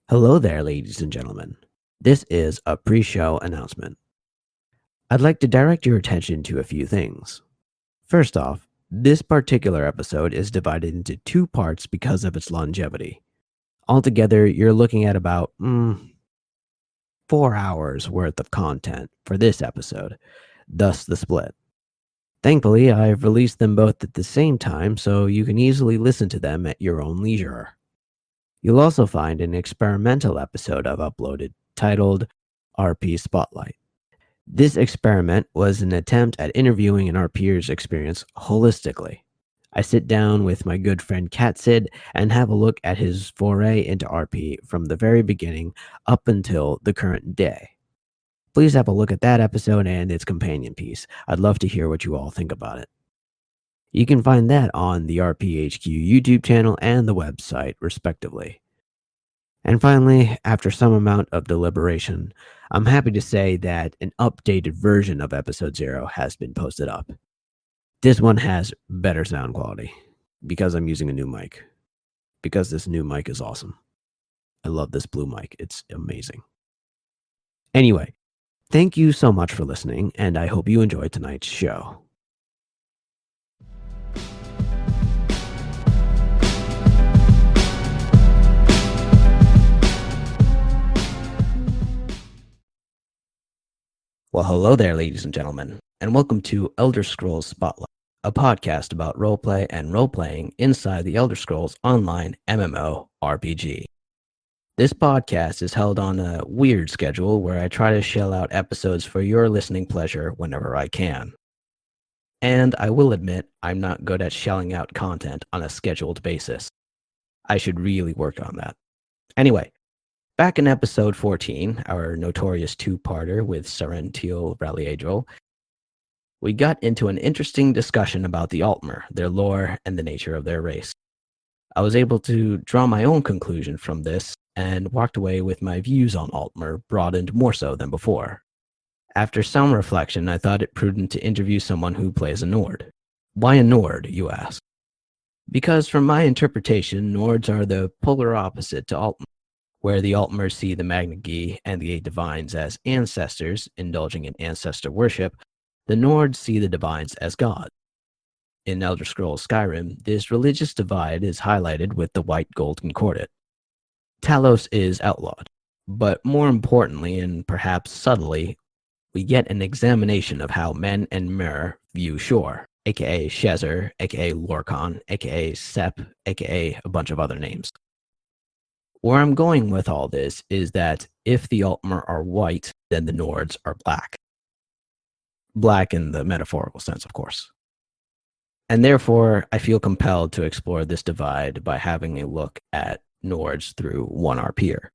Hello there, ladies and gentlemen. This is a pre-show announcement. I'd like to direct your attention to a few things. First off, this particular episode is divided into two parts because of its longevity. Altogether, you're looking at about 4 hours worth of content for this episode, thus the split. Thankfully, I've released them both at the same time so you can easily listen to them at your own leisure. You'll also find an experimental episode I've uploaded titled RP Spotlight. This experiment was an attempt at interviewing an RPer's experience holistically. I sit down with my good friend Cat Sid and have a look at his foray into RP from the very beginning up until the current day. Please have a look at that episode and its companion piece. I'd love to hear what you all think about it. You can find that on the RPHQ YouTube channel and the website, respectively. And finally, after some amount of deliberation, I'm happy to say that an updated version of episode 0 has been posted up. This one has better sound quality because I'm using a new mic. Because this new mic is awesome. I love this blue mic. It's amazing. Anyway, thank you so much for listening, and I hope you enjoyed tonight's show. Well, hello there, ladies and gentlemen, and welcome to Elder Scrolls Spotlight, a podcast about roleplay and roleplaying inside the Elder Scrolls Online MMO-RPG. This podcast is held on a weird schedule where I try to shell out episodes for your listening pleasure whenever I can. And I will admit, I'm not good at shelling out content on a scheduled basis. I should really work on that. Anyway, back in episode 14, our notorious two-parter with Sarinteal Reliadril, we got into an interesting discussion about the Altmer, their lore, and the nature of their race. I was able to draw my own conclusion from this and walked away with my views on Altmer broadened more so than before. After some reflection, I thought it prudent to interview someone who plays a Nord. Why a Nord, you ask? Because from my interpretation, Nords are the polar opposite to Altmer, where the Altmers see the Magna-Gi and the 8 Divines as ancestors, indulging in ancestor worship. The Nords see the Divines as gods. In Elder Scrolls Skyrim, this religious divide is highlighted with the white gold concordate. Talos is outlawed, but more importantly, and perhaps subtly, we get an examination of how men and Mer view Shor, aka Shezer, aka Lorkhan, aka Sep, aka a bunch of other names. Where I'm going with all this is that if the Altmer are white, then the Nords are black. Black in the metaphorical sense, of course. And therefore, I feel compelled to explore this divide by having a look at Nords through one RPer.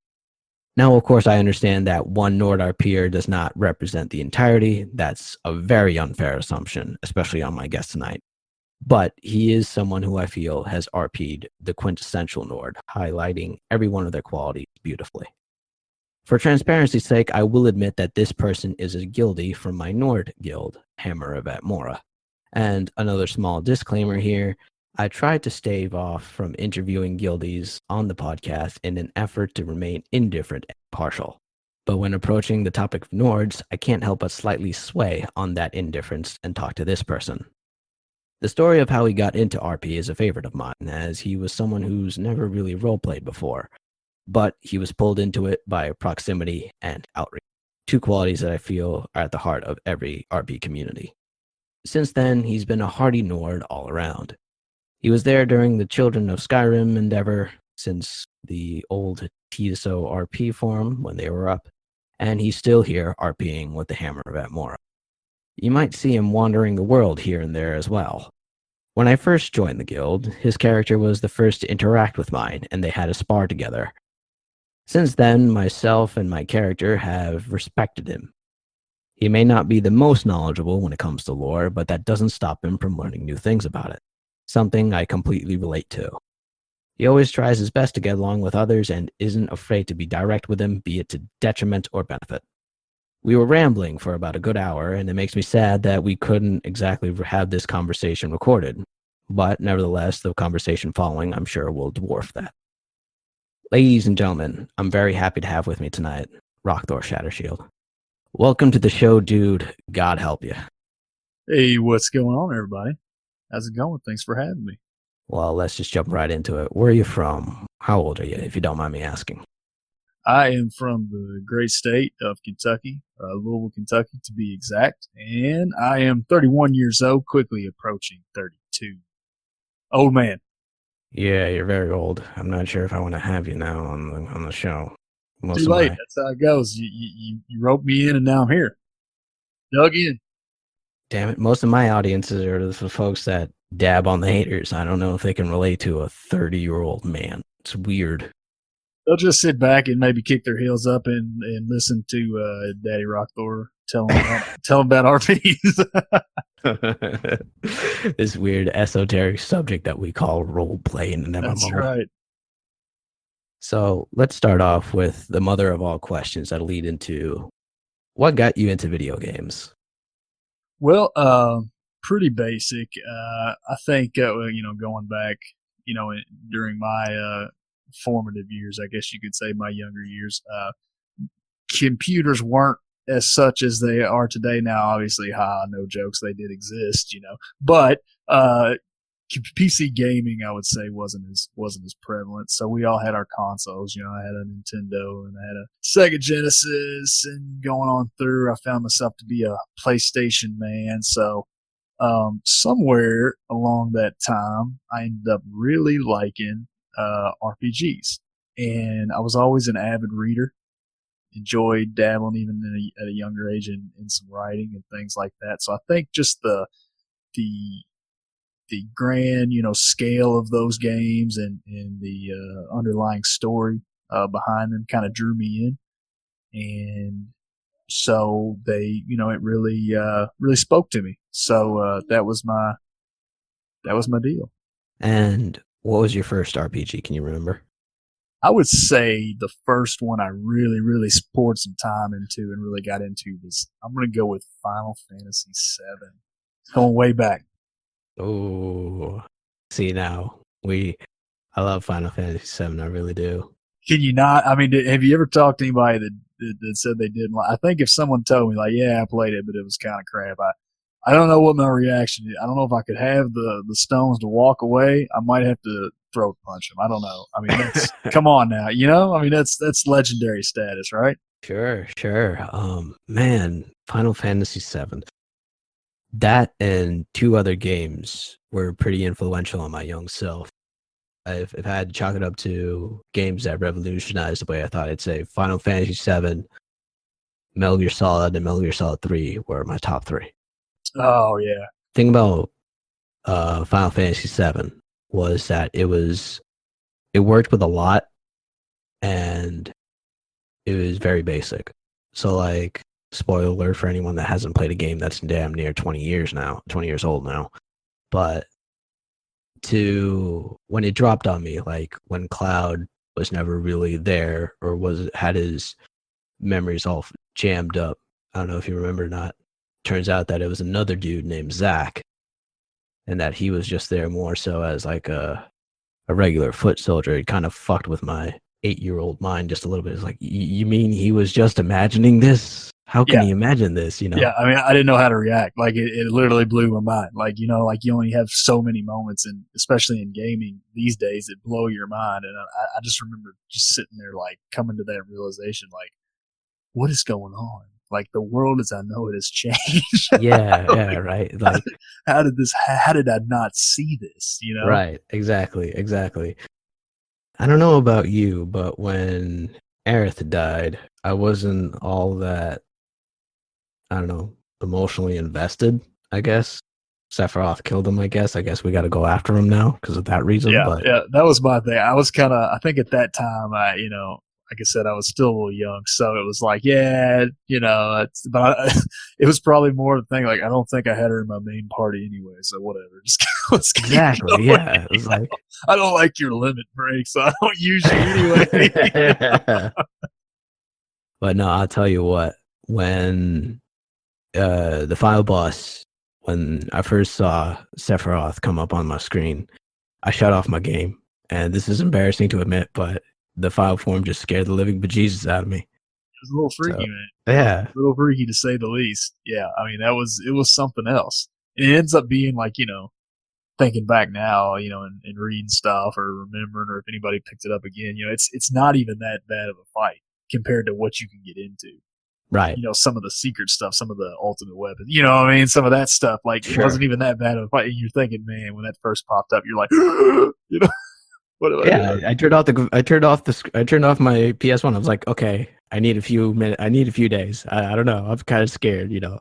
Now, of course, I understand that one Nord RPer does not represent the entirety. That's a very unfair assumption, especially on my guest tonight. But he is someone who I feel has RP'd the quintessential Nord, highlighting every one of their qualities beautifully. For transparency's sake, I will admit that this person is a guildie from my Nord guild, Hammer of Atmora. And another small disclaimer here, I tried to stave off from interviewing guildies on the podcast in an effort to remain indifferent and partial. But when approaching the topic of Nords, I can't help but slightly sway on that indifference and talk to this person. The story of how he got into RP is a favorite of mine, as he was someone who's never really roleplayed before, but he was pulled into it by proximity and outreach, two qualities that I feel are at the heart of every RP community. Since then, he's been a hardy Nord all around. He was there during the Children of Skyrim endeavor, since the old ESO-RP forum when they were up, and he's still here RPing with the Hammer of Atmora. You might see him wandering the world here and there as well. When I first joined the guild, his character was the first to interact with mine, and they had a spar together. Since then, myself and my character have respected him. He may not be the most knowledgeable when it comes to lore, but that doesn't stop him from learning new things about it, something I completely relate to. He always tries his best to get along with others and isn't afraid to be direct with them, be it to detriment or benefit. We were rambling for about a good hour, and it makes me sad that we couldn't exactly have this conversation recorded. But nevertheless, the conversation following, I'm sure, will dwarf that. Ladies and gentlemen, I'm very happy to have with me tonight Rokthor Shattershield. Welcome to the show, dude. God help you. Hey, what's going on, everybody? How's it going? Thanks for having me. Well, let's just jump right into it. Where are you from? How old are you, if you don't mind me asking? I am from the great state of Kentucky, Louisville, Kentucky, to be exact, and I am 31 years old, quickly approaching 32. Old man. Yeah, you're very old. I'm not sure if I want to have you now on the show. Too late. That's how it goes. You roped me in, and now I'm here. Dug in. Damn it, most of my audiences are the folks that dab on the haters. I don't know if they can relate to a 30-year-old man. It's weird. They'll just sit back and maybe kick their heels up and listen to Daddy Rokthor tell them about RPs. This weird esoteric subject that we call role play in an MMO. That's right. So let's start off with the mother of all questions that lead into what got you into video games. Well, pretty basic. I think going back, during my formative years, I guess you could say my younger years, computers weren't as such as they are today. Now, obviously, no jokes, they did exist, but PC gaming, I would say, wasn't as prevalent. So we all had our consoles. I had a Nintendo and I had a Sega Genesis, and going on through, I found myself to be a PlayStation man. So somewhere along that time, I ended up really liking RPGs, and I was always an avid reader. Enjoyed dabbling even at a younger age in some writing and things like that. So I think just the grand, scale of those games and the underlying story behind them kind of drew me in, and so they, it really spoke to me. So that was my deal. And what was your first RPG? Can you remember? I would say the first one I really poured some time into and really got into was, I'm going to go with Final Fantasy VII. It's going way back. Oh, see now I love Final Fantasy VII. I really do. Can you not? I mean, have you ever talked to anybody that said they didn't? I think if someone told me like, yeah, I played it, but it was kind of crap, I don't know what my reaction is. I don't know if I could have the stones to walk away. I might have to throat punch them. I don't know. I mean, that's come on now, I mean, that's legendary status, right? Sure. Man, Final Fantasy VII. That and two other games were pretty influential on my young self. If I had to chalk it up to games that revolutionized the way I thought, I'd say Final Fantasy VII, Metal Gear Solid, and Metal Gear Solid 3 were my top three. Oh, yeah. Thing about Final Fantasy VII was that it worked with a lot, and it was very basic. So, like, spoiler alert for anyone that hasn't played a game that's damn near 20 years old now. But when it dropped on me, like when Cloud was never really there or had his memories all jammed up. I don't know if you remember or not. Turns out that it was another dude named Zach, and that he was just there more so as like a regular foot soldier. It kind of fucked with my 8-year-old mind just a little bit. It's like, you mean he was just imagining this? How can he imagine this? Yeah, I mean, I didn't know how to react. Like, it literally blew my mind. Like, like you only have so many moments, and especially in gaming these days, that blow your mind. And I just remember just sitting there, like, coming to that realization, like, what is going on? Like, the world as I know it has changed. Yeah, right. Like, how did I not see this? Right, exactly. I don't know about you, but when Aerith died, I wasn't all that, I don't know, emotionally invested, I guess. Sephiroth killed him, I guess. I guess we got to go after him now because of that reason. Yeah, but that was my thing. I was I think at that time, like I said, I was still a little young, so it was like, yeah, it was probably more the thing. Like, I don't think I had her in my main party anyway, so whatever. Just let's keep exactly, going. Yeah. It was like, I don't like your limit break, so I don't use you anyway. But no, I'll tell you what. When the final boss, when I first saw Sephiroth come up on my screen, I shut off my game. And this is embarrassing to admit, but the file form just scared the living bejesus out of me. It was a little freaky, So, man. yeah. A little freaky to say the least. Yeah, I mean it was something else. And it ends up being like, thinking back now, and reading stuff or remembering, or if anybody picked it up again, it's not even that bad of a fight compared to what you can get into. Right. Some of the secret stuff, some of the ultimate weapons, you know what I mean? Some of that stuff, like, Sure. it wasn't even that bad of a fight. And you're thinking, man, when that first popped up, you're like, what? Yeah, I turned off my PS1. I was like, okay, I need a few minutes. I need a few days. I don't know. I'm kind of scared, Then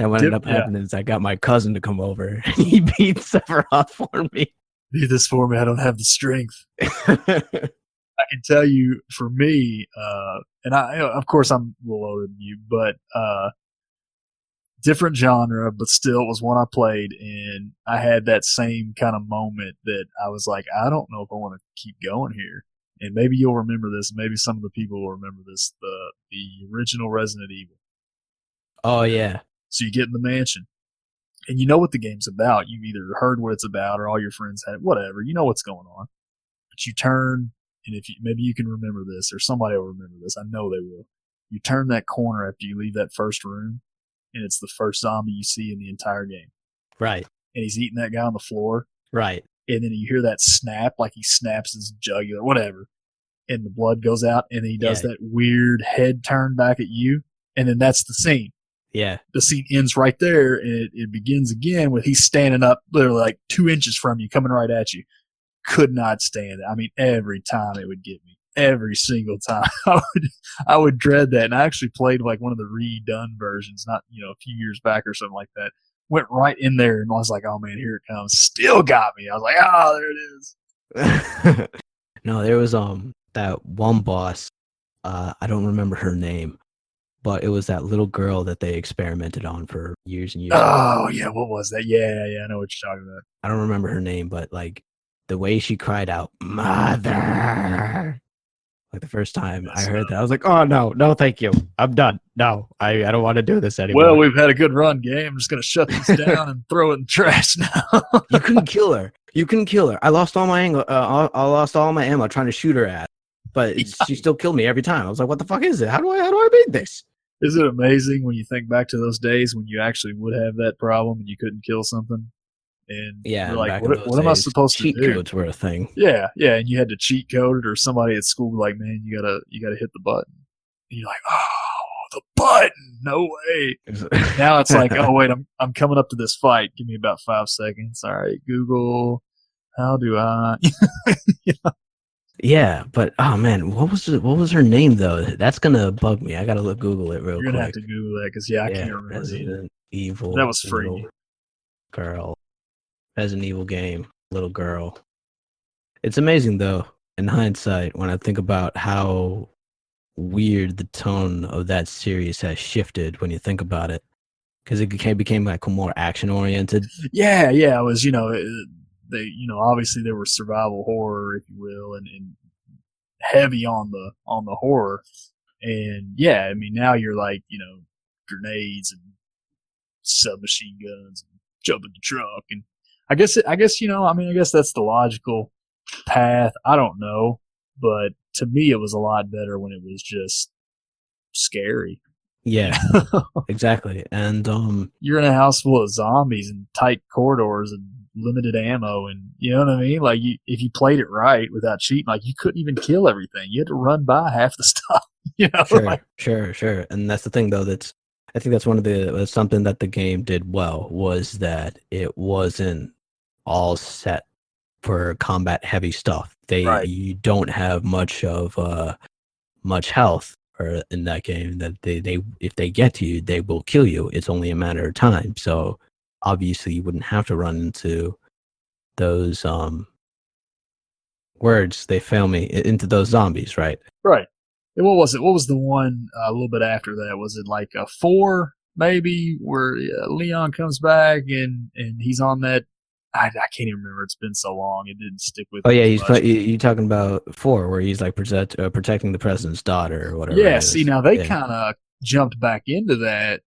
what ended up happening is I got my cousin to come over. And he beat Sephiroth for me. Beat this for me. I don't have the strength. I can tell you, for me, and of course, I'm a little older than you, but different genre, but still, it was one I played, and I had that same kind of moment that I was like, I don't know if I want to keep going here. And maybe you'll remember this. Maybe some of the people will remember this. The original Resident Evil. Oh yeah. So you get in the mansion, and you know what the game's about. You've either heard what it's about, or all your friends had it. Whatever. You know what's going on. But you turn. And maybe you can remember this, or somebody will remember this. I know they will. You turn that corner after you leave that first room, and it's the first zombie you see in the entire game. Right. And he's eating that guy on the floor. Right. And then you hear that snap, like he snaps his jugular, whatever. And the blood goes out, and he does that weird head turn back at you. And then that's the scene. Yeah. The scene ends right there, and it begins again with he's standing up literally like 2 inches from you, coming right at you. Could not stand it. I mean, every time it would get me. Every single time. I would dread that. And I actually played like one of the redone versions, not, a few years back or something like that. Went right in there, and I was like, oh man, here it comes. Still got me. I was like, there it is. No, there was that one boss, I don't remember her name, but it was that little girl that they experimented on for years and years. Oh yeah, what was that? Yeah, I know what you're talking about. I don't remember her name, but like the way she cried out, "Mother!" Like the first time I heard that, I was like, "Oh no, thank you, I'm done. No, I don't want to do this anymore." Well, we've had a good run, game. I'm just gonna shut this down and throw it in the trash now. You couldn't kill her. I lost all my ammo trying to shoot her at, but she still killed me every time. I was like, "What the fuck is it? How do I beat this?" Is it amazing when you think back to those days when you actually would have that problem and you couldn't kill something? And yeah, you're like, what am I supposed to do? Cheat codes were a thing. Yeah, and you had to cheat code it, or somebody at school would be like, man, you gotta hit the button. And you're like, oh, the button, no way. Now it's like, oh wait, I'm coming up to this fight. Give me about 5 seconds. All right, Google, how do I? Yeah, but oh man, what was her name though? That's gonna bug me. I gotta Google it real quick. You're gonna have to Google that because I can't remember. Resident Evil. That was free. Girl. Resident Evil game, little girl. It's amazing though, in hindsight, when I think about how weird the tone of that series has shifted when you think about it, because it became like more action oriented. Yeah, it was. They, obviously there was survival horror, if you will, and heavy on the horror. And yeah, I mean, now you're like, grenades and submachine guns and jump in the truck. And I guess, that's the logical path. I don't know, but to me, it was a lot better when it was just scary. Yeah, exactly. And you're in a house full of zombies and tight corridors and limited ammo, and you know what I mean? Like, if you played it right without cheating, like, you couldn't even kill everything. You had to run by half the stuff. Sure. And that's the thing, though. I think that's something that the game did well, was that it wasn't all set for combat heavy stuff. You don't have much health or in that game, that they if they get to you, they will kill you. It's only a matter of time. So obviously you wouldn't have to run into those words, they fail me, into those zombies, right? Right. And what was it? What was the one a little bit after that? Was it like a 4 maybe, where Leon comes back and he's on that? I can't even remember. It's been so long. It didn't stick with. Oh yeah, you talking about 4, where he's like protecting the president's daughter or whatever. Yeah. See, now they kind of jumped back into that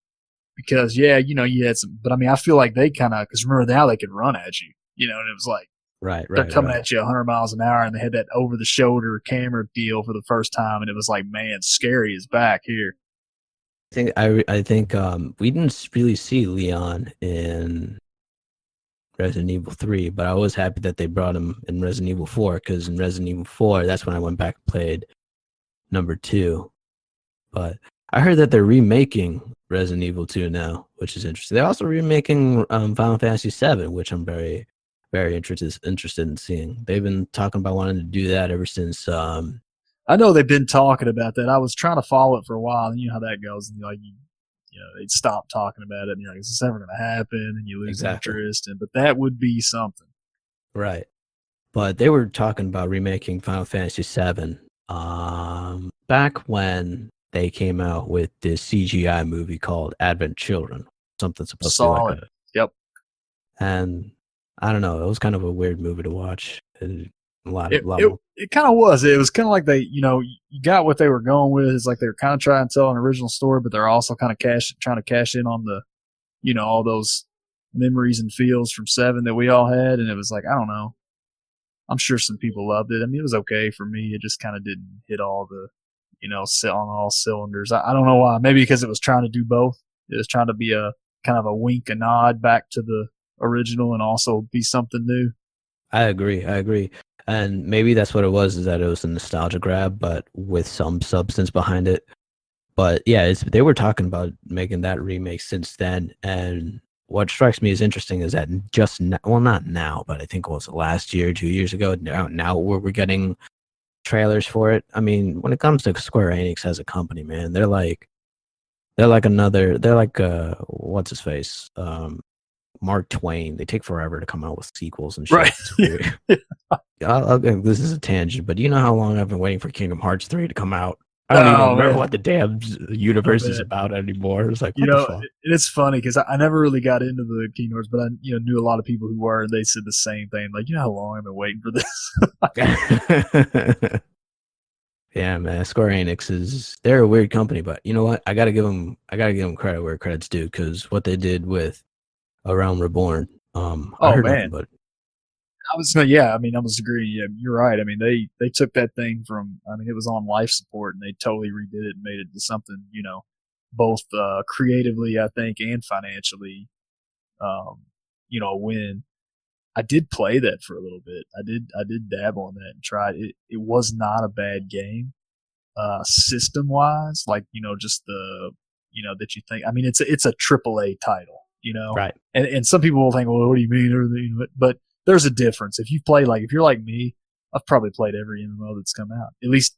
because you had some. But I mean, I feel like they kind of, because remember now they could run at you, and it was like Right, They're right, coming right. at you 100 miles an hour, and they had that over-the-shoulder camera deal for the first time, and it was like, man, scary is back here. I think we didn't really see Leon in Resident Evil 3, but I was happy that they brought him in Resident Evil 4, because in Resident Evil 4, that's when I went back and played number 2. But I heard that they're remaking Resident Evil 2 now, which is interesting. They're also remaking Final Fantasy 7, which I'm very, very interested in seeing. They've been talking about wanting to do that ever since. I know they've been talking about that. I was trying to follow it for a while, and you know how that goes. And they'd stop talking about it, and you're like, is this ever going to happen? And you lose Exactly. interest. But that would be something. Right. But they were talking about remaking Final Fantasy 7 back when they came out with this CGI movie called Advent Children. Something supposed to be like Solid. Yep. And I don't know, it was kind of a weird movie to watch. A lot It more. kind of was. It was kind of like they, you got what they were going with. It's like they were kind of trying to tell an original story, but they're also kind of trying to cash in on the, all those memories and feels from 7 that we all had. And it was like, I don't know. I'm sure some people loved it. I mean, it was okay for me. It just kind of didn't hit all the, on all cylinders. I don't know why. Maybe because it was trying to do both. It was trying to be a kind of a wink, a nod back to the original, and also be something new. I agree. And maybe that's what it was, is that it was a nostalgia grab, but with some substance behind it. But yeah, they were talking about making that remake since then. And what strikes me as interesting is that not now, but I think it was last year, 2 years ago, now we're getting trailers for it. I mean, when it comes to Square Enix as a company, man, they're like what's his face? Mark Twain. They take forever to come out with sequels and shit. Right. It's weird. This is a tangent, but you know how long I've been waiting for Kingdom Hearts 3 to come out? I don't even remember what the damn universe is about anymore. It's like, what the fuck? It's funny because I never really got into the Kingdom Hearts, but I knew a lot of people who were, and they said the same thing. Like, how long I've been waiting for this? Yeah, man. Square Enix they're a weird company, but you know what? I gotta give them credit where credit's due, because what they did with A Realm Reborn, I heard nothing but. I was agreeing. Yeah, you're right. I mean, they took that thing from, it was on life support, and they totally redid it and made it into something, both creatively, I think, and financially, a win. I did play that for a little bit. I did dabble in that and try it. It was not a bad game, system wise. Like, just the, that you think. I mean, it's a AAA title, Right. And some people will think, well, what do you mean? But there's a difference. If you're like me, I've probably played every MMO that's come out, at least,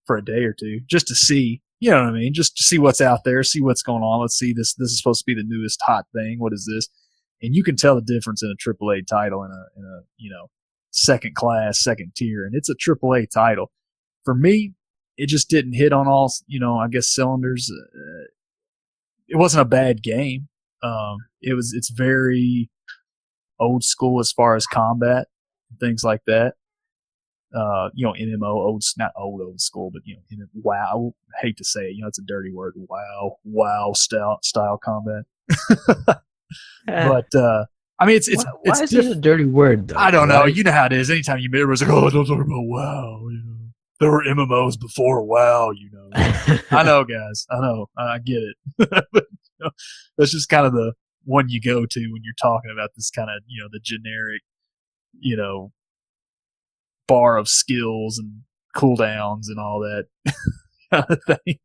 for a day or two, just to see, you know what I mean? Just to see what's out there, see what's going on. Let's see this is supposed to be the newest hot thing. What is this? And you can tell the difference in a AAA title and a second class, second tier. And it's a AAA title. For me, it just didn't hit on all, I guess, cylinders. It wasn't a bad game. It's very old school as far as combat and things like that. MMO, not old school, but WoW. I hate to say it, it's a dirty word. WoW style combat. But it's why is it a dirty word though? I don't know. You know how it is. Anytime you meet, everyone's like, "Oh, don't talk about WoW." There were MMOs before WoW. I know, guys. I know. I get it. But, that's just kind of the one you go to when you're talking about this kind of the generic bar of skills and cooldowns and all that kind of thing.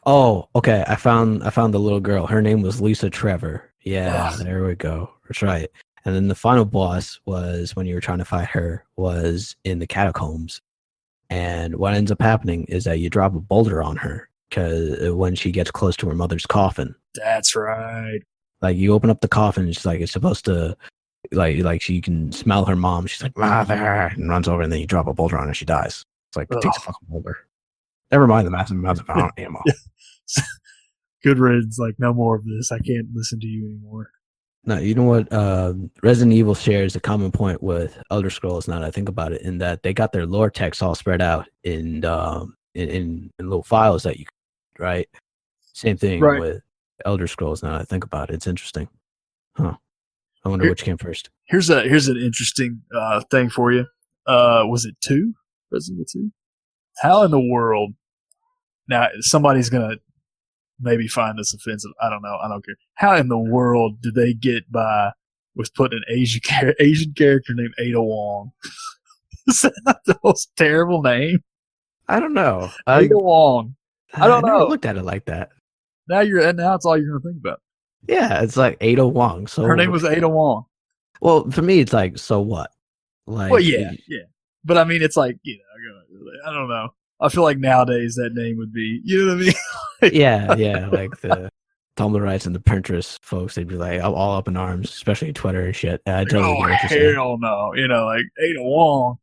Oh, okay. I found the little girl. Her name was Lisa Trevor. Yeah, there we go. That's right. And then the final boss was, when you were trying to fight her, was in the catacombs. And what ends up happening is that you drop a boulder on her, because when she gets close to her mother's coffin. That's right. Like, you open up the coffin, it's supposed to, like she can smell her mom. She's like, "Mother," and runs over, and then you drop a boulder on her, she dies. It's like, takes a fucking boulder. Never mind the massive amounts of ammo. Good riddance. Like, no more of this. I can't listen to you anymore. No, you know what? Resident Evil shares a common point with Elder Scrolls, now that I think about it, in that they got their lore text all spread out in little files that you can, right? Same thing with Elder Scrolls, now that I think about it. It's interesting. Huh. I wonder which came first. Here's an interesting thing for you. Was it 2? Resident Evil 2? How in the world? Now somebody's gonna maybe find this offensive. I don't know. I don't care. How in the world did they get by with putting an Asian character named Ada Wong? Is that not the most terrible name? I don't know. Ada Wong. I don't never know. looked at it like that. Now it's all you're gonna think about. Yeah, it's like Ada Wong. So Her name was Ada Wong. Well, for me, it's like, so what? Like, well, yeah. But I mean, it's like, I don't know. I feel like nowadays that name would be, you know what I mean? yeah, like the Tumblr rights and the Pinterest folks, they'd be like all up in arms, especially Twitter and shit. I totally get what you're saying. Hell no, like Ada Wong.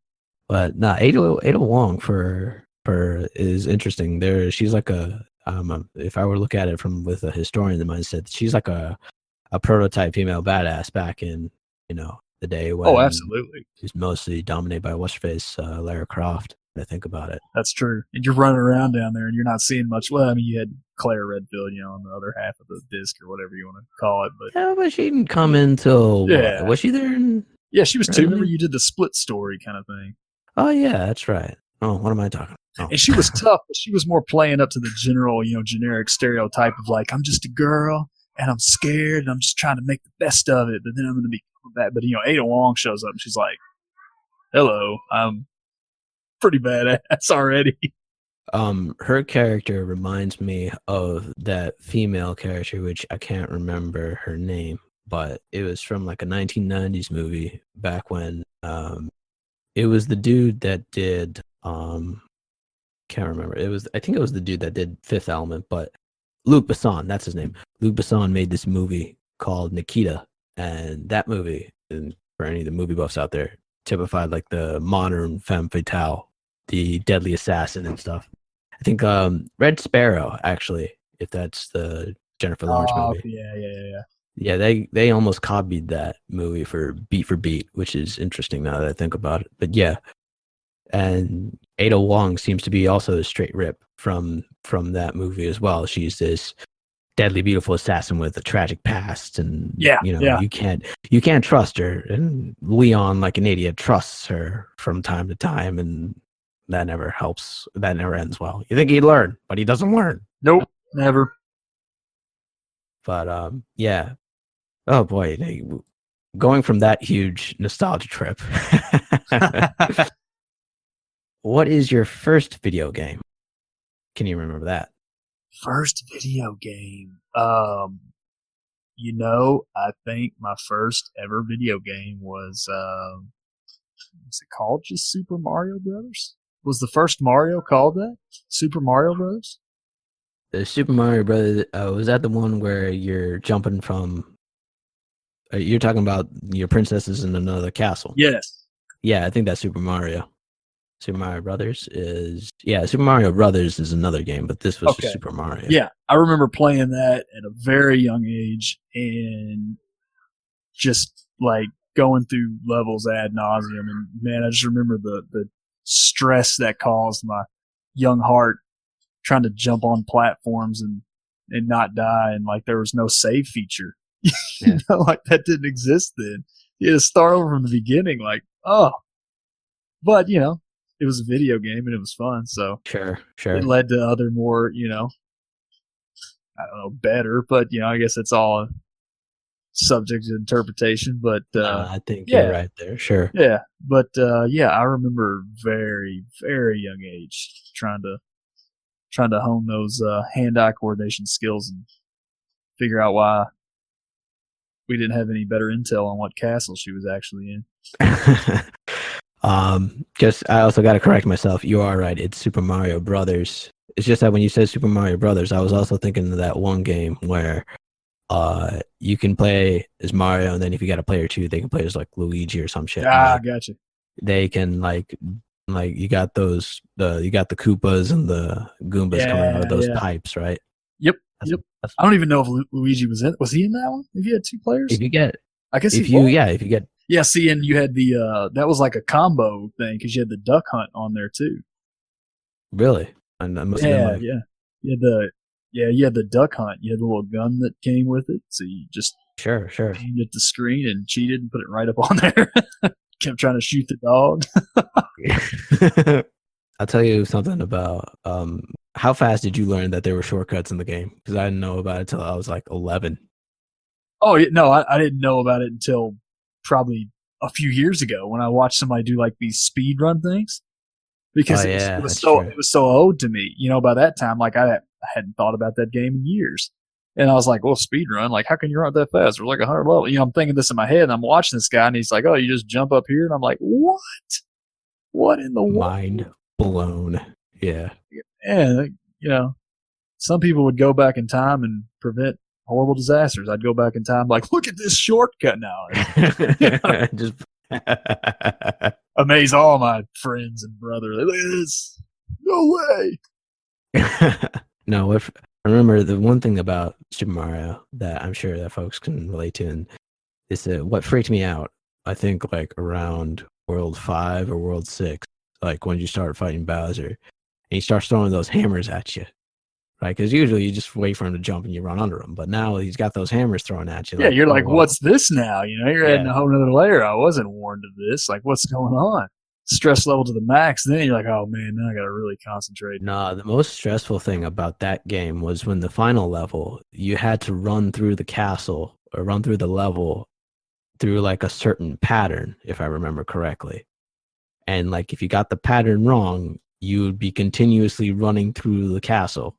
But no, Ada Wong for is interesting. She's like if I were to look at it with a historian mindset, she's like a prototype female badass back in the day when absolutely she's mostly dominated by what's her face, Lara Croft. I think about it. That's true. And you're running around down there and you're not seeing much. Well, I mean, you had Claire Redfield, on the other half of the disc or whatever you want to call it. But she didn't come until what? Was she there? Yeah, she was 2. Remember you did the split story kind of thing. Oh yeah, that's right. Oh, what am I talking about? Oh. And she was tough, but she was more playing up to the general, generic stereotype of like, I'm just a girl and I'm scared and I'm just trying to make the best of it, but then I'm going to be bad. But Ada Wong shows up and she's like, hello, I'm pretty badass already. Her character reminds me of that female character, which I can't remember her name, but it was from like a 1990s movie back when it was the dude that did can't remember. I think it was the dude that did Fifth Element, but Luc Besson, that's his name. Luc Besson made this movie called Nikita, and that movie, and for any of the movie buffs out there, typified like the modern femme fatale, the deadly assassin and stuff. I think Red Sparrow, actually, if that's the Jennifer Lawrence movie. Yeah. Yeah, they almost copied that movie for beat, which is interesting now that I think about it. But yeah, and Ada Wong seems to be also a straight rip from that movie as well. She's this deadly beautiful assassin with a tragic past, and you can't trust her. And Leon, like an idiot, trusts her from time to time, and that never helps. That never ends well. You think he'd learn, but he doesn't learn. Nope, never. But yeah. Oh boy, going from that huge nostalgia trip. What is your first video game? Can you remember that? First video game. I think my first ever video game was it called just Super Mario Brothers? Was the first Mario called that? Super Mario Brothers? The Super Mario Brothers, was that the one where you're jumping from... you're talking about your princesses in another castle? Yes. Yeah, I think that's Super Mario. Super Mario Brothers is... Yeah, Super Mario Brothers is another game, but this was just Super Mario. Yeah, I remember playing that at a very young age and just like going through levels ad nauseum. And man, I just remember the stress that caused my young heart trying to jump on platforms and not die. And like there was no save feature. Like that didn't exist then. You had to start over from the beginning. Like, but it was a video game and it was fun. So sure. It led to other more, I don't know, better, but I guess it's all subject to interpretation. But I think you're right there. Sure. Yeah, but I remember very, very young age trying to hone those hand-eye coordination skills and figure out why we didn't have any better intel on what castle she was actually in. Just I also got to correct myself. You are right. It's Super Mario Brothers. It's just that when you said Super Mario Brothers, I was also thinking of that one game where you can play as Mario, and then if you got a player too, they can play as like Luigi or some shit. Gotcha. They can like you got the Koopas and the Goombas coming out of those pipes, right? Yep. I don't even know if Luigi was in. Was he in that one? If you had 2 players, if you get, I guess if you get. Yeah, see, and you had the that was like a combo thing because you had the duck hunt on there too. Really? And that must You had the duck hunt. You had the little gun that came with it, so you just Sure. aimed at the screen and cheated and put it right up on there. Kept trying to shoot the dog. I'll tell you something about how fast did you learn that there were shortcuts in the game? Because I didn't know about it till I was like 11. Oh no, I didn't know about it until probably a few years ago when I watched somebody do like these speed run things. Because it was so owed to me. By that time, like I hadn't thought about that game in years. And I was like, well, speed run, like how can you run that fast? There's like 100 levels. I'm thinking this in my head and I'm watching this guy and he's like, oh, you just jump up here. And I'm like, what? What in the world? Mind blown. Yeah. And, some people would go back in time and prevent horrible disasters. I'd go back in time like, look at this shortcut now. Just amaze all my friends and brothers. Look at this. No way. No, I remember the one thing about Super Mario that I'm sure that folks can relate to, and is what freaked me out, I think, like around World 5 or World 6, like when you start fighting Bowser, and he starts throwing those hammers at you, right? Because usually you just wait for him to jump and you run under him, but now he's got those hammers thrown at you. Yeah, you're like, what's this now? You're adding a whole other layer. I wasn't warned of this. Like, what's going on? Stress level to the max. Then you're like, oh man, now I got to really concentrate. Nah, the most stressful thing about that game was when the final level, you had to run through the castle or run through the level through like a certain pattern, if I remember correctly. And like if you got the pattern wrong, you would be continuously running through the castle.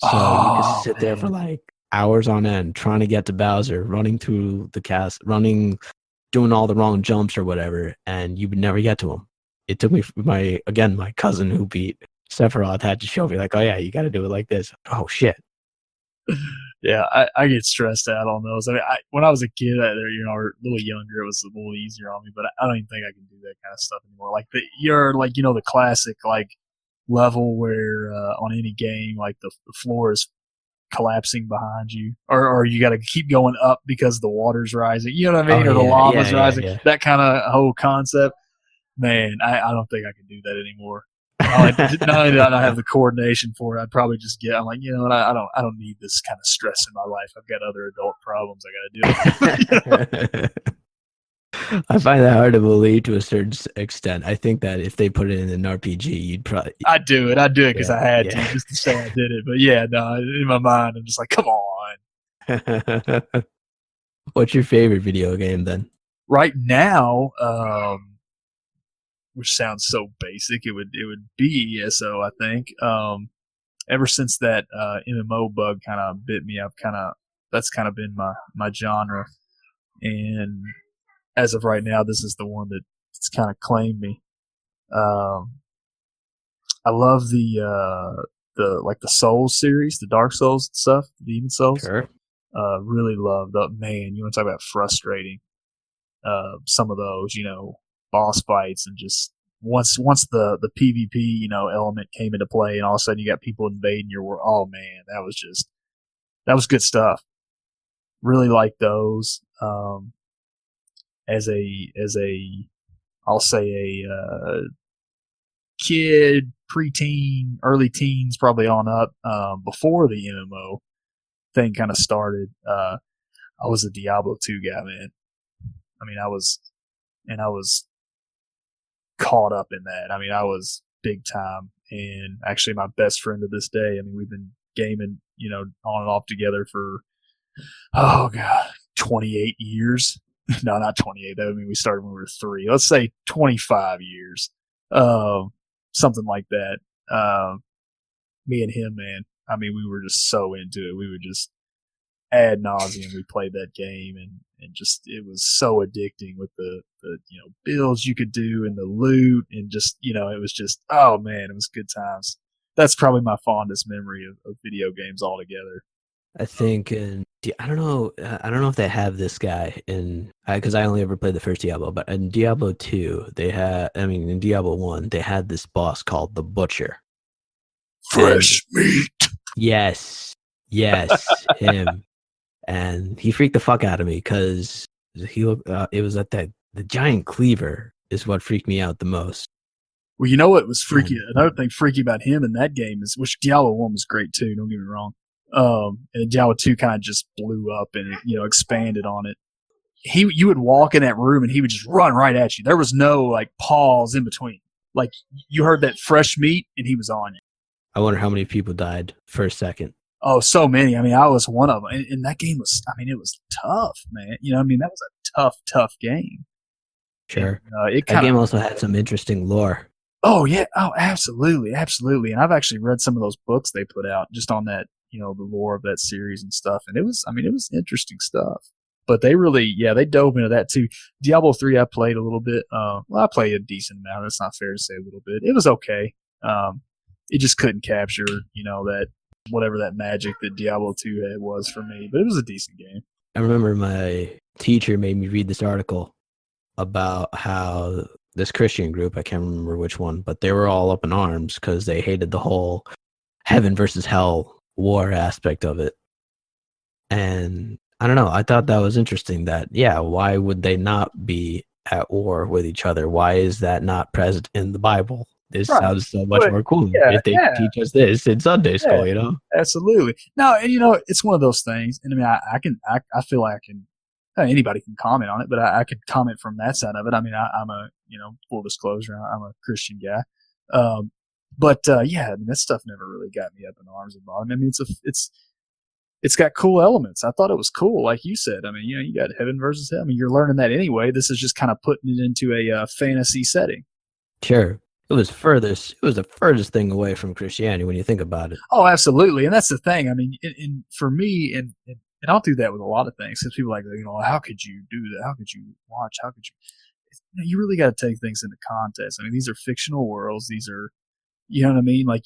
So you could sit there for like hours on end trying to get to Bowser, running through the castle, doing all the wrong jumps or whatever, and you would never get to him. It took me, my cousin who beat Sephiroth had to show me, like, oh yeah, you got to do it like this. Oh shit. Yeah, I get stressed out on those. I mean, when I was a kid, or a little younger, it was a little easier on me. But I don't even think I can do that kind of stuff anymore. Like the classic like level where on any game, like the floor is collapsing behind you, or you got to keep going up because the water's rising. You know what I mean? Or the lava's rising. Yeah. That kind of whole concept. Man, I don't think I can do that anymore. Not only did I not have the coordination for it, I'd probably just I'm like, what? I don't need this kind of stress in my life. I've got other adult problems I got to deal with. I find that hard to believe to a certain extent. I think that if they put it in an RPG, you'd probably... I'd do it because I had to, just to say I did it. But yeah, no, in my mind, I'm just like, come on. What's your favorite video game then? Right now, which sounds so basic, it would be ESO, I think. Ever since that MMO bug kind of bit me, that's kind of been my genre. And as of right now, this is the one that's kind of claimed me. I love the Souls series, the Dark Souls stuff, the Demon Souls. Sure. Really love that. Man, you want to talk about frustrating? Some of those, boss fights, and just once the PvP element came into play, and all of a sudden you got people invading your world. Oh man, that was good stuff. Really like those. As a I'll say a kid, preteen, early teens, probably on up, before the MMO thing kind of started, I was a Diablo 2 guy, man. I mean, I was caught up in that. I mean, I was big time, and actually my best friend to this day. I mean, we've been gaming, on and off together for, 28 years. No, not 28. That would mean we started when we were 3. Let's say 25 years. Something like that. Me and him, man. I mean, we were just so into it. We would just ad nauseum. We played that game, and just it was so addicting with the builds you could do and the loot, and just it was just, oh man, it was good times. That's probably my fondest memory of video games altogether. I think, I don't know if they have this guy because I only ever played the first Diablo, but in Diablo 2, in Diablo 1, they had this boss called the Butcher. Fresh meat. Yes, him. And he freaked the fuck out of me because it was at the giant cleaver is what freaked me out the most. Well, you know what was freaky? Another thing freaky about him in that game is, which Diablo 1 was great too, don't get me wrong. And Diablo 2 kind of just blew up and expanded on it. You would walk in that room and he would just run right at you. There was no like pause in between. Like you heard that fresh meat and he was on you. I wonder how many people died first second. Oh, so many. I mean, I was one of them. And that game was, I mean, it was tough, man. That was a tough game. Sure. And, that game also had some interesting lore. Oh, yeah. Oh, absolutely. Absolutely. And I've actually read some of those books they put out just on that, the lore of that series and stuff. And it was interesting stuff. But they really, they dove into that too. Diablo 3, I played a little bit. I played a decent amount. That's not fair to say a little bit. It was okay. It just couldn't capture, that whatever that magic that Diablo 2 had was for me. But it was a decent game. I remember my teacher made me read this article about how this Christian group, I can't remember which one, but they were all up in arms because they hated the whole heaven versus hell war aspect of it. And I don't know, I thought that was interesting that, why would they not be at war with each other? Why is that not present in the Bible? This sounds so much more cool if they teach us this in Sunday school, Absolutely. No, and it's one of those things. And I mean, I feel like I can, anybody can comment on it, but I could comment from that side of it. I mean, I'm a, full disclosure, I'm a Christian guy. But I mean, that stuff never really got me up in arms about it. I mean, it's got cool elements. I thought it was cool, like you said. I mean, you got heaven versus hell. I mean, you're learning that anyway. This is just kind of putting it into a fantasy setting. Sure. It was the furthest thing away from Christianity when you think about it. Oh, absolutely. And that's the thing. I mean, for me, and I'll do that with a lot of things, because people are like, how could you do that? How could you watch? How could you? You really got to take things into context. I mean, these are fictional worlds. These are, you know what I mean? Like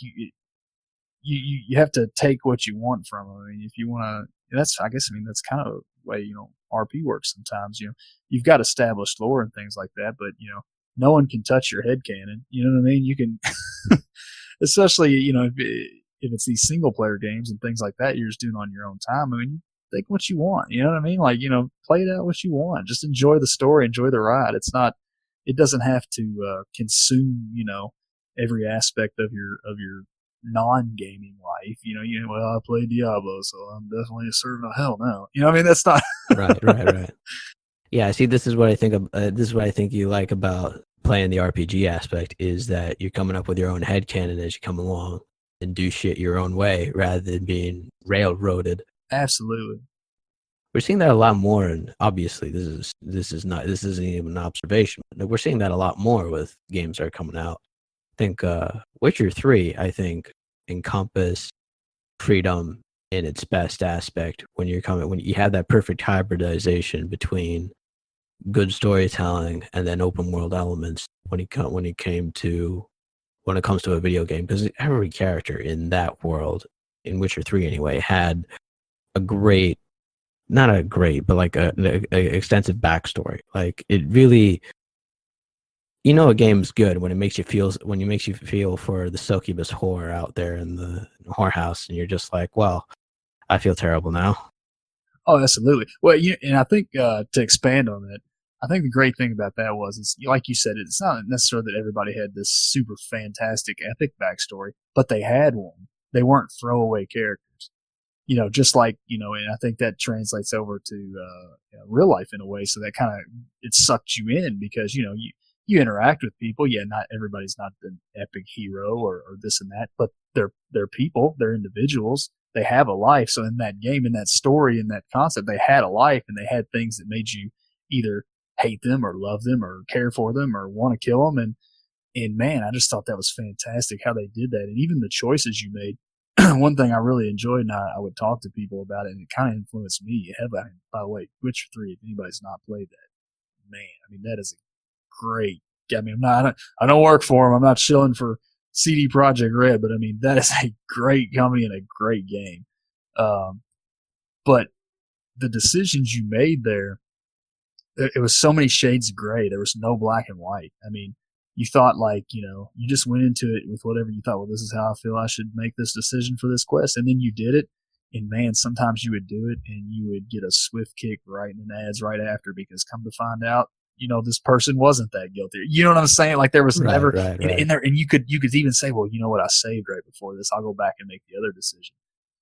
you have to take what you want from them. I mean, if you want to, that's kind of the way RP works sometimes. You've got established lore and things like that, but no one can touch your headcanon. You know what I mean? You can, especially if it's these single player games and things like that, you're just doing on your own time. I mean, think what you want. You know what I mean? Like play it out what you want. Just enjoy the story, enjoy the ride. It doesn't have to consume every aspect of your non-gaming life. Well, I play Diablo, so I'm definitely a servant of hell now. I mean, that's not right. Yeah, see, this is what I think of. This is what I think you like about playing the RPG aspect, is that you're coming up with your own headcanon as you come along and do shit your own way rather than being railroaded. Absolutely. We're seeing that a lot more, and obviously this isn't even an observation. We're seeing that a lot more with games that are coming out. I think Witcher 3, encompass freedom in its best aspect when you have that perfect hybridization between good storytelling and then open world elements when it comes to a video game, because every character in that world, in Witcher 3 anyway, had not a great, but like an extensive backstory. Like it really, a game's good when it makes you feel for the succubus whore out there in the whorehouse, and you're just like, well, I feel terrible now. Oh, absolutely. Well, and I think to expand on that, I think the great thing about that was, like you said, it's not necessarily that everybody had this super fantastic epic backstory, but they had one. They weren't throwaway characters. Just like, and I think that translates over to real life in a way. So that kind of, it sucked you in because, you interact with people. Yeah, not everybody's not the epic hero or this and that, but they're people, they're individuals. They have a life. So in that game, in that story, in that concept, they had a life and they had things that made you either hate them or love them or care for them or want to kill them. And man, I just thought that was fantastic how they did that. And even the choices you made. One thing I really enjoyed, and I would talk to people about it, and it kind of influenced me heavily. By the way, Witcher 3, if anybody's not played that, man, I mean, that is a great. I mean, I don't work for them. I'm not shilling for CD Projekt Red, but I mean, that is a great company and a great game. But the decisions you made there, it was so many shades of gray. There was no black and white. I mean, you thought you just went into it with whatever you thought, well, this is how I feel I should make this decision for this quest. And then you did it. And man, sometimes you would do it and you would get a swift kick right in the ads right after, because come to find out, this person wasn't that guilty. You know what I'm saying? Like there was never in there, and you could even say, well, you know what? I saved right before this. I'll go back and make the other decision.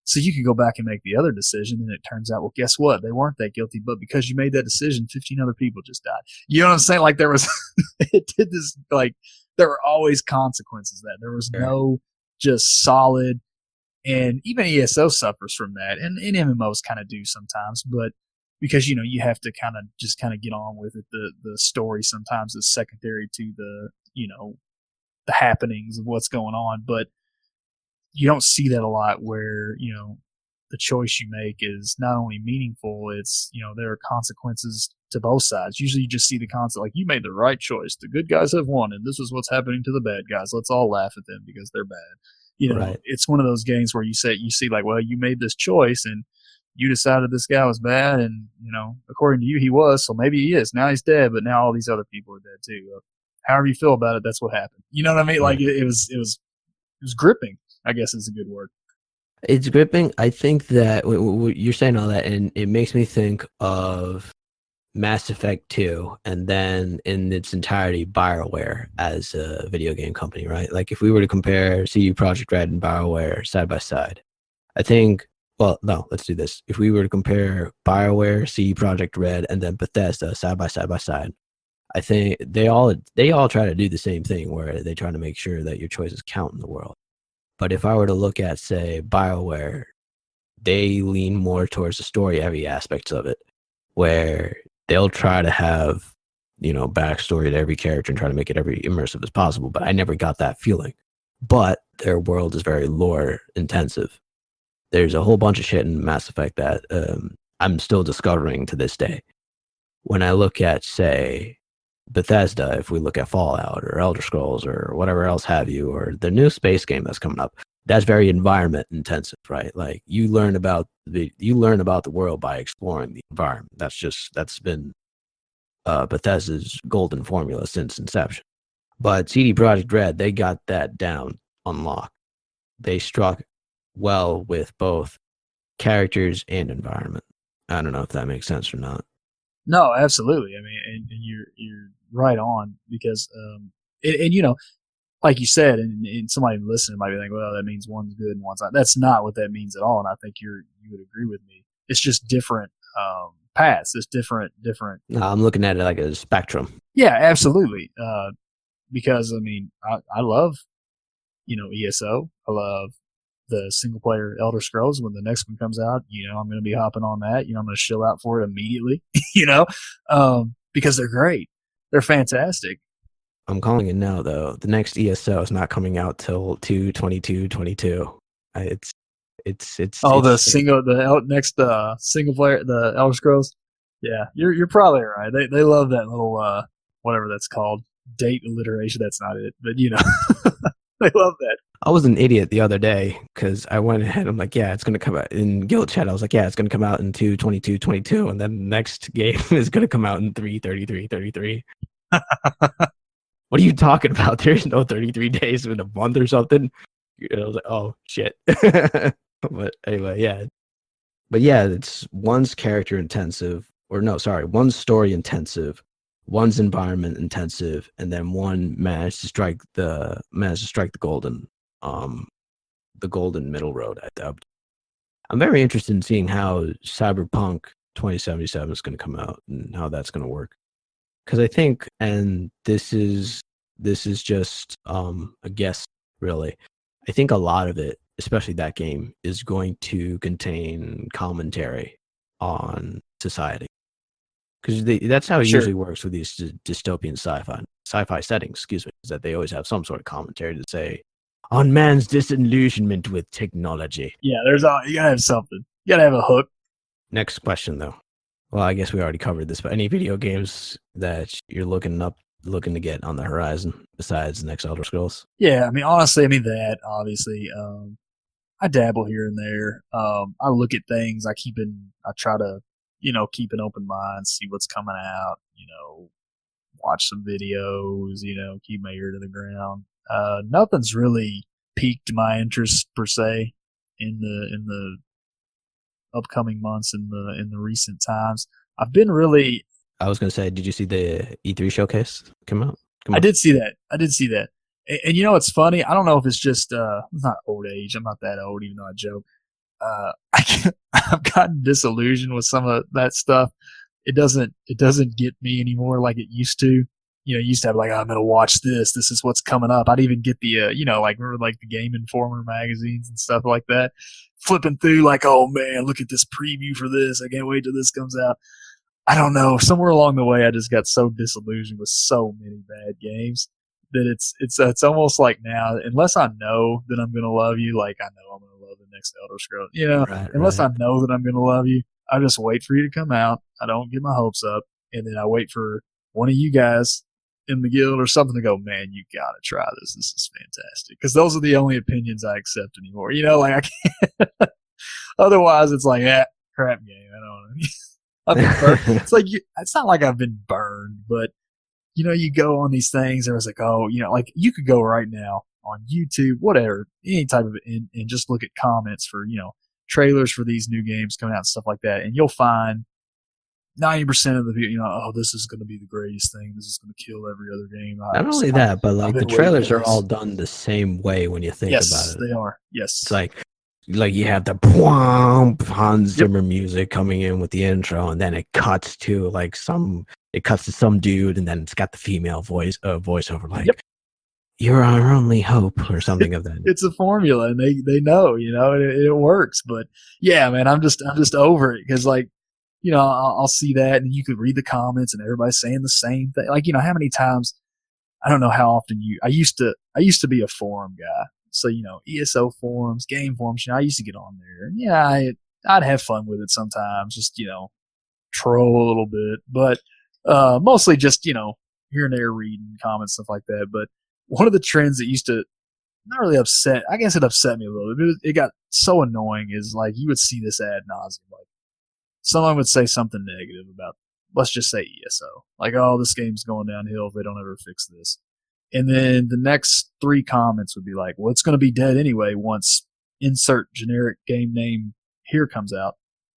So you could go back and make the other decision, and it turns out, well, guess what? They weren't that guilty, but because you made that decision, 15 other people just died. You know what I'm saying? Like there was, it did this, like there were always consequences. That there was no just solid, and even ESO suffers from that, and MMOs kind of do sometimes, but because you have to kind of get on with it. The story sometimes is secondary to the happenings of what's going on, but you don't see that a lot where the choice you make is not only meaningful, it's there are consequences to both sides. Usually you just see the concept like, you made the right choice, the good guys have won, and this is what's happening to the bad guys, let's all laugh at them because they're bad. Right. It's one of those games where you see like, well, you made this choice and you decided this guy was bad, and according to you he was, so maybe he is, now he's dead, but now all these other people are dead too. However you feel about it, that's what happened. You know what I mean? Like it was gripping, I guess is a good word. It's gripping. I think that you're saying all that, and it makes me think of Mass Effect 2, and then in its entirety, BioWare as a video game company, right? Like if we were to compare CD Projekt Red and BioWare side by side, I think, well, no, let's do this. If we were to compare BioWare, CD Projekt Red, and then Bethesda side by side, I think they all try to do the same thing, where they try to make sure that your choices count in the world. But if I were to look at, say, BioWare, they lean more towards the story-heavy aspects of it, where they'll try to have, backstory to every character and try to make it every immersive as possible. But I never got that feeling. But their world is very lore-intensive. There's a whole bunch of shit in Mass Effect that I'm still discovering to this day. When I look at, say, Bethesda, if we look at Fallout or Elder Scrolls or whatever else have you, or the new space game that's coming up, that's very environment intensive, right? Like you learn about the world by exploring the environment. That's been Bethesda's golden formula since inception. But CD Projekt Red, they got that down on lock. They struck well with both characters and environment. I don't know if that makes sense or not. No, absolutely. I mean, and you're right on, because like you said, and somebody listening might be thinking, well, that means one's good and one's not. That's not what that means at all, and I think you would agree with me. It's just different paths. It's different. No, I'm looking at it like a spectrum. Yeah, absolutely. Because I mean, I love ESO. I love the single player Elder Scrolls. When the next one comes out, I'm going to be hopping on that. I'm going to chill out for it immediately. Because they're great. They're fantastic. I'm calling it now, though. The next ESO is not coming out till 2/22/22. It's the next single player, the Elder Scrolls. Yeah, you're probably right. They love that little whatever that's called, date alliteration. That's not it, but they love that. I was an idiot the other day because I went ahead. I'm like, yeah, it's going to come out in Guild Chat. I was like, yeah, it's going to come out in 2/22/22, and then the next game is going to come out in 3/33/33. What are you talking about? There's no 33 days in a month or something. I was like, oh shit. But anyway, yeah. But yeah, it's one's character intensive, one's story intensive, one's environment intensive, and then one managed to strike the golden middle road, I dubbed. I'm very interested in seeing how Cyberpunk 2077 is going to come out and how that's going to work. Because I think, and this is just a guess, really. I think a lot of it, especially that game, is going to contain commentary on society. Because that's how it usually works with these dystopian sci-fi settings, is that they always have some sort of commentary to say on man's disillusionment with technology. Yeah, you gotta have something. You gotta have a hook. Next question, though. Well, I guess we already covered this, but any video games that you're looking to get on the horizon besides the next Elder Scrolls? Yeah, I mean, honestly, that obviously, I dabble here and there. I look at things. I try to, keep an open mind, see what's coming out. Watch some videos. Keep my ear to the ground. Nothing's really piqued my interest per se in the upcoming months, in the recent times. I've been really. I was going to say, did you see the E3 showcase come out? I did see that. And it's funny. I don't know if it's just it's not old age. I'm not that old, even though I joke. I've gotten disillusioned with some of that stuff. It doesn't get me anymore like it used to. You know, you used to have like, oh, I'm gonna watch this. This is what's coming up. I'd even get the like remember like the Game Informer magazines and stuff like that. Flipping through like, oh man, look at this preview for this. I can't wait till this comes out. I don't know. Somewhere along the way, I just got so disillusioned with so many bad games that it's almost like now, unless I know that I'm gonna love you, like I know I'm gonna love the next Elder Scrolls. You know, unless I know that I'm gonna love you, I just wait for you to come out. I don't get my hopes up, and then I wait for one of you guys in the guild or something to go, man, you gotta try this. This is fantastic. Because those are the only opinions I accept anymore. You know, like I can't. Otherwise, it's like, crap game. I don't know. I've been burned. It's like it's not like I've been burned, but you know, you go on these things and it's like, oh, you know, like you could go right now on YouTube, whatever, any type of and just look at comments for, you know, trailers for these new games coming out and stuff like that, and you'll find 90% of the people, you know, oh, this is going to be the greatest thing. This is going to kill every other game. Not only that, but like the trailers are all done the same way when you think about it. Yes, they are. Yes, it's like you have the Hans Zimmer music coming in with the intro, and then it cuts to some dude, and then it's got the female voiceover like, "You're our only hope," or something of that. It's a formula, and they know, you know, it works. But yeah, man, I'm just over it because like, you know, I'll see that, and you could read the comments, and everybody's saying the same thing. Like, you know, how many times? I don't know how often I used to be a forum guy. So, you know, ESO forums, game forums, you know, I used to get on there. And yeah, I'd have fun with it sometimes, just, you know, troll a little bit. But mostly just, you know, here and there reading comments, stuff like that. But one of the trends that used to not really upset, I guess it upset me a little bit. It got so annoying is like you would see this ad nauseum. Like someone would say something negative about, let's just say ESO. Like, oh, this game's going downhill if they don't ever fix this. And then the next 3 comments would be like, well, it's going to be dead anyway once insert generic game name here comes out,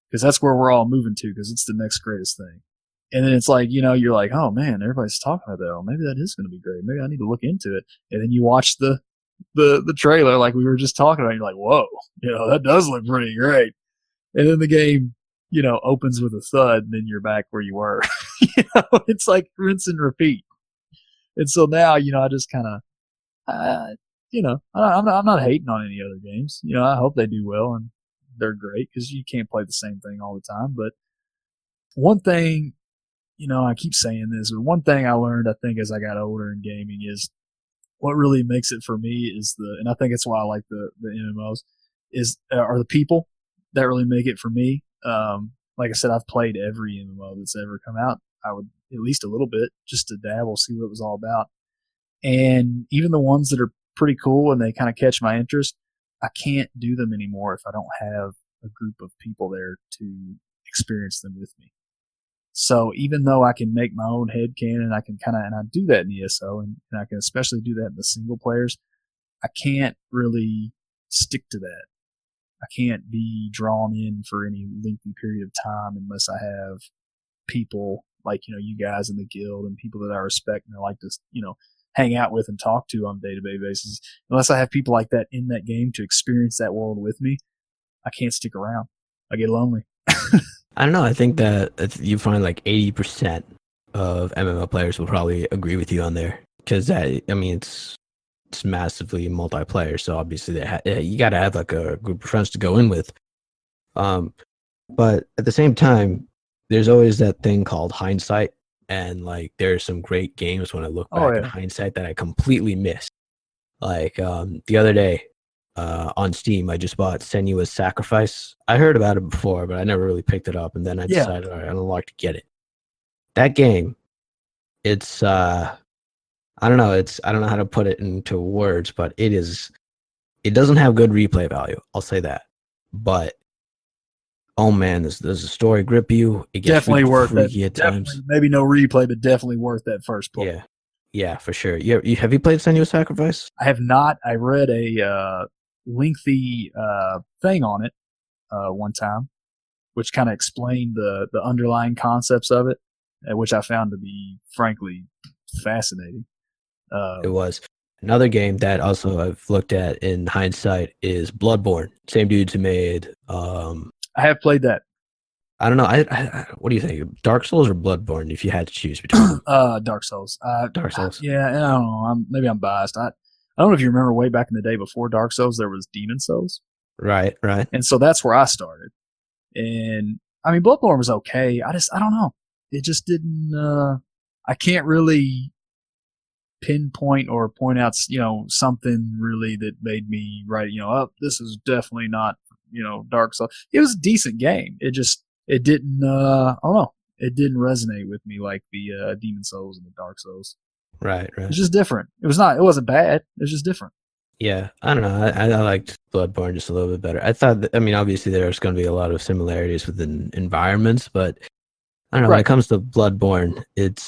because that's where we're all moving to, because it's the next greatest thing. And then it's like, you know, you're like, oh man, everybody's talking about that. Oh, maybe that is going to be great. Maybe I need to look into it. And then you watch the trailer like we were just talking about. And you're like, whoa, you know, that does look pretty great. And then the game, you know, opens with a thud, and then you're back where you were. You know, it's like rinse and repeat. And so now, you know, I just kind of, you know, I'm not hating on any other games. You know, I hope they do well and they're great, because you can't play the same thing all the time. But one thing, you know, I keep saying this, but one thing I learned, I think, as I got older in gaming is what really makes it for me is and I think it's why I like the MMOs, are the people that really make it for me. Like I said, I've played every MMO that's ever come out. I would at least a little bit just to dabble, see what it was all about. And even the ones that are pretty cool and they kind of catch my interest, I can't do them anymore if I don't have a group of people there to experience them with me. So even though I can make my own headcanon, I can and I do that in ESO, and I can especially do that in the single players, I can't really stick to that. I can't be drawn in for any lengthy period of time unless I have people like, you know, you guys in the guild and people that I respect and I like to, you know, hang out with and talk to on a day-to-day basis. Unless I have people like that in that game to experience that world with me, I can't stick around. I get lonely. I don't know. I think that you find like 80% of MMO players will probably agree with you on there, because I mean, it's massively multiplayer, so obviously you got to have like a group of friends to go in with. But at the same time, there's always that thing called hindsight, and like there's some great games when I look back in hindsight that I completely missed. Like the other day on Steam, I just bought Senua's Sacrifice. I heard about it before, but I never really picked it up, and then I decided, all right, I'd like to get it. That game, it's I don't know how to put it into words, but it doesn't have good replay value. I'll say that. But oh man, does the story grip you? It gets definitely worth it. At times. Maybe no replay, but definitely worth that first play. Yeah, for sure. Have you played Senua's Sacrifice? I have not. I read a lengthy thing on it one time, which kind of explained the underlying concepts of it, which I found to be frankly fascinating. It was. Another game that also I've looked at in hindsight is Bloodborne. Same dudes who made. I have played that. I don't know. What do you think? Dark Souls or Bloodborne? If you had to choose between them. Dark Souls. Dark Souls. Yeah, and I don't know. Maybe I'm biased. I don't know if you remember way back in the day before Dark Souls, there was Demon Souls. Right. And so that's where I started. And I mean, Bloodborne was okay. I don't know. It just didn't, I can't really pinpoint or point out, something really that made me write, oh, this is definitely not, Dark Souls. It was a decent game. It didn't, I don't know. It didn't resonate with me like the Demon Souls and the Dark Souls. Right. It's just different. It wasn't bad. It was just different. Yeah, I don't know. I liked Bloodborne just a little bit better. I thought, obviously there's going to be a lot of similarities within environments, but I don't know. When it comes to Bloodborne, it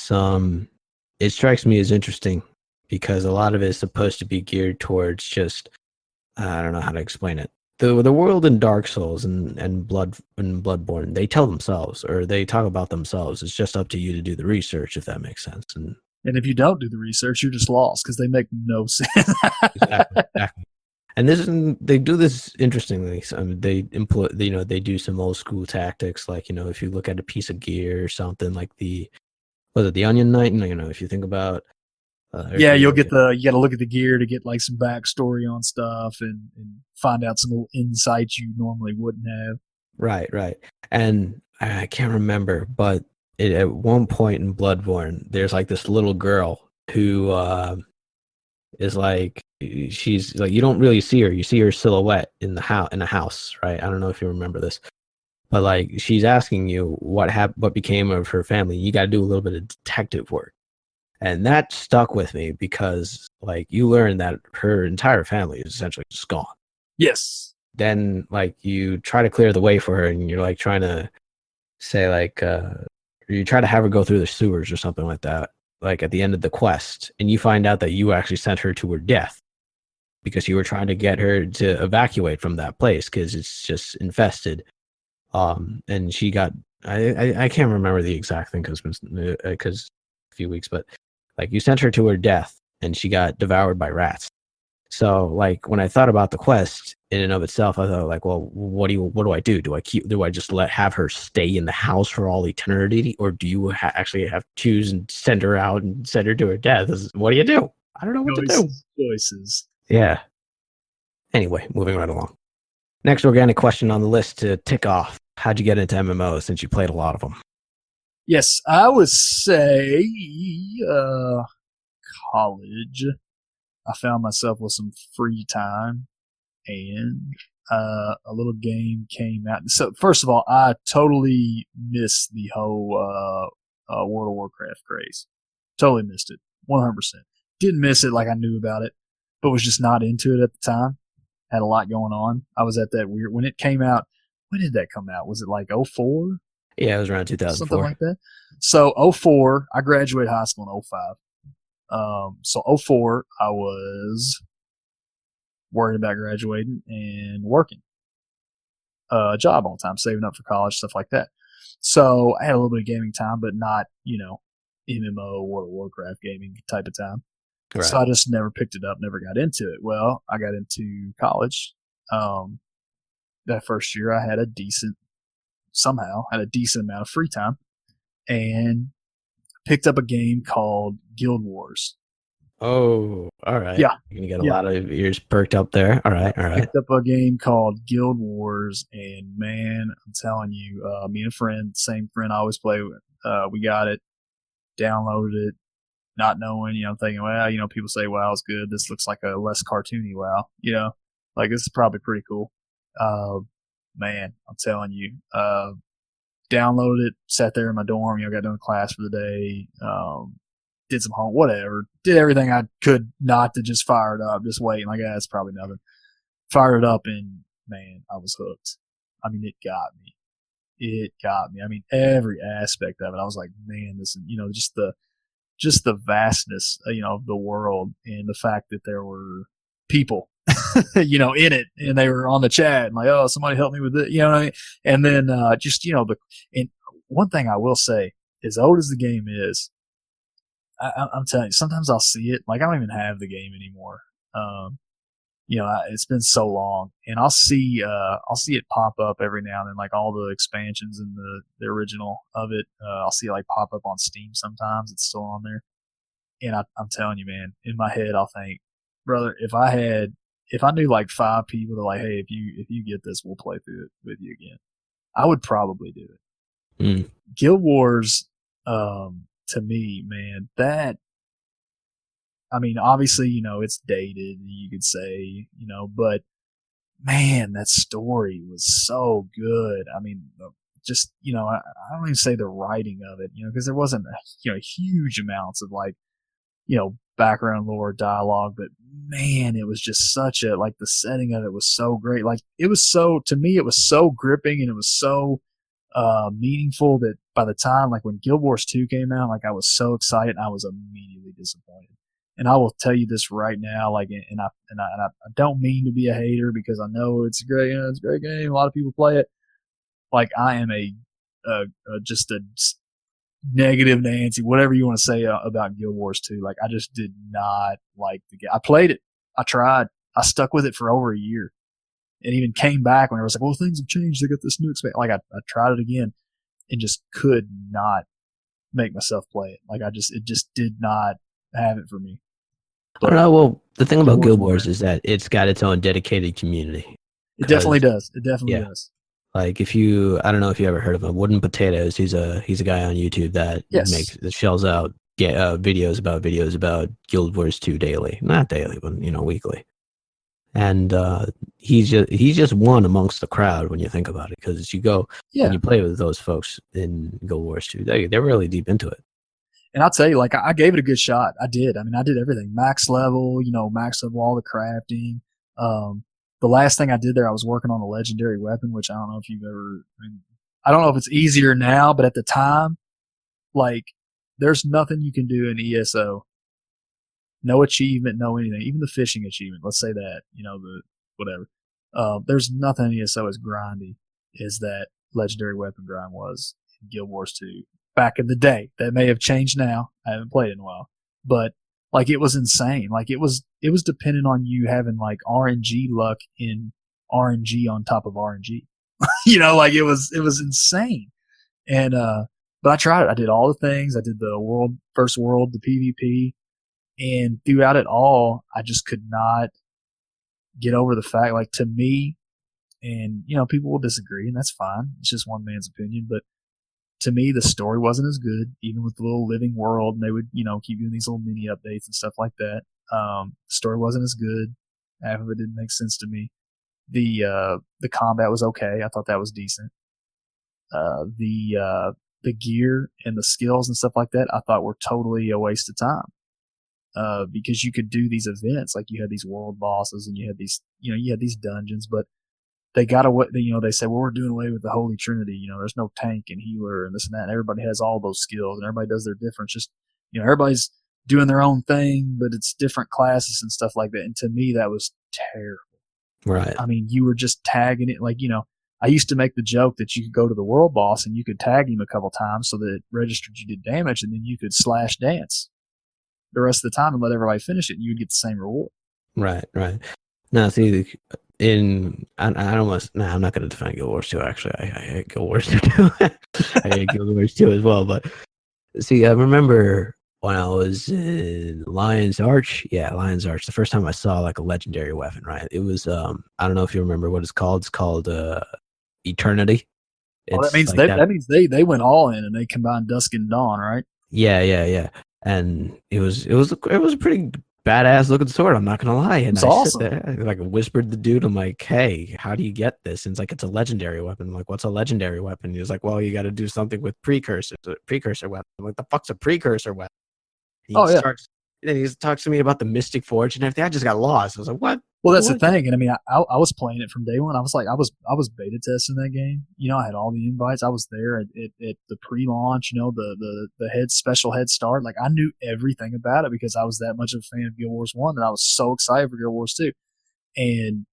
strikes me as interesting because a lot of it is supposed to be geared towards just, I don't know how to explain it. The world in Dark Souls and Bloodborne, they tell themselves or they talk about themselves. It's just up to you to do the research, if that makes sense. And if you don't do the research, you're just lost because they make no sense. Exactly. And they do this interestingly. So, I mean, they employ, they do some old school tactics, like, if you look at a piece of gear or something like the Onion Knight, if you think about, you got to look at the gear to get like some backstory on stuff and find out some little insights you normally wouldn't have. Right. And I can't remember, but at one point in Bloodborne, there's like this little girl who is like, she's like, you don't really see her. You see her silhouette in the house, right? I don't know if you remember this, but like she's asking you what became of her family. You got to do a little bit of detective work, and that stuck with me because like you learn that her entire family is essentially just gone. Yes. Then like you try to clear the way for her, and you're like trying to say like. You try to have her go through the sewers or something like that, like at the end of the quest, and you find out that you actually sent her to her death because you were trying to get her to evacuate from that place because it's just infested. And she got, I can't remember the exact thing because a few weeks, but like you sent her to her death and she got devoured by rats. So like when I thought about the quest in and of itself, I thought like, well, what do I do? Do I just have her stay in the house for all eternity, or do you actually have to choose and send her out and send her to her death? What do you do? I don't know what to do. Choices. Yeah. Anyway, moving right along. Next organic question on the list to tick off. How'd you get into MMOs since you played a lot of them? Yes, I would say college. I found myself with some free time, and a little game came out. So first of all, I totally missed the whole World of Warcraft craze. Totally missed it, 100%. Didn't miss it like I knew about it, but was just not into it at the time. Had a lot going on. I was at that weird when it came out. When did that come out? Was it like 04? Yeah, it was around 2004. Something like that. So 04, I graduated high school in 05. So 04, I was worried about graduating and working a job all the time, saving up for college, stuff like that. So I had a little bit of gaming time, but not, MMO, World of Warcraft gaming type of time. Right. So I just never picked it up, never got into it. Well, I got into college. That first year I had a decent amount of free time and picked up a game called Guild Wars. Oh, all right. Yeah. You're going to get a lot of ears perked up there. All right. Picked up a game called Guild Wars, and man, I'm telling you, me and a friend, same friend I always play with, we got it, downloaded it, not knowing, thinking, well, people say WoW is good. This looks like a less cartoony WoW, like this is probably pretty cool. Man, I'm telling you, downloaded it, sat there in my dorm, got done with class for the day, did some home, whatever, did everything I could not to just fire it up, just waiting, like, it's probably nothing. Fired it up, and man, I was hooked. I mean, it got me. I mean, every aspect of it. I was like, man, this, just the vastness, of the world, and the fact that there were people, in it, and they were on the chat, and like, oh, somebody help me with it, what I mean? And then, and one thing I will say, as old as the game is, I'm telling you, sometimes I'll see it. Like I don't even have the game anymore. It's been so long, and I'll see it pop up every now and then, like all the expansions and the original of it. I'll see it like pop up on Steam sometimes. It's still on there, and I'm telling you, man, in my head I'll think, brother, if I knew like 5 people that like, hey, if you get this, we'll play through it with you again, I would probably do it. Guild Wars, to me, man, that, I mean, obviously, it's dated, you could say, but man, that story was so good. I mean, just, I don't even say the writing of it, because there wasn't, huge amounts of like, background lore dialogue, but man, it was just such a, like the setting of it was so great. Like it was to me, it was so gripping and it was so meaningful that by the time, like when Guild Wars 2 came out, like I was so excited and I was immediately disappointed. And I will tell you this right now, like, and I don't mean to be a hater because I know it's a great game. A lot of people play it. Like I am just a negative Nancy, whatever you want to say about Guild Wars 2. Like I just did not like the game. I played it. I tried. I stuck with it for over a year. And even came back when I was like, well, things have changed. They got this new expansion. Like I tried it again and just could not make myself play it. Like it just did not have it for me. But I don't know. Well, the thing about Guild Wars is that it's got its own dedicated community. It definitely does. It definitely does. Like I don't know if you ever heard of him, Wooden Potatoes. He's a guy on YouTube that shells out videos about Guild Wars 2 daily, not daily, but weekly. And he's just one amongst the crowd when you think about it, because when you play with those folks in Guild Wars 2, they're really deep into it. And I'll tell you, like I gave it a good shot. I did. I mean, I did everything max level, max level all the crafting. The last thing I did there, I was working on a legendary weapon, which I don't know if you've ever. I don't know if it's easier now, but at the time, like there's nothing you can do in ESO. No achievement, no anything. Even the fishing achievement, let's say that, the whatever. There's nothing in ESO as grindy as that legendary weapon grind was in Guild Wars 2 back in the day. That may have changed now. I haven't played it in a while, but like it was insane. Like it was dependent on you having like RNG luck in RNG on top of RNG. Like it was insane. And but I tried it. I did all the things. I did the first world, the PvP. And throughout it all, I just could not get over the fact, like to me, and people will disagree, and that's fine. It's just one man's opinion. But to me, the story wasn't as good, even with the little living world. And they would, keep doing these little mini updates and stuff like that. The story wasn't as good. Half of it didn't make sense to me. The combat was okay. I thought that was decent. The gear and the skills and stuff like that, I thought were totally a waste of time. Because you could do these events, like you had these world bosses and you had these, you had these dungeons, but they got away, they said, well, we're doing away with the Holy Trinity. There's no tank and healer and this and that. And everybody has all those skills and everybody does their difference. Just, everybody's doing their own thing, but it's different classes and stuff like that. And to me, that was terrible. Right. I mean, you were just tagging it. Like, I used to make the joke that you could go to the world boss and you could tag him a couple times so that it registered you did damage, and then you could slash dance the rest of the time and let everybody finish it, and you would get the same reward. Right. Now, see, I'm not going to defend Guild Wars 2, actually. I hate Guild Wars 2. I hate Guild Wars 2 as well, but see, I remember when I was in Lion's Arch, the first time I saw like a legendary weapon, right? It was, I don't know if you remember what it's called. It's called Eternity. That means that means they went all in and they combined Dusk and Dawn, right? Yeah. And it was a pretty badass looking sword, I'm not gonna lie. And it's I awesome. sit there, like whispered the dude, I'm like, hey, how do you get this? And it's like, it's a legendary weapon. I'm like, what's a legendary weapon? He was like, well, you got to do something with precursor weapon. I'm like, the fuck's a precursor weapon? He talks to me about the Mystic Forge and everything. I just got lost. I was like, what? Well, that's the thing. And I mean, I was playing it from day one. I was beta testing that game. I had all the invites. I was there at the pre-launch, the special head start. Like I knew everything about it because I was that much of a fan of Guild Wars 1 that I was so excited for Guild Wars 2. And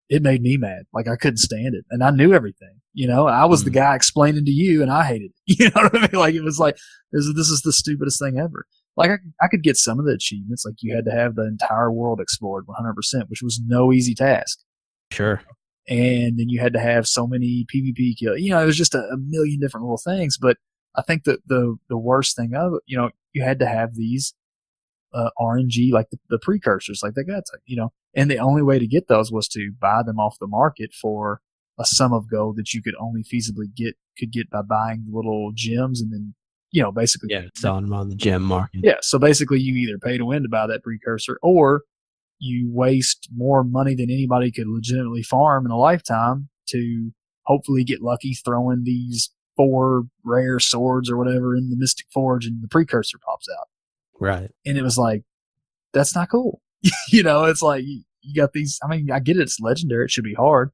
it made me mad. Like I couldn't stand it. And I knew everything. I was the guy explaining to you and I hated it. You know what I mean? Like it was like, this is the stupidest thing ever. like I could get some of the achievements. Like you had to have the entire world explored 100%, which was no easy task. Sure. And then you had to have so many PvP kills. You know, it was just a million different little things. But I think that the worst thing of it, you know, you had to have these RNG, like the precursors, like they got, you know, and the only way to get those was to buy them off the market for a sum of gold that you could only feasibly get by buying little gems and then, you know, basically selling them on the gem market. Yeah, so basically you either pay to win to buy that precursor, or you waste more money than anybody could legitimately farm in a lifetime to hopefully get lucky throwing these 4 rare swords or whatever in the Mystic Forge and the precursor pops out. Right. And it was like, that's not cool. You know, it's like you got these. I mean, I get it, it's legendary. It should be hard,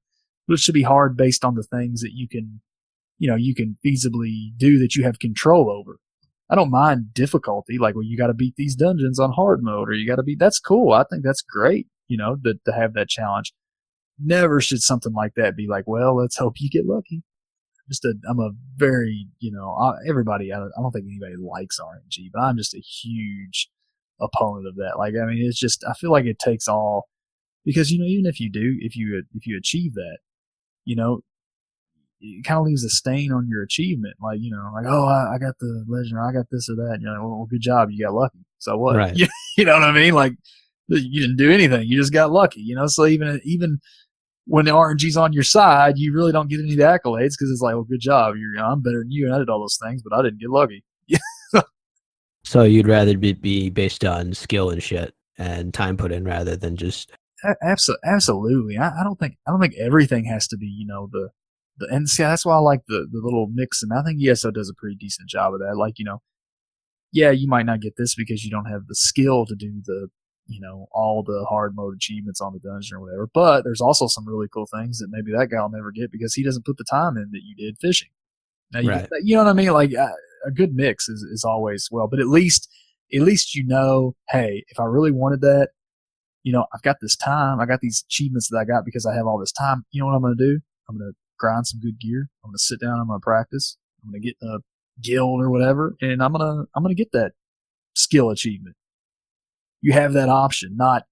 but it should be hard based on the things that you can, you know, you can feasibly do that you have control over. I don't mind difficulty, like, well, you got to beat these dungeons on hard mode, or you got to beat. That's cool. I think that's great. You know, to have that challenge. Never should something like that be like, well, let's hope you get lucky. I'm a very, you know, everybody. I don't think anybody likes RNG, but I'm just a huge opponent of that. Like, I mean, it's just I feel like it takes all, because you know, even if you achieve that, you know, it kind of leaves a stain on your achievement. Like, you know, like, oh, I got the legend, or I got this or that. And you're like, well, good job, you got lucky. So what? Right. You know what I mean? Like, you didn't do anything, you just got lucky. You know, so even when the RNG's on your side, you really don't get any of the accolades because it's like, well, good job, I'm better than you, and I did all those things, but I didn't get lucky. So you'd rather be based on skill and shit and time put in rather than just Absolutely. I don't think everything has to be, you know, the and see, that's why I like the little mix. And I think ESO does a pretty decent job of that. Like, you know, yeah, you might not get this because you don't have the skill to do the, you know, all the hard mode achievements on the dungeon or whatever. But there's also some really cool things that maybe that guy will never get because he doesn't put the time in that you did fishing. Now you right. you know what I mean? Like a good mix is always well, but at least you know, hey, if I really wanted that, you know, I've got this time, I got these achievements that I got because I have all this time. You know what I'm going to do? I'm going to grind some good gear. I'm going to sit down. I'm going to practice. I'm going to get a guild or whatever, and I'm going to get that skill achievement. You have that option. Not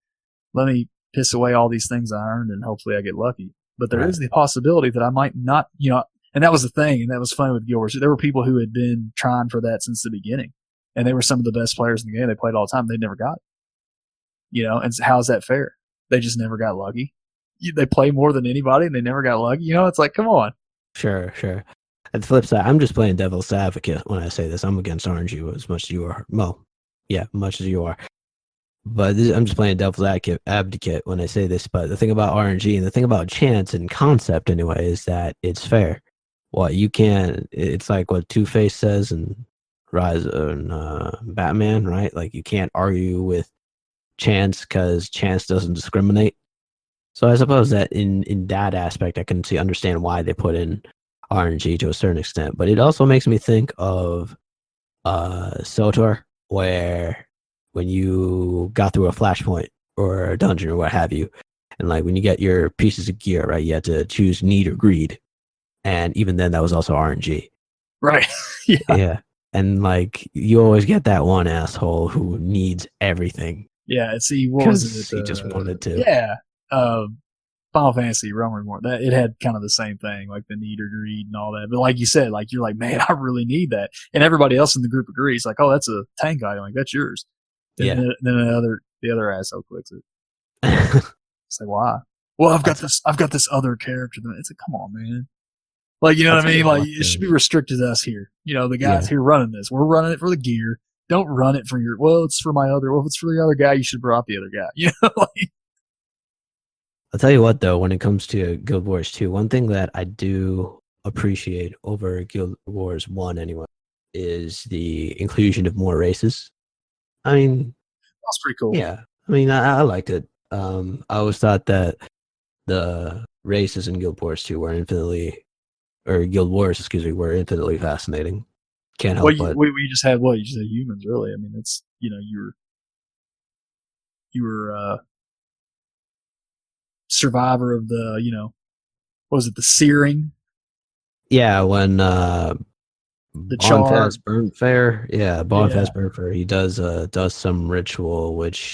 let me piss away all these things I earned and hopefully I get lucky. But there is the possibility that I might not. You know, and that was the thing, and that was funny with Guild Wars. There were people who had been trying for that since the beginning, and they were some of the best players in the game. They played all the time. They never got it. You know, and how's that fair? They just never got lucky. They play more than anybody, and they never got lucky. You know, it's like, come on. Sure. At the flip side, I'm just playing devil's advocate when I say this. I'm against RNG as much as you are. Well, yeah, much as you are. But I'm just playing devil's advocate when I say this. But the thing about RNG and the thing about chance and concept anyway is that it's fair. What you can't, it's like what Two-Face says in Rise and Batman, right? Like you can't argue with chance because chance doesn't discriminate. So I suppose that in that aspect, I can understand why they put in RNG to a certain extent. But it also makes me think of SOTOR, where when you got through a flashpoint or a dungeon or what have you, and like when you get your pieces of gear, right, you had to choose need or greed. And even then, that was also RNG. Right. Yeah. And like you always get that one asshole who needs everything. Yeah. See, what was it? He just wanted to. Yeah. Final Fantasy Realm Reborn. That it had kind of the same thing, like the need or greed and all that. But like you said, like you're like, man, I really need that, and everybody else in the group agrees. Like, oh, that's a tank item. Like that's yours. And then the other asshole clicks it. It's like, why? Well, I've got this other character. It's like, come on, man. Like, you know what I mean? Like, it should be restricted to us here. You know, the guys here running this. We're running it for the gear. Don't run it for your. Well, it's for my other. Well, if it's for the other guy, you should brought the other guy. You know, like. I'll tell you what, though, when it comes to Guild Wars 2, one thing that I do appreciate over Guild Wars 1 anyway is the inclusion of more races. I mean, that's pretty cool. Yeah, I mean, I liked it. I always thought that the races in Guild Wars 2 were Guild Wars, excuse me, were infinitely fascinating. Can't help but. We just had you just had humans, really. I mean, it's, you know, you were survivor of the, you know, what was it, the searing? Yeah, when The char. Bonfast Burnt Fair. Yeah, Yeah. Bonfast Burnt Fair. He does some ritual which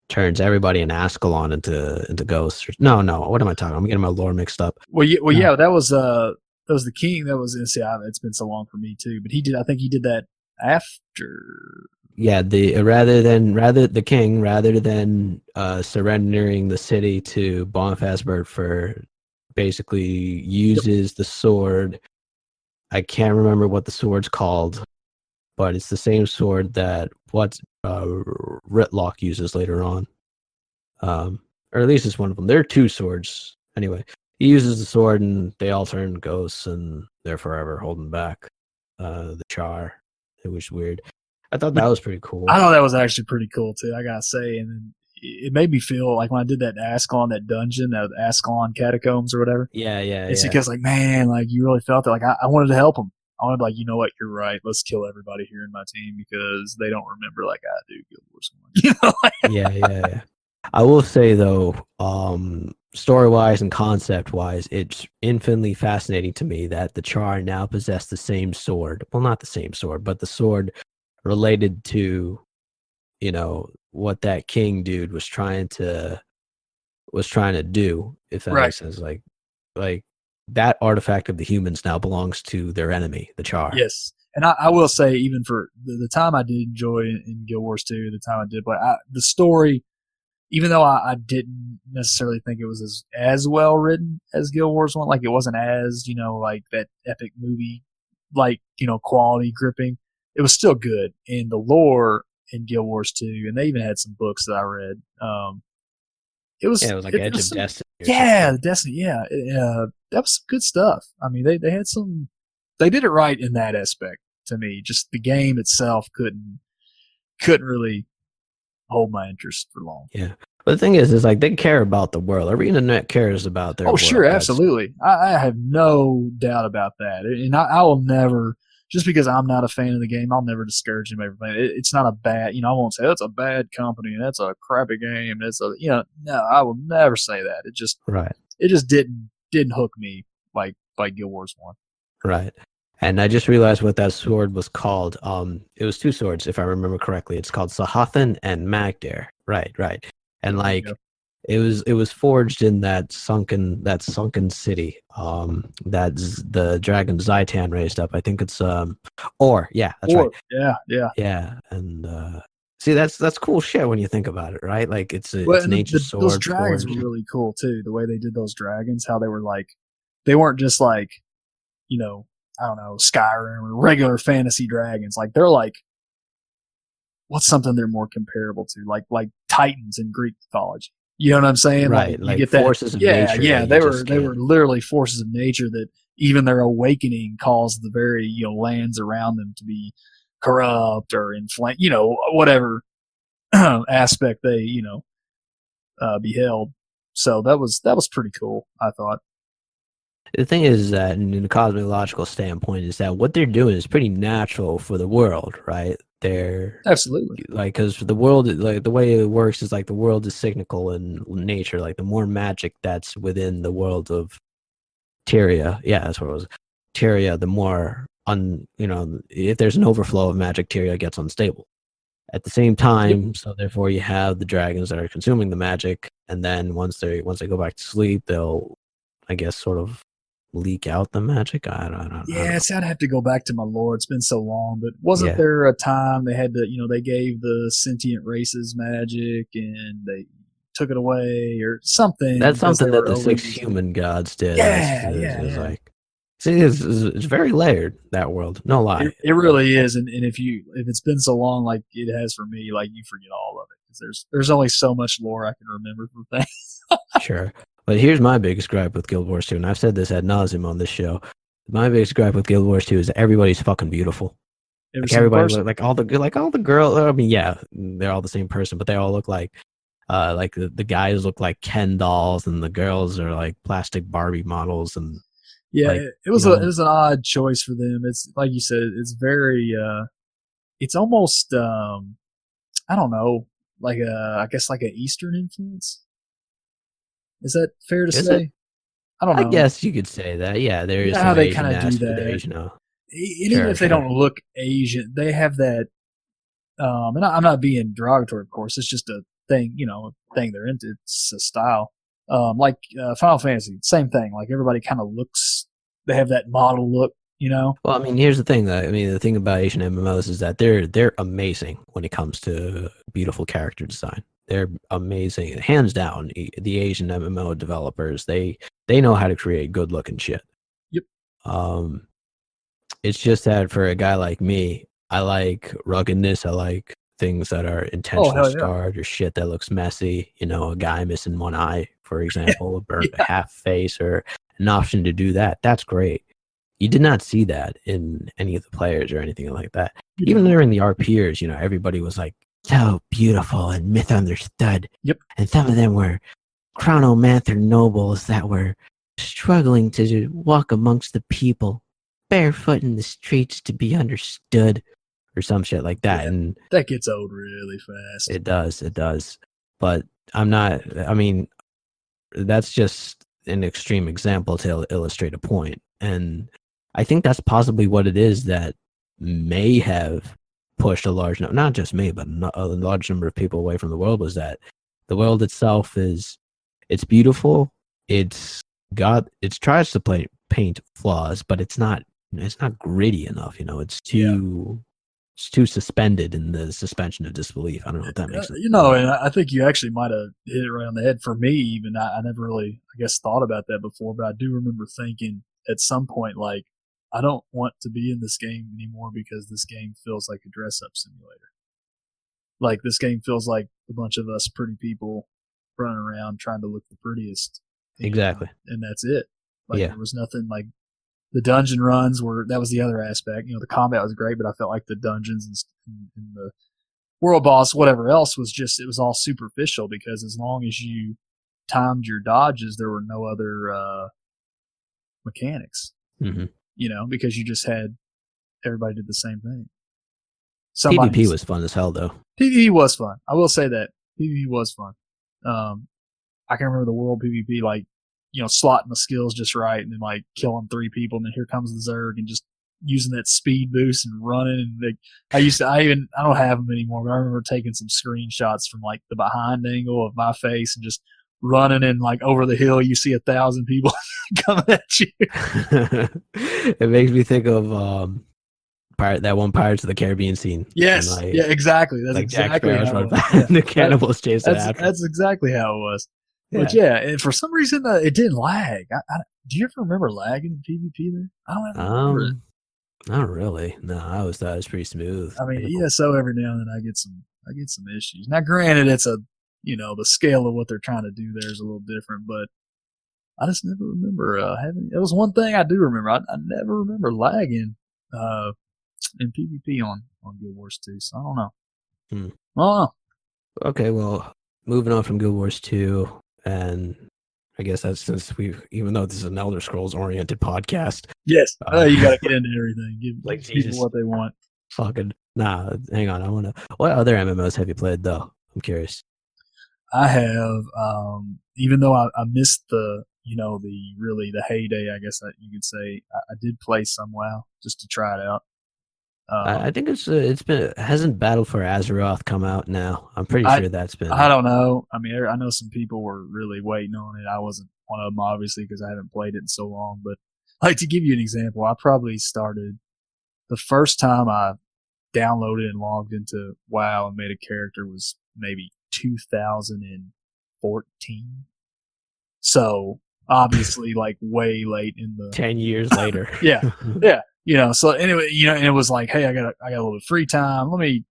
turns everybody in Ascalon into ghosts. No, what am I talking about? I'm getting my lore mixed up. Yeah, that was the king. That was it's been so long for me too. But he did. I think he did that after. Yeah, rather than the king, rather than surrendering the city to Bonfast Burnt Fair, basically uses the sword. I can't remember what the sword's called, but it's the same sword that Ritlock uses later on. Or at least it's one of them. There are two swords. Anyway, he uses the sword and they all turn ghosts and they're forever holding back the char. It was weird. I thought that was pretty cool. I thought that was actually pretty cool too, I gotta say. And then it made me feel like when I did that Ascalon, that dungeon, that Ascalon catacombs or whatever. Yeah. It's because like, man, like you really felt it. Like I wanted to help them. I wanted to like, you know what, you're right. Let's kill everybody here in my team because they don't remember like I do Guild Wars 1. You know? Yeah. I will say though, story-wise and concept-wise, it's infinitely fascinating to me that the Char now possess the same sword. Well, not the same sword, but the sword related to, what that king dude was trying to do, if that makes sense. Like that artifact of the humans now belongs to their enemy, the Char. Yes. And I will say, even for the time I did enjoy in Guild Wars 2, the time I did play, the story, even though I didn't necessarily think it was as well written as Guild Wars 1, like it wasn't as, like that epic movie, like, quality gripping, it was still good. And the lore in Guild Wars 2, and they even had some books that I read. It was like Edge of Destiny. Yeah, the Destiny. Yeah, that was some good stuff. I mean, they had some. They did it right in that aspect to me. Just the game itself couldn't really hold my interest for long. Yeah, but the thing is like they care about the world. ArenaNet cares about their. Oh, world. Sure, absolutely. I have no doubt about that, and I will never. Just because I'm not a fan of the game, I'll never discourage them ever playing it. It's not a bad, I won't say that's a bad company and that's a crappy game. That's no, I will never say that. It just didn't hook me like Guild Wars 1. Right. And I just realized what that sword was called. It was two swords, if I remember correctly. It's called Sahathan and Magdar. Right. And like it was forged in that sunken city. That's the dragon Zaitan raised up. I think it's Or. Yeah, that's right. Yeah. And see, that's cool shit when you think about it, right? Like it's an ancient sword. Those dragons were really cool too. The way they did those dragons, how they were like, they weren't just like, I don't know, Skyrim or regular fantasy dragons. Like they're like, what's something they're more comparable to? Like Titans in Greek mythology. You know what I'm saying? Right. Like you get forces of nature. Yeah. They were literally forces of nature that even their awakening caused the very, lands around them to be corrupt or inflamed, whatever aspect they, beheld. So that was pretty cool, I thought. The thing is that in a cosmological standpoint is that what they're doing is pretty natural for the world, right? They're absolutely like, because the world, like the way it works is like the world is cyclical in nature. Like the more magic that's within the world of Tyria, that's what it was. Tyria, the more if there's an overflow of magic, Tyria gets unstable. At the same time, so therefore you have the dragons that are consuming the magic, and then once they go back to sleep, they'll, I guess, sort of leak out the magic. I don't know. I'd have to go back to my lore. It's been so long, but wasn't there a time they had to, they gave the sentient races magic and they took it away or something? That's something that the 6 human gods did. It's like, see, it's very layered, that world. No lie. It really is. And if it's been so long, like it has for me, like you forget all of it because there's only so much lore I can remember from things. Sure. But here's my biggest gripe with Guild Wars 2, and I've said this ad nauseum on this show. My biggest gripe with Guild Wars 2 is that everybody's fucking beautiful. Everybody like all the girls. I mean, yeah, they're all the same person, but they all look like the guys look like Ken dolls, and the girls are like plastic Barbie models. And it was an odd choice for them. It's like you said, it's very, it's almost, I don't know, like I guess like an Eastern influence. Is that fair to say? I don't know. I guess you could say that. Yeah, there is how they kind of do that. even if they don't look Asian, they have that. And I'm not being derogatory, of course. It's just a thing, thing they're into. It's a style. Like Final Fantasy, same thing. Like everybody kind of looks. They have that model look. Well, I mean, here's the thing. The thing about Asian MMOs is that they're amazing when it comes to beautiful character design. They're amazing, hands down. The Asian MMO developers, they know how to create good looking shit. Yep. It's just that for a guy like me, I like ruggedness. I like things that are intentionally scarred or shit that looks messy. A guy missing one eye, for example, a burnt half face, or an option to do that. That's great. You did not see that in any of the players or anything like that. Even during the RPers, everybody was like so beautiful and misunderstood. Yep. And some of them were chronomancer nobles that were struggling to walk amongst the people, barefoot in the streets to be understood, or some shit like that. Yeah, and that gets old really fast. It does. But that's just an extreme example to illustrate a point. And I think that's possibly what it is that may have pushed a large number, not just me, but a large number of people away from the world, was that the world itself it's beautiful. It tries to paint flaws, but it's not gritty enough. It's too suspended in the suspension of disbelief. I don't know if that makes sense. And I think you actually might have hit it right on the head. For me, even I never really, I guess, thought about that before, but I do remember thinking at some point, like, I don't want to be in this game anymore because this game feels like a dress-up simulator. Like, this game feels like a bunch of us pretty people running around trying to look the prettiest. Exactly. And that's it. Like, there was nothing like the dungeon runs that was the other aspect. The combat was great, but I felt like the dungeons and the world boss, whatever else, it was all superficial, because as long as you timed your dodges, there were no other mechanics. Mm-hmm. Because you just had everybody did the same thing. PvP was fun as hell, though. PvP was fun. I will say that PvP was fun. I can remember the world PvP, like, slotting the skills just right, and then like killing 3 people, and then here comes the Zerg, and just using that speed boost and running. And I don't have them anymore, but I remember taking some screenshots from like the behind angle of my face and just running, and like over the hill you see 1,000 people coming at you. It makes me think of that one Pirates of the Caribbean scene. Yes, exactly. That's like exactly Jack how it was. The cannibals chasing after. That's exactly how it was. Yeah. But and for some reason it didn't lag. Do you ever remember lagging in PvP there? I don't ever remember it. Not really. No, I always thought it was pretty smooth. I mean, ESO every now and then I get some issues. Now, granted, it's the scale of what they're trying to do there is a little different, but I just never remember having. It was one thing I do remember. I never remember lagging in PvP on Guild Wars 2. So I don't know. I don't know. Okay, well, moving on from Guild Wars 2, and I guess that's even though this is an Elder Scrolls oriented podcast. Yes, you got to get into everything. Give like people what they want. Fucking hang on. What other MMOs have you played though? I'm curious. I have, even though I missed the the heyday, I guess you could say, I did play some WoW just to try it out. I think hasn't Battle for Azeroth come out now? I'm pretty sure that's been. I don't know. I mean, I know some people were really waiting on it. I wasn't one of them, obviously, because I haven't played it in so long. But like, to give you an example, I probably started the first time I downloaded and logged into WoW and made a character was maybe 2014. So obviously, like, way late in the 10 years later. yeah. So anyway, and it was like, hey, I got a little bit of free time. Let me,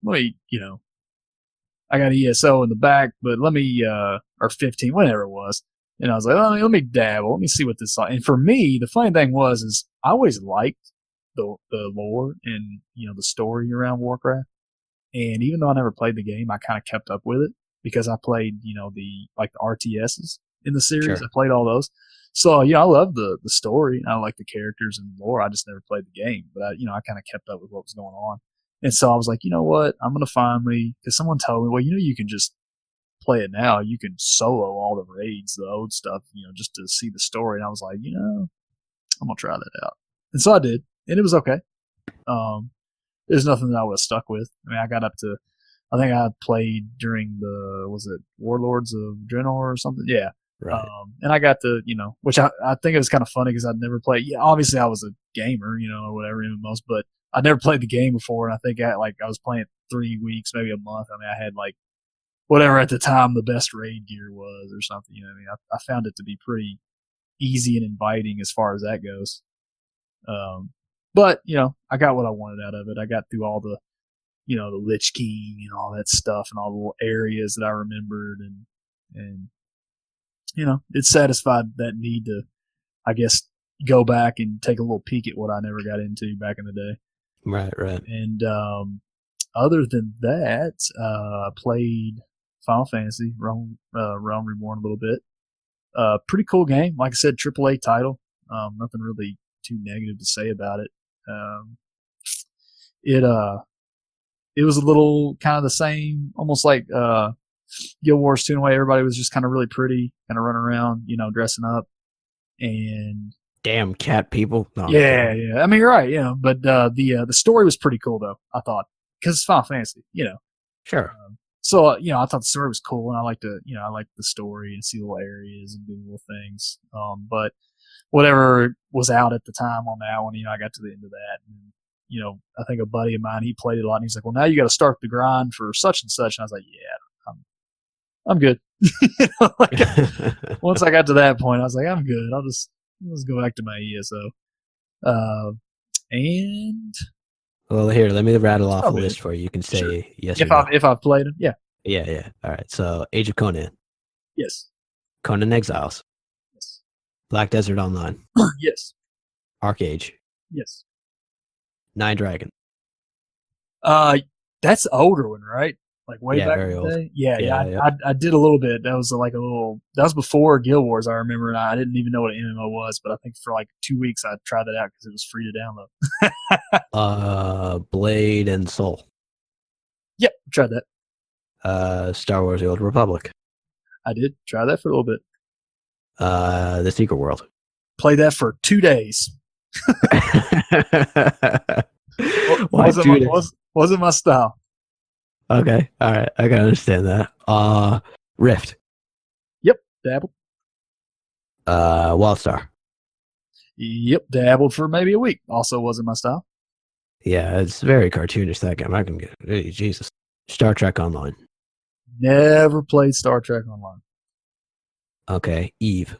I got ESO in the back, but let me, or 15, whatever it was. And I was like, let me dabble. Let me see what this is like. And for me, the funny thing is I always liked the lore and, the story around Warcraft. And even though I never played the game, I kind of kept up with it because I played, the RTSs in the series. Sure. I played all those. So, I love the story. I like the characters and the lore. I just never played the game. But, I kind of kept up with what was going on. And so I was like, you know what? I'm going to finally, because someone told me, well, you can just play it now. You can solo all the raids, the old stuff, just to see the story. And I was like, I'm going to try that out. And so I did. And it was okay. There's nothing that I would have stuck with. I mean, I got up to, I think I played during was it Warlords of Draenor or something? Yeah. Right. And I got to, which I think it was kind of funny because I'd never played. Yeah, obviously I was a gamer, or whatever, MMOs, but I never played the game before. And I think I was playing it 3 weeks, maybe a month. I mean, I had like whatever at the time the best raid gear was or something. I mean, I found it to be pretty easy and inviting as far as that goes. But I got what I wanted out of it. I got through all the, the Lich King and all that stuff and all the little areas that I remembered, and it satisfied that need to, I guess, go back and take a little peek at what I never got into back in the day. Right. And other than that, I played Final Fantasy Realm Reborn a little bit. Pretty cool game. Like I said, AAA title. Nothing really too negative to say about it. It was a little kind of the same, almost like Guild Wars 2 in a way. Everybody was just kind of really pretty, kind of running around, dressing up, and damn cat people. No, yeah. I mean, you're right, but the story was pretty cool though. I thought, because it's Final Fantasy, Sure. So I thought the story was cool, and I like the story and see little areas and do little things. But whatever was out at the time on that one, I got to the end of that, and I think a buddy of mine, he played it a lot, and he's like, "Well, now you got to start the grind for such and such." And I was like, "Yeah, I'm good." Once I got to that point, I was like, "I'm good. Let's go back to my ESO." And well, here, let me rattle off a list for you. You can say sure. Yes or no. If I've played them, yeah. Yeah. All right. So, Age of Conan. Yes. Conan Exiles. Yes. Black Desert Online. Yes. Arcade. Yes. Nine Dragon. That's the older one, right? Like way back in the old. day. Yeah. I did a little bit. That was that was before Guild Wars, I remember, and I didn't even know what an MMO was, but I think for like 2 weeks I tried that out because it was free to download. Blade and Soul. Yep, tried that. Star Wars: The Old Republic. I did try that for a little bit. The Secret World. Played that for 2 days. Wasn't my style. Okay, all right, I can understand that. Rift. Yep, dabbled. Wildstar. Yep, dabbled for maybe a week. Also wasn't my style. Yeah, it's very cartoonish, that game. I can get it. Hey, Jesus. Star Trek Online. Never played Star Trek Online. Okay, Eve.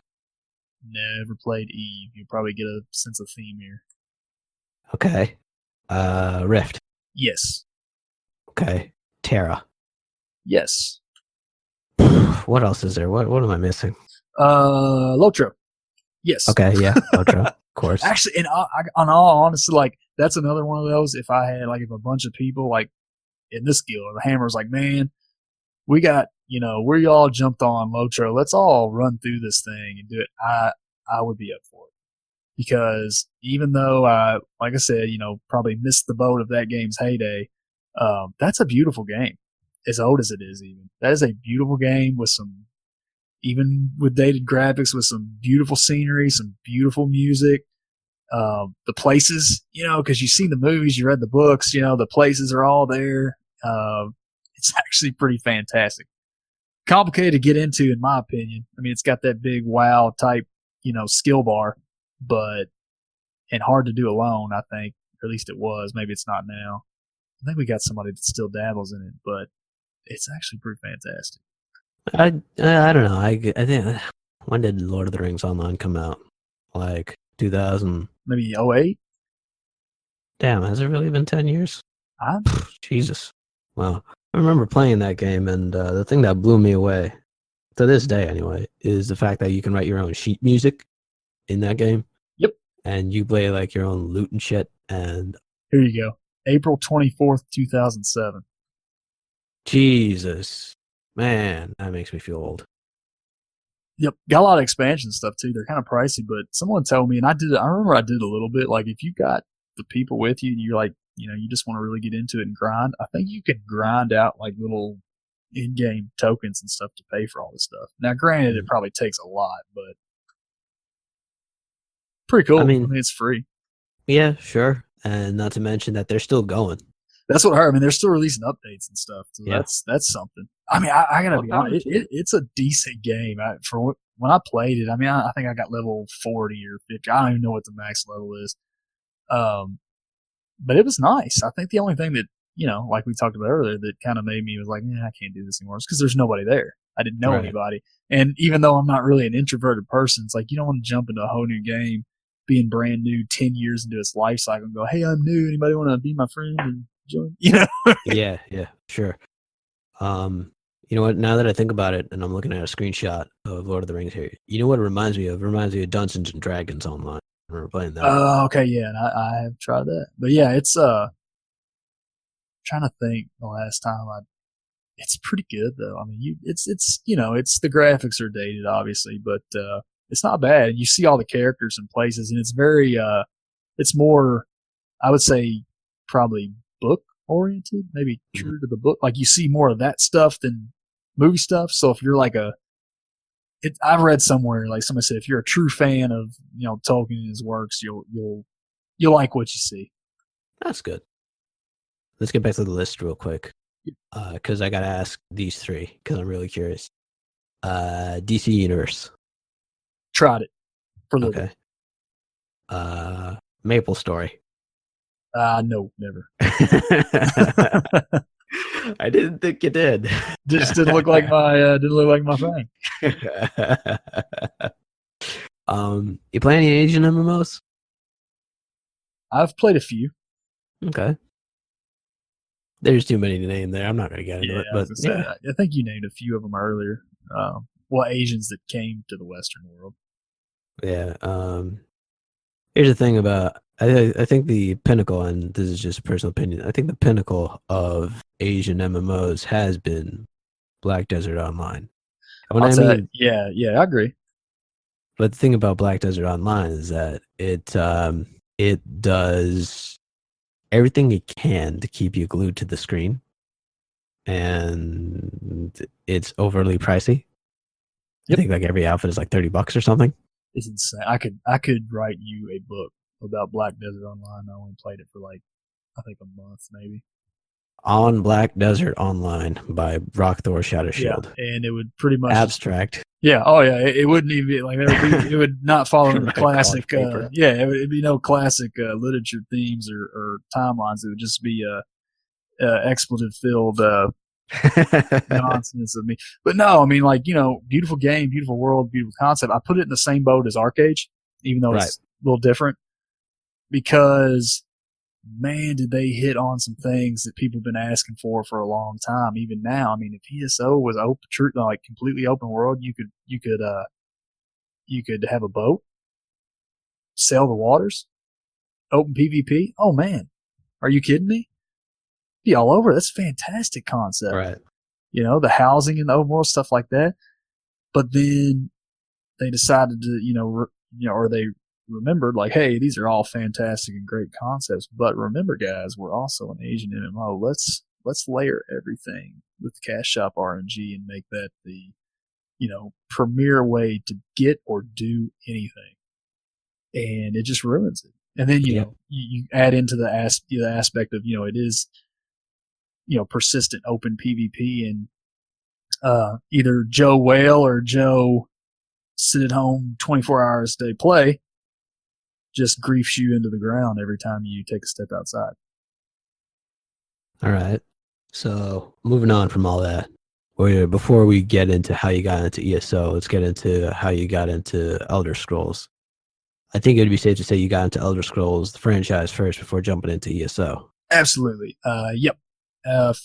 Never played Eve. You probably get a sense of theme here. Okay. Rift. Yes. Okay. Terra. Yes. What else is there? What am I missing? Lotro. Yes. Okay, yeah, Lotro, of course. Actually, and on all honesty, like that's another one of those. If I had if a bunch of people like in this guild, the Hammer's like, man, we got we all jumped on Lotro. Let's all run through this thing and do it. I would be up for it because even though I, like I said, probably missed the boat of that game's heyday. That's a beautiful game, as old as it is. Even that is a beautiful game even with dated graphics, with some beautiful scenery, some beautiful music. The places, because you've seen the movies, you read the books, the places are all there. It's actually pretty fantastic. Complicated to get into, in my opinion. I mean, it's got that big WoW type, skill bar, and hard to do alone, I think. Or at least it was. Maybe it's not now. I think we got somebody that still dabbles in it, but it's actually pretty fantastic. I don't know. I think, when did Lord of the Rings Online come out? Like 2000? Maybe 08? Damn, has it really been 10 years? Jesus. Wow. I remember playing that game, and the thing that blew me away, to this day anyway, is the fact that you can write your own sheet music in that game. Yep. And you play like your own loot and shit. And here you go. April 24th, 2007. Jesus. Man, that makes me feel old. Yep. Got a lot of expansion stuff too. They're kind of pricey, but someone told me, and I remember I did a little bit, like if you got the people with you and you're like, you just want to really get into it and grind, I think you can grind out like little in-game tokens and stuff to pay for all this stuff. Now, granted, it probably takes a lot, but pretty cool. I mean, it's free. Yeah, sure. And not to mention that they're still going. That's what I heard. I mean, they're still releasing updates and stuff. So Yeah. that's something. I mean, I gotta Well, be power honest. to you. It's a decent game. When I played it, I mean, I think I got level 40 or 50. I don't even know what the max level is. But it was nice. I think the only thing that, like we talked about earlier, that kind of made me was like, I can't do this anymore. It's because there's nobody there. I didn't know Right. anybody. And even though I'm not really an introverted person, it's like you don't want to jump into a whole new game, being brand new 10 years into its life cycle and go, hey, I'm new. Anybody want to be my friend and join? Yeah, sure. You know what? Now that I think about it, and I'm looking at a screenshot of Lord of the Rings here, you know what it reminds me of? It reminds me of Dungeons and Dragons Online. I remember playing that. Okay, yeah, and I have tried that. But yeah, it's trying to think the last time it's pretty good though. I mean, it's it's the graphics are dated obviously, but it's not bad. You see all the characters and places, and it's very it's more, I would say, probably book oriented, maybe true to the book. Like you see more of that stuff than movie stuff. So if you're like I've read somewhere like somebody said if you're a true fan of Tolkien and his works, you'll like what you see. That's good. Let's get back to the list real quick, because I gotta ask these three because I'm really curious. DC Universe. Tried it for a little Okay. bit. Maple Story. No, never. I didn't think you did. Just didn't look like my thing. You play any Asian MMOs? I've played a few. Okay. There's too many to name there. I'm not going to get into it, but I think you named a few of them earlier. Asians that came to the Western world. Yeah. Here's the thing about I think the pinnacle, and this is just a personal opinion. I think the pinnacle of Asian MMOs has been Black Desert Online. And I'll tell you, yeah, I agree. But the thing about Black Desert Online is that it does everything it can to keep you glued to the screen, and it's overly pricey. Yep. I think like every outfit is like $30 or something. It's insane. I could write you a book about Black Desert Online. I only played it for like I think a month maybe. On Black Desert Online by Rokthor Shattershield. Yeah, and it would pretty much Abstract. It wouldn't even be like it would not follow the classic. It'd be no classic literature themes or timelines. It would just be expletive filled nonsense of me. But no, I mean, like, beautiful game, beautiful world, beautiful concept. I put it in the same boat as Arcade, even though it's a little different, because man, did they hit on some things that people have been asking for a long time. Even now, I mean, if ESO was like completely open world, you could have a boat, sail the waters, open PvP. Oh man, are you kidding me? Be all over. That's a fantastic concept. Right. The housing in the open world, stuff like that. But then they decided to, or they remembered like, hey, these are all fantastic and great concepts. But remember, guys, we're also an Asian MMO. Let's layer everything with Cash Shop RNG and make that the, premier way to get or do anything. And it just ruins it. And then, you add into the aspect of, it is, persistent open PvP, and either Joe Whale or Joe sit at home 24 hours a day play just griefs you into the ground every time you take a step outside. All right. So moving on from all that, before we get into how you got into ESO, let's get into how you got into Elder Scrolls. I think it would be safe to say you got into Elder Scrolls, the franchise, first before jumping into ESO. Absolutely. Yep.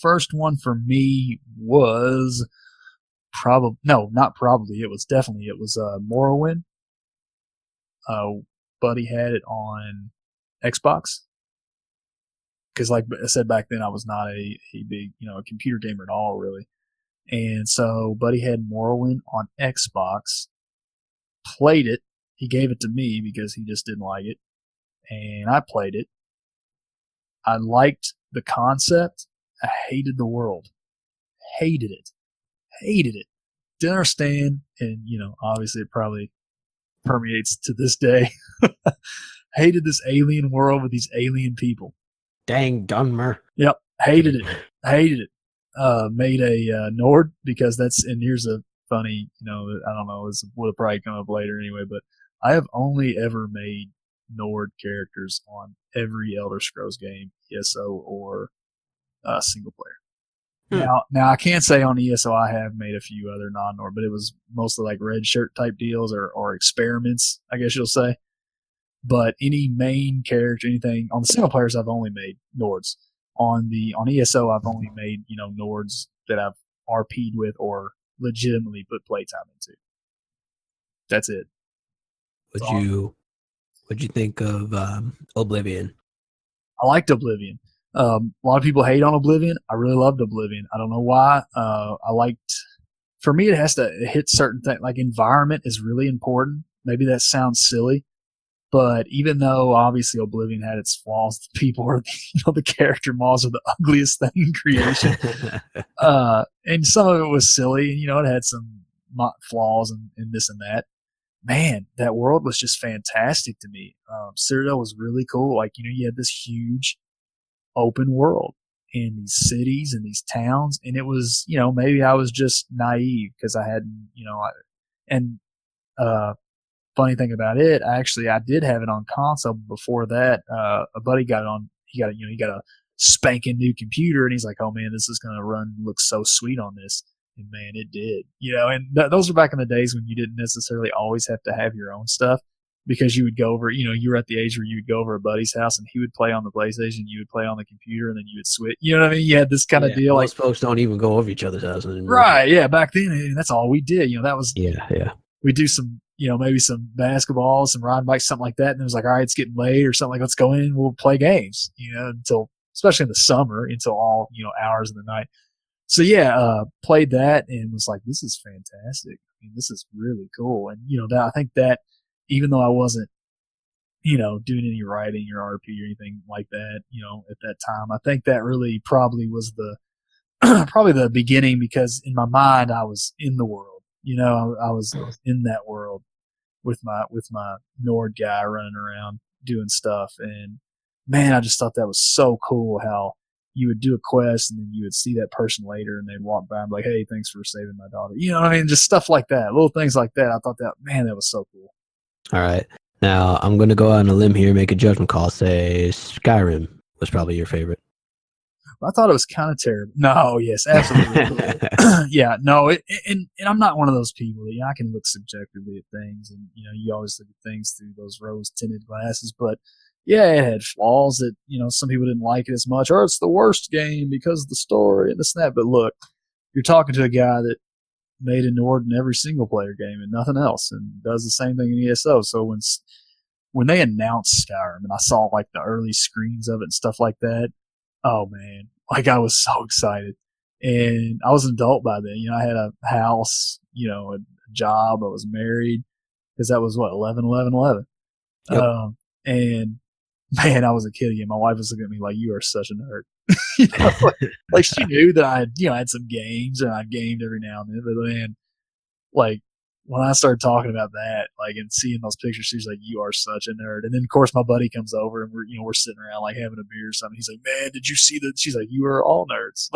First one for me was it was Morrowind. Buddy had it on Xbox, because like I said back then, I was not a big a computer gamer at all really, and so Buddy had Morrowind on Xbox, played it. He gave it to me because he just didn't like it, and I played it. I liked the concept. I hated the world. Hated it. Didn't understand, and obviously it probably permeates to this day. Hated this alien world with these alien people. Dang Dunmer. Yep, hated it. Hated it. Made a Nord because and here's a funny, I don't know, this would have probably come up later anyway, but I have only ever made Nord characters on every Elder Scrolls game, ESO or single player. Now I can't say on ESO I have made a few other non-Nord, but it was mostly like red shirt type deals or experiments, I guess you'll say. But any main character, anything on the single players, I've only made Nords. On ESO, I've only made Nords that I've RP'd with or legitimately put playtime into. That's it. What'd you think of Oblivion? I liked Oblivion. A lot of people hate on Oblivion. I really loved Oblivion. I don't know why. For me, it has to hit certain things. Like environment is really important. Maybe that sounds silly, but even though obviously Oblivion had its flaws, the people are, the character models are the ugliest thing in creation. And some of it was silly, and, it had some flaws and this and that. Man, that world was just fantastic to me. Citadel was really cool. Like, you had this huge open world in these cities and these towns. And it was, maybe I was just naive because I hadn't, funny thing about it, actually, I did have it on console. Before that, a buddy got it on. He got a spanking new computer, and he's like, "Oh man, this is gonna look so sweet on this." And man, it did. And those were back in the days when you didn't necessarily always have to have your own stuff because you would go over. You were at the age where you would go over a buddy's house, and he would play on the PlayStation, you would play on the computer, and then you would switch. You know what I mean? You had this kind of deal. Most folks don't even go over each other's houses anymore. Right? Yeah. Back then, and that's all we did. That was yeah. We do some, maybe some basketball, some ride bikes, something like that. And it was like, all right, it's getting late or something, like, let's go in, we'll play games, until, especially in the summer, until all, hours of the night. So yeah, played that and was like, this is fantastic. I mean, this is really cool. And, I think that even though I wasn't, doing any writing or RP or anything like that, at that time, I think that really probably was probably the beginning, because in my mind, I was in the world. I was in that world with my Nord guy running around doing stuff, and man, I just thought that was so cool how you would do a quest and then you would see that person later and they'd walk by and be like, "Hey, thanks for saving my daughter." You know what I mean? Just stuff like that, little things like that. I thought that was so cool. All right, now I'm going to go out on a limb here, make a judgment call. Say Skyrim was probably your favorite. I thought it was kind of terrible. No, yes, absolutely. Yeah, no, and I'm not one of those people that I can look subjectively at things, and you always look at things through those rose-tinted glasses. But yeah, it had flaws that some people didn't like it as much, or it's the worst game because of the story and this and that. But look, you're talking to a guy that made a Nord in every single-player game and nothing else, and does the same thing in ESO. So when they announced Skyrim and I saw like the early screens of it and stuff like that, oh man, like I was so excited. And I was an adult by then. I had a house, a job. I was married, because that was what, 11, 11, 11. Yep. And man, I was a kid again. My wife was looking at me like, "You are such a nerd." Like she knew that I had, had some games and I gamed every now and then. But man, like when I started talking about that, like, and seeing those pictures, she's like, "You are such a nerd." And then of course my buddy comes over and we're sitting around like having a beer or something. He's like, "Man, did you see that?" She's like, "You are all nerds."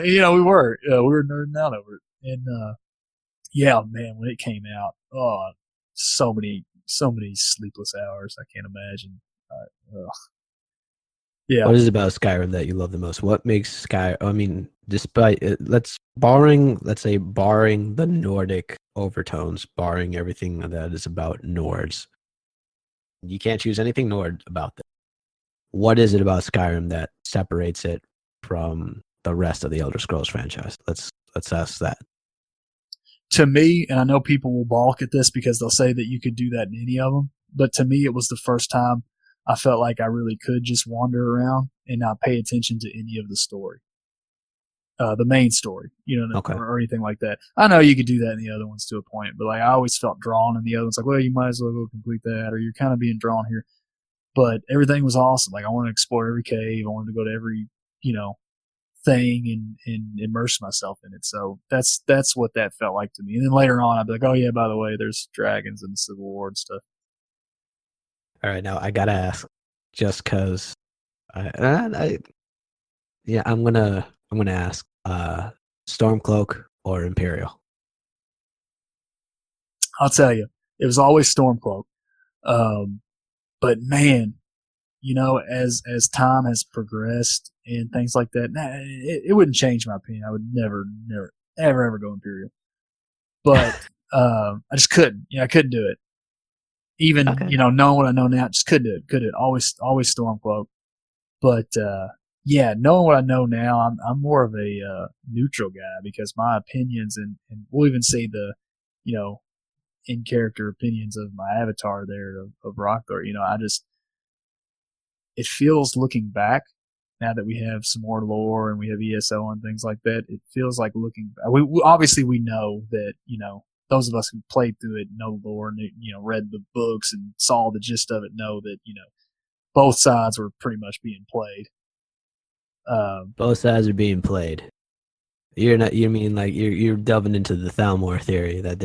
We were nerding out over it. And yeah, man, when it came out, oh, so many sleepless hours. I can't imagine. Yeah. What is it about Skyrim that you love the most? What makes I mean, despite barring the Nordic overtones, barring everything that is about Nords, you can't choose anything Nord about this. What is it about Skyrim that separates it from the rest of the Elder Scrolls franchise? Let's ask that. To me, and I know people will balk at this because they'll say that you could do that in any of them, but to me, it was the first time I felt like I really could just wander around and not pay attention to any of the story, the main story, Okay. or anything like that. I know you could do that in the other ones to a point, but like I always felt drawn in the other ones. Like, well, you might as well go complete that, or you're kind of being drawn here. But everything was awesome. Like I wanted to explore every cave. I wanted to go to every, thing and immerse myself in it. So that's what that felt like to me. And then later on, I'd be like, "Oh yeah, by the way, there's dragons and the Civil War and stuff." All right, now I gotta ask, just cause yeah, I'm gonna ask, Stormcloak or Imperial? I'll tell you, it was always Stormcloak. But man, as time has progressed and things like that, it wouldn't change my opinion. I would never, never, ever go Imperial. But I just couldn't. I couldn't do it. Even Okay. knowing what I know now, just couldn't do it. Couldn't. Always Stormcloak. But yeah, knowing what I know now, I'm more of a neutral guy because my opinions and we'll even see the you know in character opinions of my avatar there of Rokthor. It feels looking back now that we have some more lore and we have ESO and things like that. It feels like looking back. Obviously we know that those of us who played through it know the lore and read the books and saw the gist of it know that both sides were pretty much being played. Both sides are being played. You're not. You mean like you're delving into the Thalmor theory that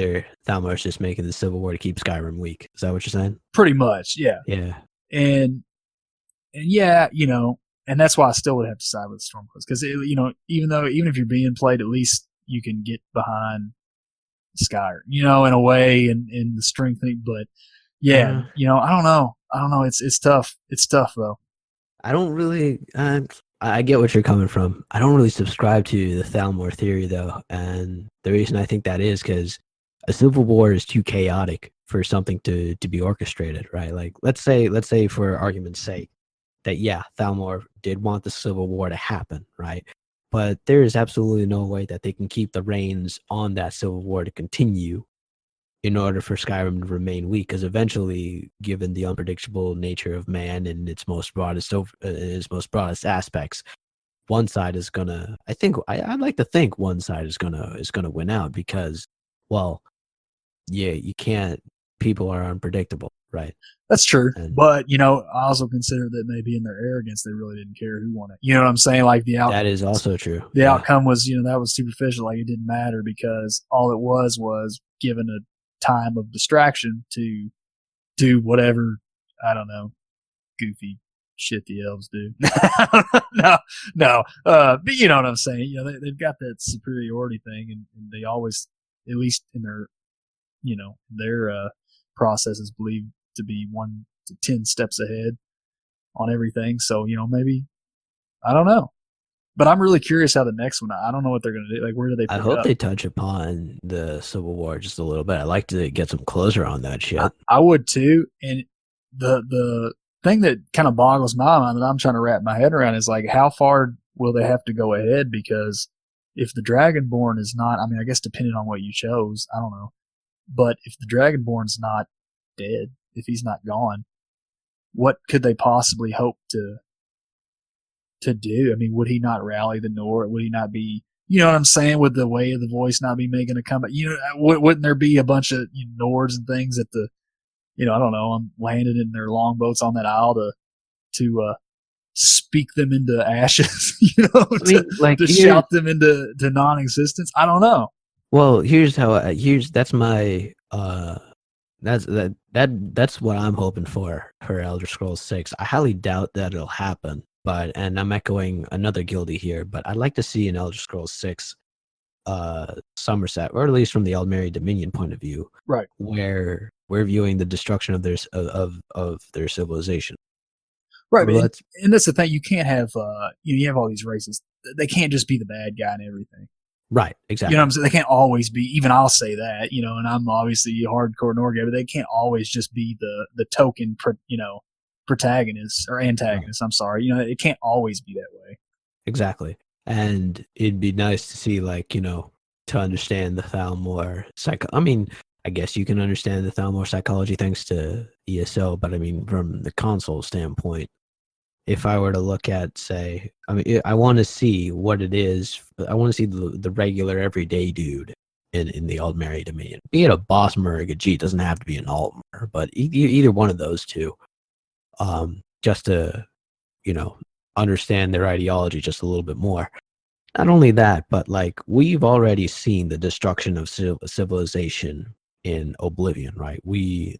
Thalmor's just making the Civil War to keep Skyrim weak. Is that what you're saying? Pretty much, yeah. Yeah. And yeah, and that's why I still would have to side with Stormcloaks because even if you're being played, at least you can get behind Skyrim, in a way, and the strengthening. But yeah, I don't know. It's tough. It's tough though. I don't really. I get what you're coming from. I don't really subscribe to the Thalmor theory though, and the reason I think that is because a civil war is too chaotic for something to be orchestrated, right? Like let's say for argument's sake that yeah, Thalmor did want the civil war to happen, right? But there is absolutely no way that they can keep the reins on that civil war to continue in order for Skyrim to remain weak, because eventually, given the unpredictable nature of man and its most broadest aspects, one side is gonna. I'd like to think one side is gonna win out because, well, yeah, you can't. People are unpredictable, right? That's true, And but I also consider that maybe in their arrogance, they really didn't care who won it. You know what I'm saying? Like that is also true. The outcome was, that was superficial. Like it didn't matter because all it was given a time of distraction to do whatever, I don't know, goofy shit the elves do. no. But you know what I'm saying? They've got that superiority thing, and they always, at least in their processes, believe to be 1 to 10 steps ahead on everything. So maybe, I don't know. But I'm really curious how the next one. I don't know what they're going to do. Like, where do they? I hope they touch upon the Civil War just a little bit. I'd like to get some closure on that shit. I would too. And the thing that kind of boggles my mind that I'm trying to wrap my head around is like, how far will they have to go ahead? Because if the Dragonborn is not, I mean, I guess depending on what you chose, I don't know. But if the Dragonborn's not dead, if he's not gone, what could they possibly hope to do? I mean, would he not rally the Nord? Would he not be, you know what I'm saying? Would the way of the voice not be making a comeback? Wouldn't there be a bunch of Nords and things at the, I don't know, landed in their longboats on that isle to speak them into ashes, to shout them into non-existence? I don't know. Well, that's my that's what I'm hoping for Elder Scrolls 6. I highly doubt that it'll happen. And I'm echoing another guildie here, but I'd like to see an Elder Scrolls 6 Somerset, or at least from the Aldmeri Dominion point of view, right, where we're viewing the destruction of their civilization. Right, and that's the thing. You can't have you have all these races. They can't just be the bad guy and everything. Right, exactly. You know what I'm saying? They can't always be. Even I'll say that. And I'm obviously a hardcore Nord guy, but they can't always just be the token, protagonist or antagonist. Right. I'm sorry. It can't always be that way. Exactly. And it'd be nice to see, to understand the Thalmor I mean, I guess you can understand the Thalmor psychology thanks to ESO, but I mean, from the console standpoint, if I were to look at, say, I want to see what it is. I want to see the regular everyday dude in the Aldmeri Dominion. Be it a Bossmer or a Gajit, doesn't have to be an Altmer, but either one of those two. Just to, understand their ideology just a little bit more. Not only that, but we've already seen the destruction of civilization in Oblivion, right?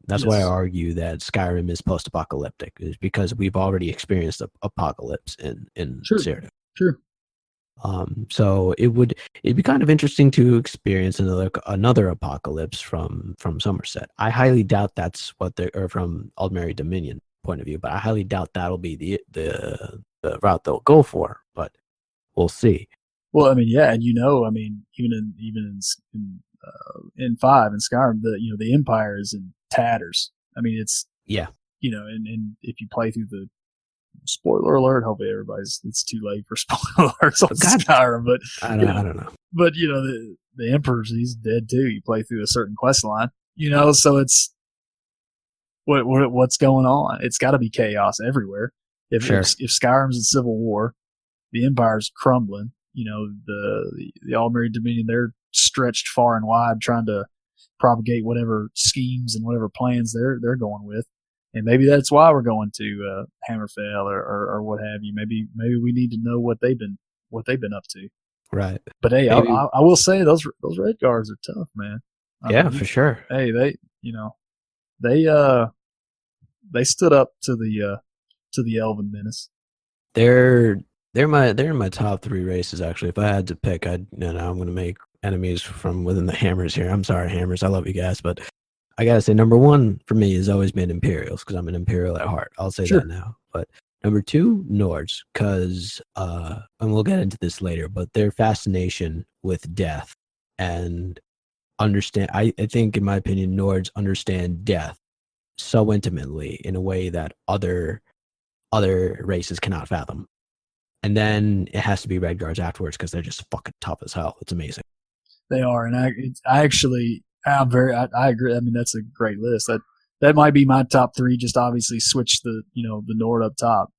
That's why I Yes. argue that Skyrim is post-apocalyptic, is because we've already experienced a apocalypse in True. Cyrodiil. True. So it'd be kind of interesting to experience another apocalypse from Somerset. I highly doubt that's what they're, or from Aldmeri Dominion point of view, but I highly doubt that'll be the route they'll go for. But we'll see. Well, I mean, yeah, and I mean, in 5 in Skyrim, the Empire is in tatters. I mean, it's Yeah, and if you play through the spoiler alert, hopefully it's too late for spoiler alerts on God, Skyrim, but I don't know. but the Emperor's, he's dead too. You play through a certain quest line, so it's what's going on. It's got to be chaos everywhere. If Skyrim's in civil war, the Empire's crumbling. The Altmer Dominion, they're stretched far and wide trying to propagate whatever schemes and whatever plans they're going with. And maybe that's why we're going to Hammerfell or what have you. Maybe we need to know what they've been up to. Right. But hey, I will say those Red Guards are tough, man. I mean, for sure. Hey, they stood up to the Elven menace. They're in my top 3 races actually. If I had to pick, I'm going to make enemies from within the Hammers here. I'm sorry, Hammers. I love you guys, but I gotta say number 1 for me has always been Imperials because I'm an Imperial at heart. I'll say that now. But number 2, Nords, because and we'll get into this later, but their fascination with death and understand. I think, in my opinion, Nords understand death so intimately in a way that other races cannot fathom. And then it has to be Red Guards afterwards because they're just fucking tough as hell. It's amazing. They are, and I agree. I mean, that's a great list. That might be my top 3. Just obviously switch the Nord up top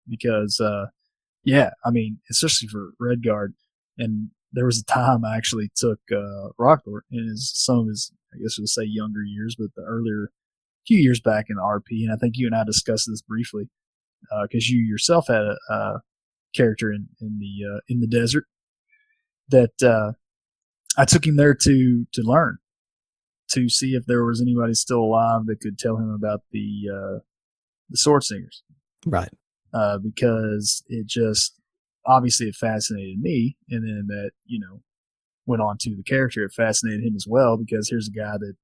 because yeah, I mean, especially for Redguard. And there was a time I actually took Rokthor in some of his, I guess we'll say younger years, but the earlier few years back in RP, and I think you and I discussed this briefly because you yourself had a character in the desert that I took him there to learn, to see if there was anybody still alive that could tell him about the sword singers, right? Because it just obviously it fascinated me, and then that went on to the character. It fascinated him as well because here's a guy that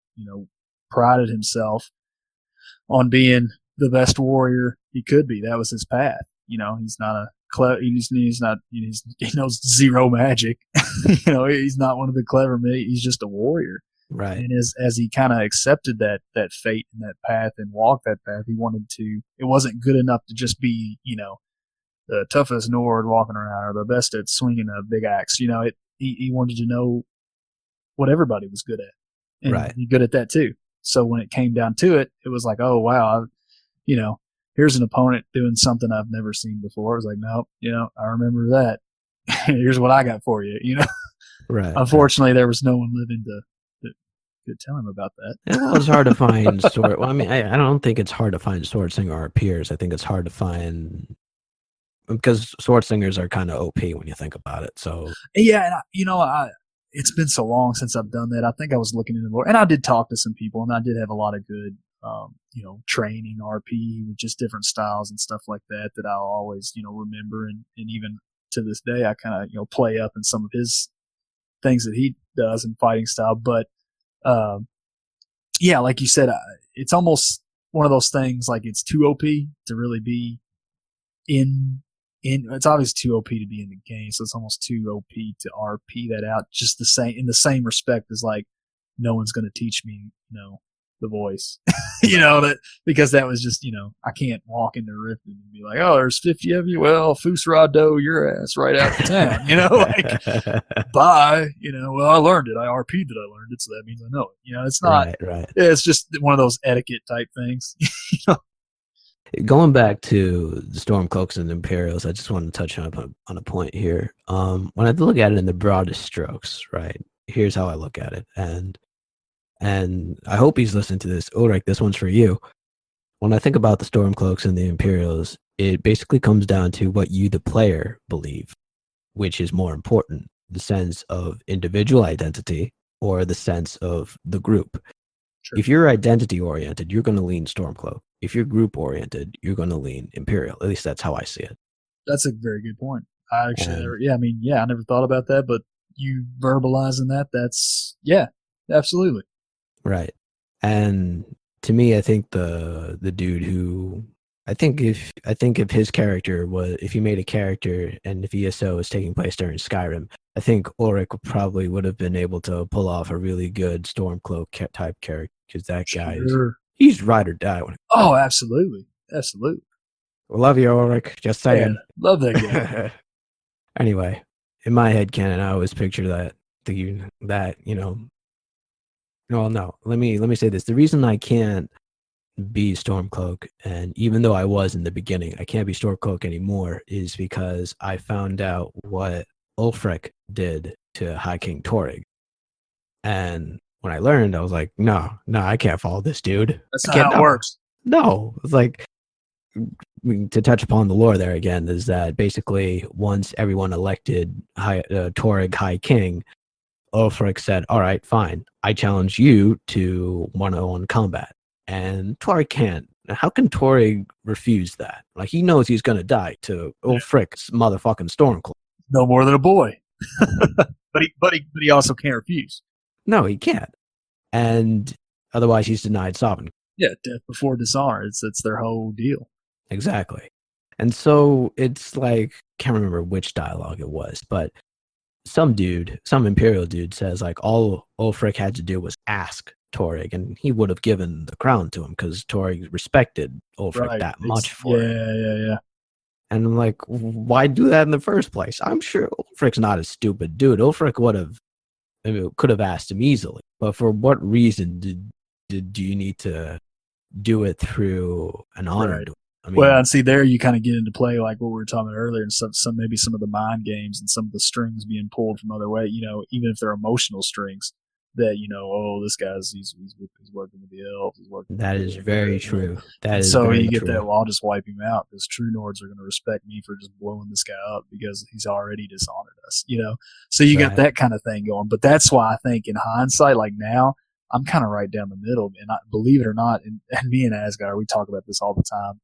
prided himself on being the best warrior he could be. That was his path. He's not a he's not he knows zero magic. He's not one of the clever men. He's just a warrior. Right. And as he kind of accepted that fate and that path and walked that path, he wanted to. It wasn't good enough to just be the toughest Nord walking around or the best at swinging a big axe. He wanted to know what everybody was good at, and right. be good at that too. So when it came down to it, it was like, oh wow, here's an opponent doing something I've never seen before. I was like, nope, I remember that. Here's what I got for you. Right. Unfortunately, there was no one living to tell him about that. Well, it's hard to find sword. Well, I mean, I don't think it's hard to find sword singer RPers. I think it's hard to find because sword singers are kind of OP when you think about it. So yeah, and it's been so long since I've done that. I think I was looking into more, and I did talk to some people, and I did have a lot of good, training RP with just different styles and stuff like that I'll always, remember, and even to this day, I kind of, play up in some of his things that he does in fighting style. But yeah, like you said, it's almost one of those things like it's too OP to really be in. It's obviously too OP to be in the game, so it's almost too OP to RP that out. Just in the same respect as like, no one's going to teach me, the voice, that because that was just, I can't walk into Rift and be like, oh, there's 50 of you. Well, Fusrado your ass right out of town, like, bye. Well, I learned it. I RP'd that I learned it, so that means I know it. It's not. Right. It's just one of those etiquette type things. Going back to the Stormcloaks and Imperials, I just want to touch on a point here. When I look at it in the broadest strokes, right? Here's how I look at it, and I hope he's listening to this. Ulrich, this one's for you. When I think about the Stormcloaks and the Imperials, it basically comes down to what you, the player, believe, which is more important: the sense of individual identity or the sense of the group. Sure. If you're identity oriented, you're going to lean Stormcloak. If you're group oriented, you're going to lean Imperial. At least that's how I see it. That's a very good point. I actually, And, I never thought about that, but you verbalizing that's absolutely. right. And to me, I think the dude who I think if his character was, if he made a character and if ESO was taking place during Skyrim, I think Ulrich probably would have been able to pull off a really good Stormcloak type character, because that guy he's ride or die. Oh, absolutely, absolutely. Love you, Ulrich. Just saying. Yeah, love that guy. Anyway, in my head canon, I always picture that well, no. Let me say this. The reason I can't be Stormcloak, and even though I was in the beginning, I can't be Stormcloak anymore, is because I found out what Ulfric did to High King Torrig. And when I learned, I was like, no, I can't follow this dude. That's not how it works. No. It's like, to touch upon the lore there again, is that basically once everyone elected Torrig High King, Ulfric said, all right, fine. I challenge you to one-on-one combat. And Torrig can't. How can Torrig refuse that? Like, he knows he's going to die to Ulfric's motherfucking Stormcloak. No more than a boy. but he also can't refuse. No, he can't. And otherwise he's denied sovereignty. Yeah, death before dishonor. It's their whole deal. Exactly. And so it's like, can't remember which dialogue it was, but some Imperial dude says, like, all Ulfric had to do was ask Torrig, and he would have given the crown to him because Torrig respected Ulfric that much for it. Yeah. And I'm like, why do that in the first place? I'm sure Ulfric's not a stupid dude. Ulfric could have asked him easily, but for what reason do you need to do it through an honor? Right. I mean, well, and see, there you kind of get into play like what we were talking about earlier, and maybe some of the mind games and some of the strings being pulled from other way. Even if they're emotional strings, that this guy's he's working with the elves. That is very true. So you get that. Well, I'll just wipe him out because true Nords are going to respect me for just blowing this guy up because he's already dishonored us. So you got that kind of thing going. But that's why I think in hindsight, like now, I'm kind of right down the middle, and believe it or not, and me and Asgard, we talk about this all the time.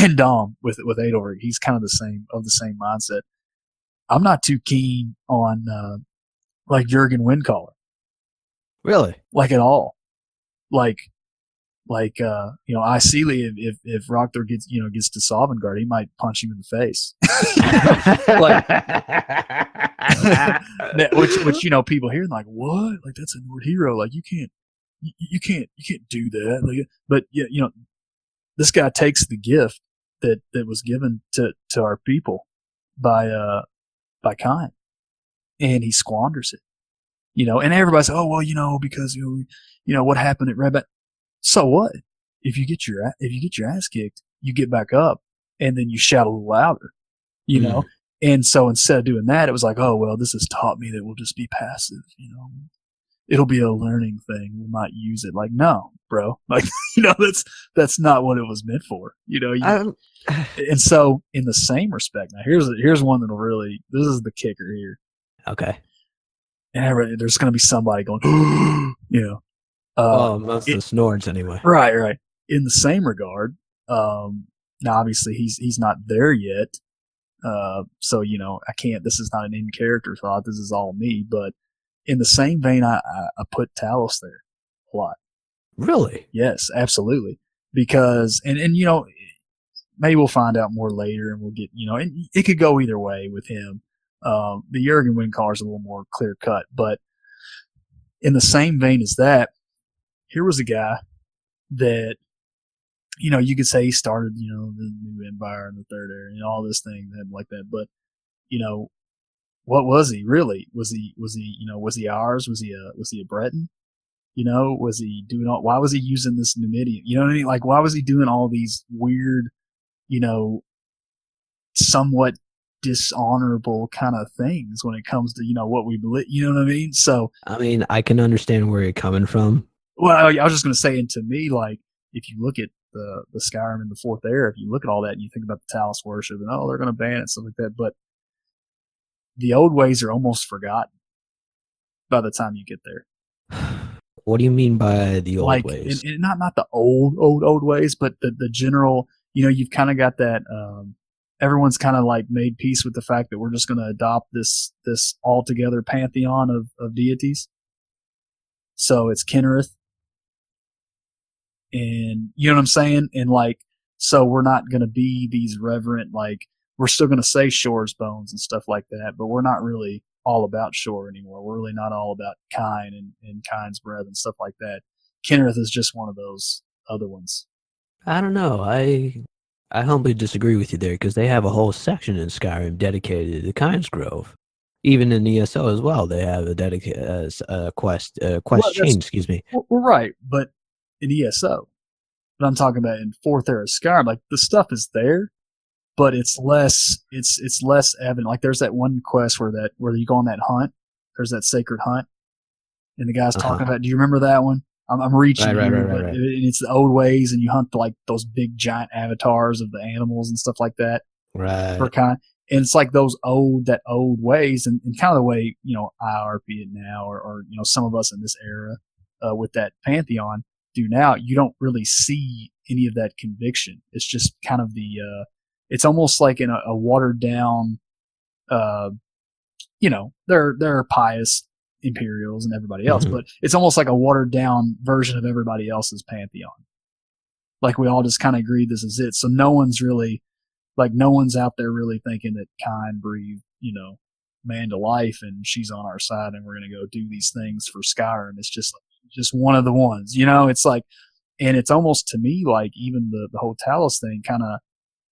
And Dom with Adolfric, he's kind of the same mindset. I'm not too keen on like Jurgen Windcaller, really, like at all. Like Iceli, if Rokthor gets to Sovngarde, he might punch him in the face. which people hear like, what? Like, that's a Nord hero. Like, you can't do that. Like, but this guy takes the gift that was given to our people by Kine, and he squanders it. And everybody's, oh well, because what happened at Red. So what? If you get your ass kicked, you get back up, and then you shout a little louder, And so instead of doing that, it was like, oh well, this has taught me that we'll just be passive, It'll be a learning thing. We might use it. Like, no, bro. Like, that's not what it was meant for. And so in the same respect, now here's one that'll really. This is the kicker here. Okay. And there's going to be somebody going, most of the Nords anyway. Right. In the same regard, now obviously he's not there yet, so I can't. This is not an in-character thought. This is all me. But in the same vein, I put Talos there a lot. Really? Yes, absolutely. Because and maybe we'll find out more later, and we'll get and it could go either way with him. The Jurgen Windcaller is a little more clear cut, but in the same vein as that, here was a guy that, you could say he started, the new empire in the third era and all this thing and like that. But, what was he really? Was he ours? Was he a Breton? Was he doing why was he using this Numidian? You know what I mean? Like, why was he doing all these weird, somewhat dishonorable kind of things when it comes to, what we believe, you know what I mean? So, I mean, I can understand where you're coming from. Well, I was just going to say, and to me, like, if you look at the Skyrim in the fourth era, if you look at all that and you think about the Talos worship and, they're going to ban it and stuff like that, but the old ways are almost forgotten by the time you get there. What do you mean by the old Like, ways? and not the old ways, but the general. You've kind of got that. Everyone's kind of like made peace with the fact that we're just going to adopt this altogether pantheon of deities. So it's Kenrith, and you know what I'm saying, and like, so we're not going to be these reverent, like, we're still going to say Shore's bones and stuff like that, but we're not really all about Shore anymore. We're really not all about Kine and Kine's breath and stuff like that. Kenrith is just one of those other ones. I don't know. I humbly disagree with you there because they have a whole section in Skyrim dedicated to Kynes Grove. Even in ESO as well, they have a dedicated quest chain. Excuse me. Well, right, but in ESO, but I'm talking about in Fourth Era Skyrim, like the stuff is there, but it's less evident. Like there's that one quest where you go on that hunt. There's that sacred hunt, and the guy's talking about. Do you remember that one? I'm reaching here, but it's the old ways, and you hunt like those big giant avatars of the animals and stuff like that. Right. For kind, and it's like those old ways, and kind of the way IRP it now, or some of us in this era with that pantheon do now. You don't really see any of that conviction. It's just kind of it's almost like in a watered down. They're pious Imperials and everybody else, but it's almost like a watered down version of everybody else's pantheon. Like we all just kind of agreed this is it. So no one's out there really thinking that Kine breathed, man to life and she's on our side and we're going to go do these things for Skyrim. It's just one of the ones, it's like, and it's almost to me like even the whole Talos thing kind of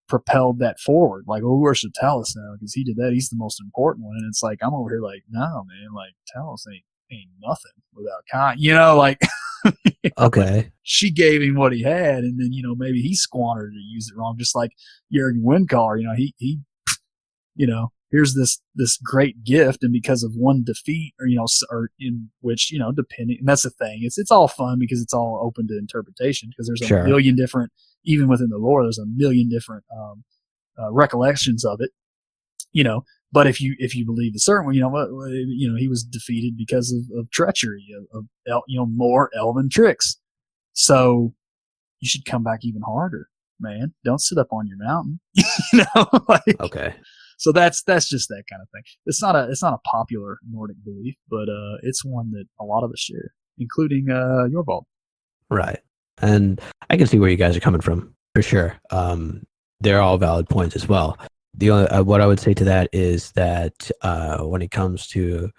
propelled that forward. Like, we worship Talos now because he did that. He's the most important one. And it's like, I'm over here like, no, man, like Talos ain't nothing without Kine, like, okay. Like, she gave him what he had. And then, maybe he squandered it or used it wrong. Just like Jurgen Windcaller, he here's this great gift. And because of one defeat or in which, depending, and that's the thing, it's all fun because it's all open to interpretation because there's a million different, even within the lore, there's a million different recollections of it, but if you believe a certain one, he was defeated because of treachery, of more elven tricks. So you should come back even harder, man. Don't sit up on your mountain, like, okay. So that's just that kind of thing. It's not a popular Nordic belief, but it's one that a lot of us share, including your bald. Right. And I can see where you guys are coming from for sure. They're all valid points as well. The only what I would say to that is that when it comes to,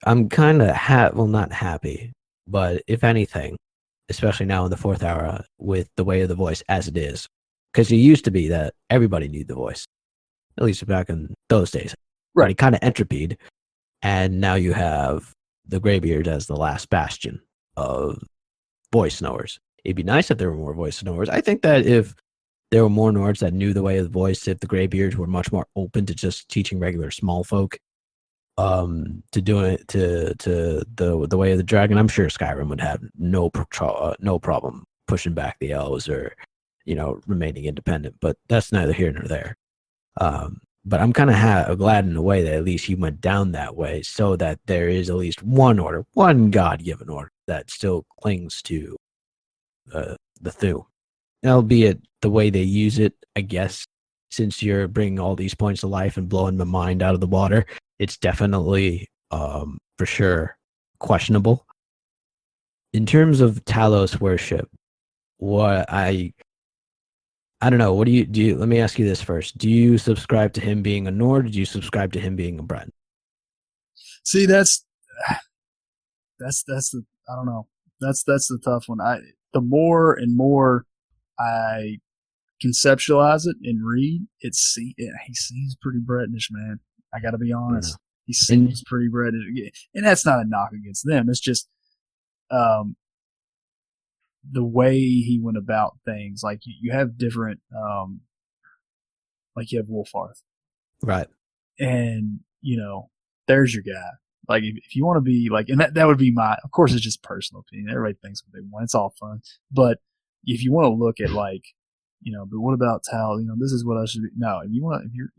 I'm kind of not happy, but if anything, especially now in the fourth era with the way of the voice as it is, because it used to be that everybody knew the voice, at least back in those days. Right. But it kind of entropied, and now you have the Greybeard as the last bastion of voice knowers. It'd be nice if there were more voice knowers. I think that if there were more Nords that knew the way of the voice, if the Greybeards were much more open to just teaching regular small folk to do it to the way of the dragon, I'm sure Skyrim would have no problem pushing back the elves or remaining independent. But that's neither here nor there. But I'm kind of glad in a way that at least he went down that way, so that there is at least one order, one God-given order that still clings to the Thu. Albeit the way they use it, I guess, since you're bringing all these points to life and blowing my mind out of the water, it's definitely, for sure, questionable. In terms of Talos worship, what I don't know. What do you? Let me ask you this first. Do you subscribe to him being a Nord? Or do you subscribe to him being a Bren? See, that's the, I don't know. That's the tough one. The more and more I conceptualize it and read, he seems pretty Bretonish, man. I got to be honest. He seems pretty Bretonish, and that's not a knock against them. It's just the way he went about things. Like you have different, like you have Wolfarth, right? And there's your guy. Like if you want to be like, and that would be my, of course, it's just personal opinion. Everybody thinks what they want. It's all fun, but if you want to look at like, but what about Tal? This is what I should be. No, if you're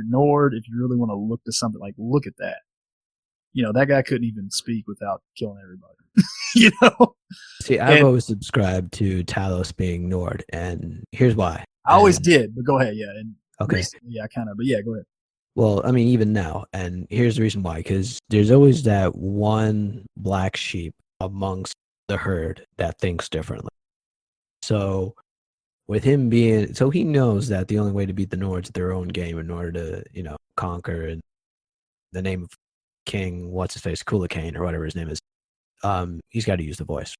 Nord, if you really want to look to something, like look at that. That guy couldn't even speak without killing everybody. you know. See, I've And always subscribed to Talos being Nord, and here's why. I always And did, but go ahead, yeah. And okay, recently, yeah, kind of, but yeah, go ahead. well, I mean, even now, and here's the reason why: because there's always that one black sheep amongst the herd that thinks differently. So with him being, so he knows that the only way to beat the Nords is their own game in order to, conquer in the name of King, what's his face, Kulakane or whatever his name is. He's got to use the voice.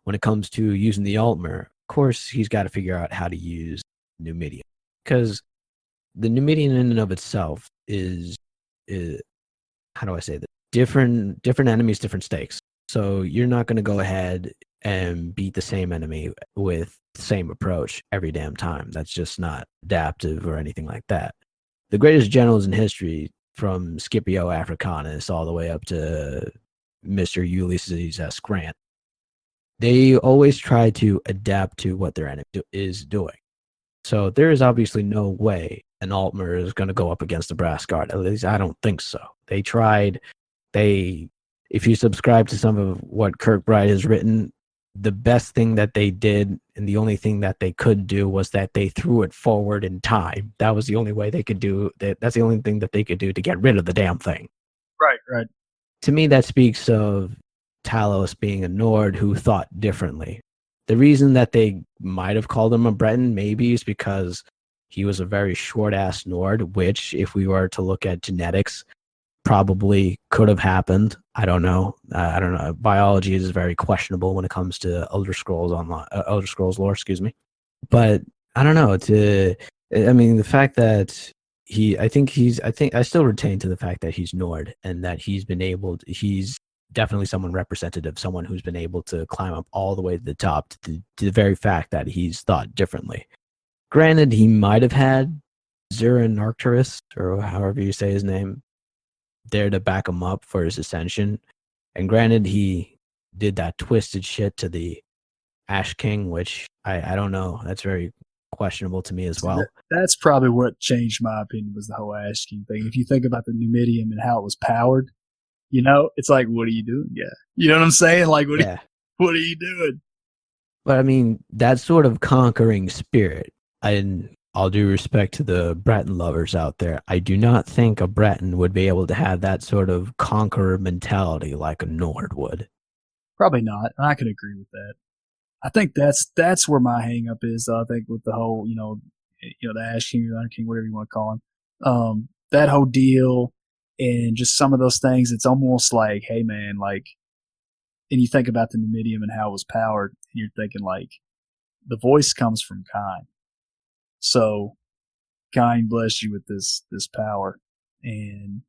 When it comes to using the Altmer, of course, he's got to figure out how to use Numidian, because the Numidian in and of itself is how do I say that? Different enemies, different stakes. So you're not going to go ahead and beat the same enemy with the same approach every damn time. That's just not adaptive or anything like that. The greatest generals in history, from Scipio Africanus all the way up to Mr. Ulysses S. Grant, they always try to adapt to what their enemy is doing. So there is obviously no way an Altmer is going to go up against the Brass Guard. At least I don't think so. They tried. If you subscribe to some of what Kirkbride has written, the best thing that they did and the only thing that they could do was that they threw it forward in time. That was the only way they could do that. That's the only thing that they could do to get rid of the damn thing. Right. To me, that speaks of Talos being a Nord who thought differently. The reason that they might have called him a Breton maybe is because he was a very short-ass Nord, which, if we were to look at genetics, probably could have happened. I don't know. I don't know. Biology is very questionable when it comes to Elder Scrolls online, Elder Scrolls lore. Excuse me. But I don't know. I mean, the fact that I still retain to the fact that he's Nord and that he's definitely someone representative, someone who's been able to climb up all the way to the top to the very fact that he's thought differently. Granted, he might have had Zurin Arcturus, or however you say his name, there to back him up for his ascension. And granted, he did that twisted shit to the Ash King, which I don't know. That's very questionable to me as well. That's probably what changed my opinion, was the whole Ash King thing. If you think about the Numidium and how it was powered, it's like, what are you doing? Yeah. You know what I'm saying? Like, what are you doing? But I mean, that sort of conquering spirit, and all due respect to the Breton lovers out there, I do not think a Breton would be able to have that sort of conqueror mentality like a Nord would. Probably not. I can agree with that. I think that's where my hang up is. I think with the whole, the Ash King, the Iron King, whatever you want to call him, that whole deal, and just some of those things, it's almost like, hey man, like, and you think about the Numidium and how it was powered, and you're thinking like, the voice comes from Kine. So Kine blessed you with this power, and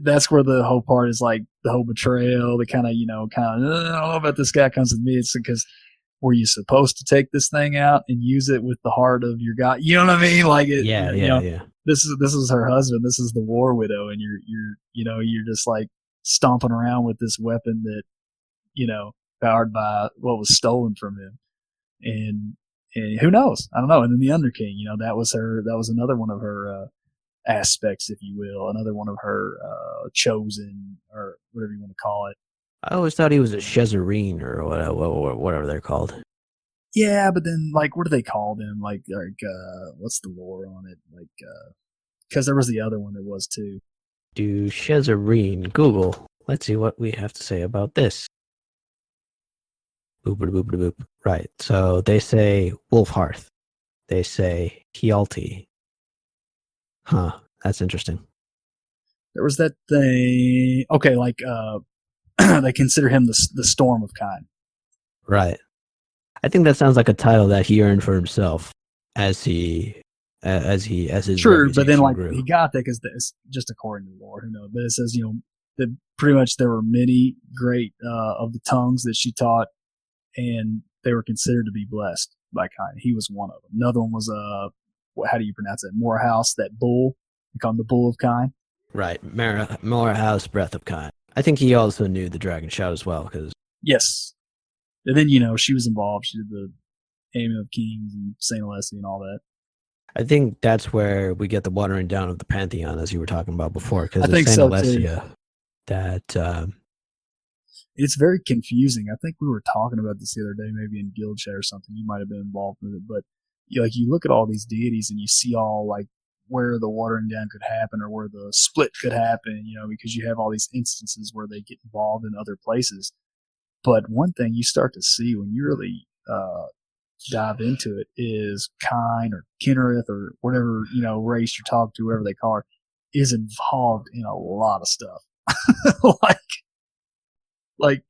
that's where the whole part is, like the whole betrayal, the kind of I don't know about this guy comes with me. It's because, were you supposed to take this thing out and use it with the heart of your God? You know what I mean? Like it, yeah. This is her husband. This is the war widow, and you're just like stomping around with this weapon that powered by what was stolen from him, and who knows? I don't know. And then the Underking, that was another one of her aspects, if you will, another one of her chosen, or whatever you want to call it. I always thought he was a Chezarine or whatever they're called. Yeah, but then like, what do they call them? Like what's the lore on it? Like, because there was the other one that was too. Do Chezarine Google? Let's see what we have to say about this. Boop, boop, boop, boop. Right. So they say Wolfhearth. They say Hjalti. Huh. That's interesting. There was that thing. Okay, like they consider him the Storm of Kine. Right. I think that sounds like a title that he earned for himself as his True, but then like grew. he got that because just according to the lore, who knows? But it says that pretty much there were many great of the tongues that she taught, and they were considered to be blessed by Kine. He was one of them. Another one was how do you pronounce it? Morehouse, that bull. They call him the Bull of Kine. Right, Morehouse, Breath of Kine. I think he also knew the Dragon Shout as well, because yes, and then she was involved. She did the Aim of Kings and Saint Alessi and all that. I think that's where we get the watering down of the Pantheon, as you were talking about before, because I think Saint so Alessia too. that It's very confusing. I think we were talking about this the other day, maybe in guild chat or something. You might have been involved with it, but like you look at all these deities and you see all like where the watering down could happen or where the split could happen, because you have all these instances where they get involved in other places. But one thing you start to see when you really dive into it is Kine or Kinnereth or whatever, race you're talking to, whoever they call her, is involved in a lot of stuff.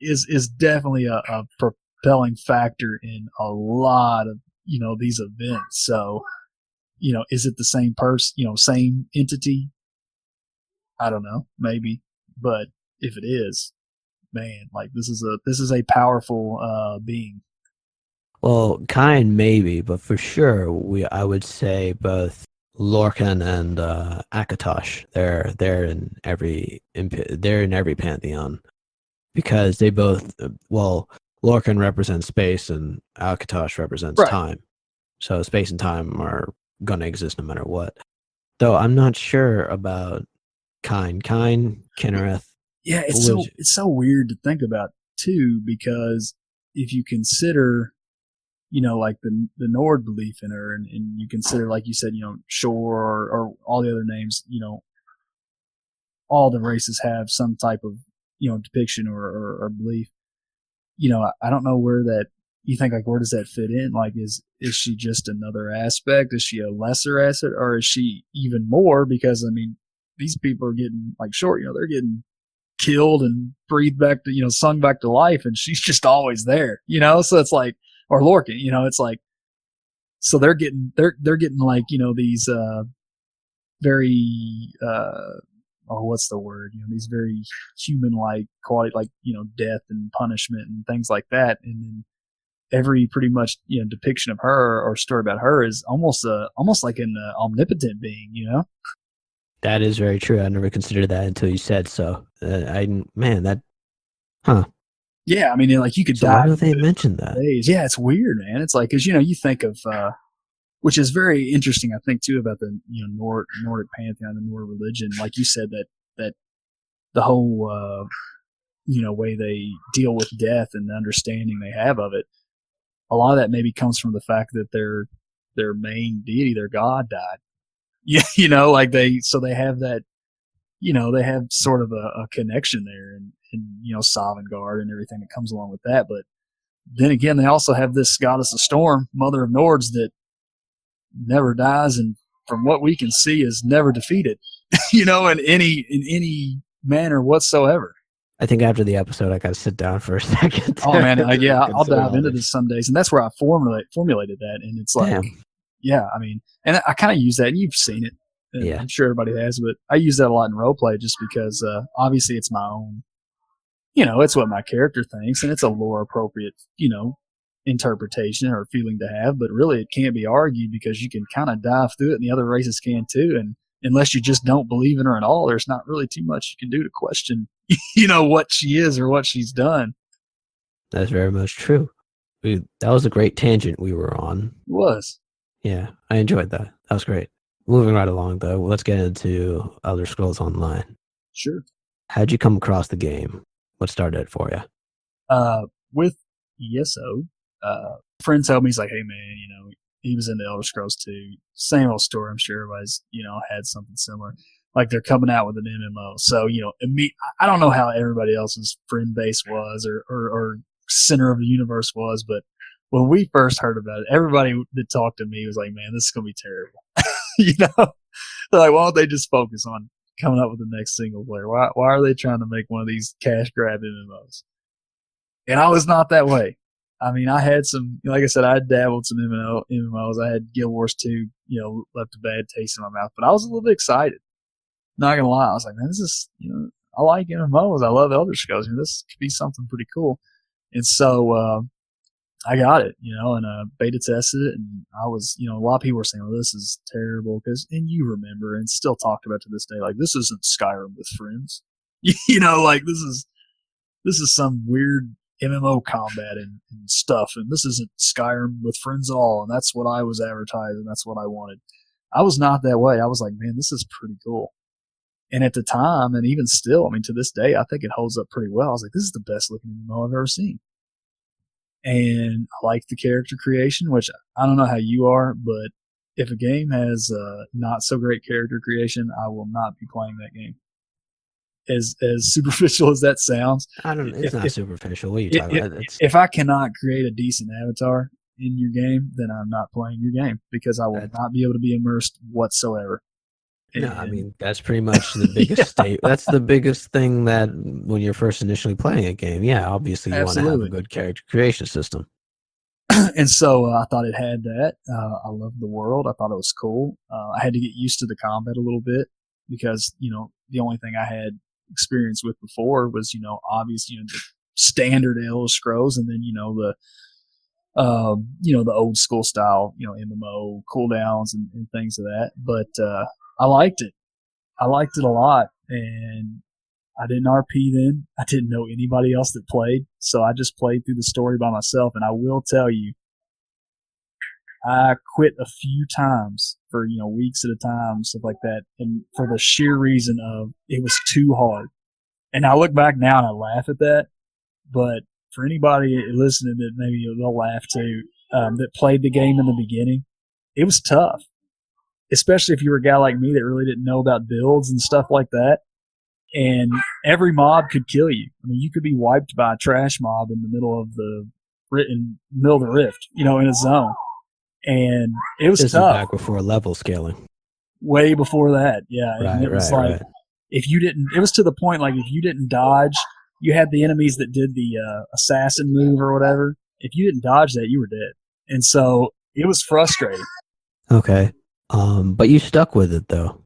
is definitely a propelling factor in a lot of, these events. So, is it the same person, same entity? I don't know, maybe. But if it is, man, like this is a powerful being. Well, kind maybe, but for sure, I would say both Lorcan and Akatosh. They're in every pantheon because they both. Well, Lorcan represents space and Akatosh represents Right. time. So space and time are gonna exist no matter what. Though I'm not sure about Kinnereth. Yeah, it's so weird to think about too, because if you consider, like the Nord belief in her, and you consider, like you said, Shore or all the other names, all the races have some type of, depiction or belief. I don't know where that, you think, like, where does that fit in? Like, is she just another aspect? Is she a lesser asset, or is she even more? Because I mean, these people are getting, like, short, they're getting killed and breathed back to, sung back to life, and she's just always there, so it's like, or Lorcan, it's like, so they're getting like, these very what's the word, these very human like quality, like, death and punishment and things like that. And then every pretty much, depiction of her or story about her is almost like an omnipotent being, That is very true. I never considered that until you said so. Yeah, I mean, like, you could So dive why do they into mention that? days. Yeah, it's weird, man. It's like, because, you think of, which is very interesting, I think, too, about the, Nordic pantheon, the Nord religion. Like you said, that the whole, way they deal with death and the understanding they have of it. A lot of that maybe comes from the fact that their main deity, their god, died. Yeah, like they have that, they have sort of a connection there, and Sovngarde and everything that comes along with that. But then again, they also have this goddess of storm, mother of Nords, that never dies, and from what we can see, is never defeated, in any manner whatsoever. I think after the episode, I got to sit down for a second. Oh man, yeah, I'll dive into this some days, and that's where I formulated that. And it's like, damn. Yeah, I mean, and I kind of use that, and you've seen it. And Yeah. I'm sure everybody has, but I use that a lot in roleplay just because obviously it's my own, it's what my character thinks, and it's a lore appropriate, interpretation or feeling to have, but really it can't be argued because you can kind of dive through it, and the other races can too. And unless you just don't believe in her at all, there's not really too much you can do to question, what she is or what she's done. That's very much true. That was a great tangent we were on. It was. Yeah, I enjoyed that. That was great. Moving right along, though, let's get into Elder Scrolls Online. Sure. How'd you come across the game? What started it for you? With ESO, friend told me, he's like, hey man, he was into Elder Scrolls 2. Same old story. I'm sure everybody's, had something similar. Like, they're coming out with an MMO. So, I don't know how everybody else's friend base was or center of the universe was, but when we first heard about it, everybody that talked to me was like, man, this is going to be terrible. They're like, why don't they just focus on coming up with the next single player? Why are they trying to make one of these cash grab MMOs? And I was not that way. I mean, I had some, like I said, I dabbled some MMOs. I had Guild Wars 2, left a bad taste in my mouth, but I was a little bit excited. Not gonna lie, I was like, man, this is, I like MMOs. I love Elder Scrolls. This could be something pretty cool. And so I got it, and beta tested it, and I was, a lot of people were saying, "Well, this is terrible," and you remember, and still talked about to this day, like, this isn't Skyrim with friends, like this is some weird MMO combat and stuff, and this isn't Skyrim with friends at all, and that's what I was advertising, that's what I wanted. I was not that way. I was like, man, this is pretty cool. And at the time, and even still, I mean, to this day, I think it holds up pretty well. I was like, this is the best looking MMO I've ever seen. And I like the character creation, which I don't know how you are, but if a game has not so great character creation, I will not be playing that game. As superficial as that sounds, It's not superficial. What are you talking about? If I cannot create a decent avatar in your game, then I'm not playing your game because I will not be able to be immersed whatsoever. No, I mean, that's pretty much the biggest state. That's the biggest thing that when you're first initially playing a game, yeah, obviously you want to have a good character creation system. And so I thought it had that. I loved the world. I thought it was cool. I had to get used to the combat a little bit because, the only thing I had experience with before was, obviously, the standard Elder Scrolls and then, the old school style, MMO cooldowns and things of that. But I liked it. I liked it a lot. And I didn't RP then. I didn't know anybody else that played. So I just played through the story by myself. And I will tell you, I quit a few times for, weeks at a time, stuff like that. And for the sheer reason of it was too hard. And I look back now and I laugh at that. But for anybody listening that maybe they'll laugh too, that played the game in the beginning, it was tough. Especially if you were a guy like me that really didn't know about builds and stuff like that. And every mob could kill you. I mean, you could be wiped by a trash mob in the middle of the rift, in a zone. And it was tough. Back before level scaling. Way before that, yeah. Right, and it was if you didn't, it was to the point like if you didn't dodge, you had the enemies that did the assassin move or whatever. If you didn't dodge that, you were dead. And so it was frustrating. Okay. But you stuck with it though.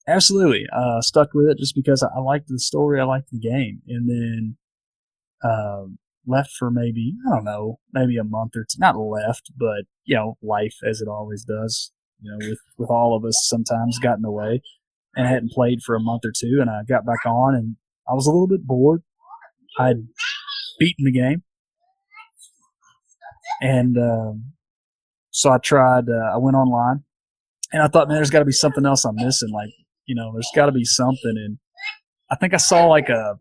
Absolutely. Stuck with it just because I liked the story, I liked the game. And then left for maybe a month or two. Not left, but, life as it always does, with all of us sometimes got in the way. And I hadn't played for a month or two, and I got back on, and I was a little bit bored. I'd beaten the game. And so I tried, I went online, and I thought, man, there's got to be something else I'm missing. Like, there's got to be something. And I think I saw like a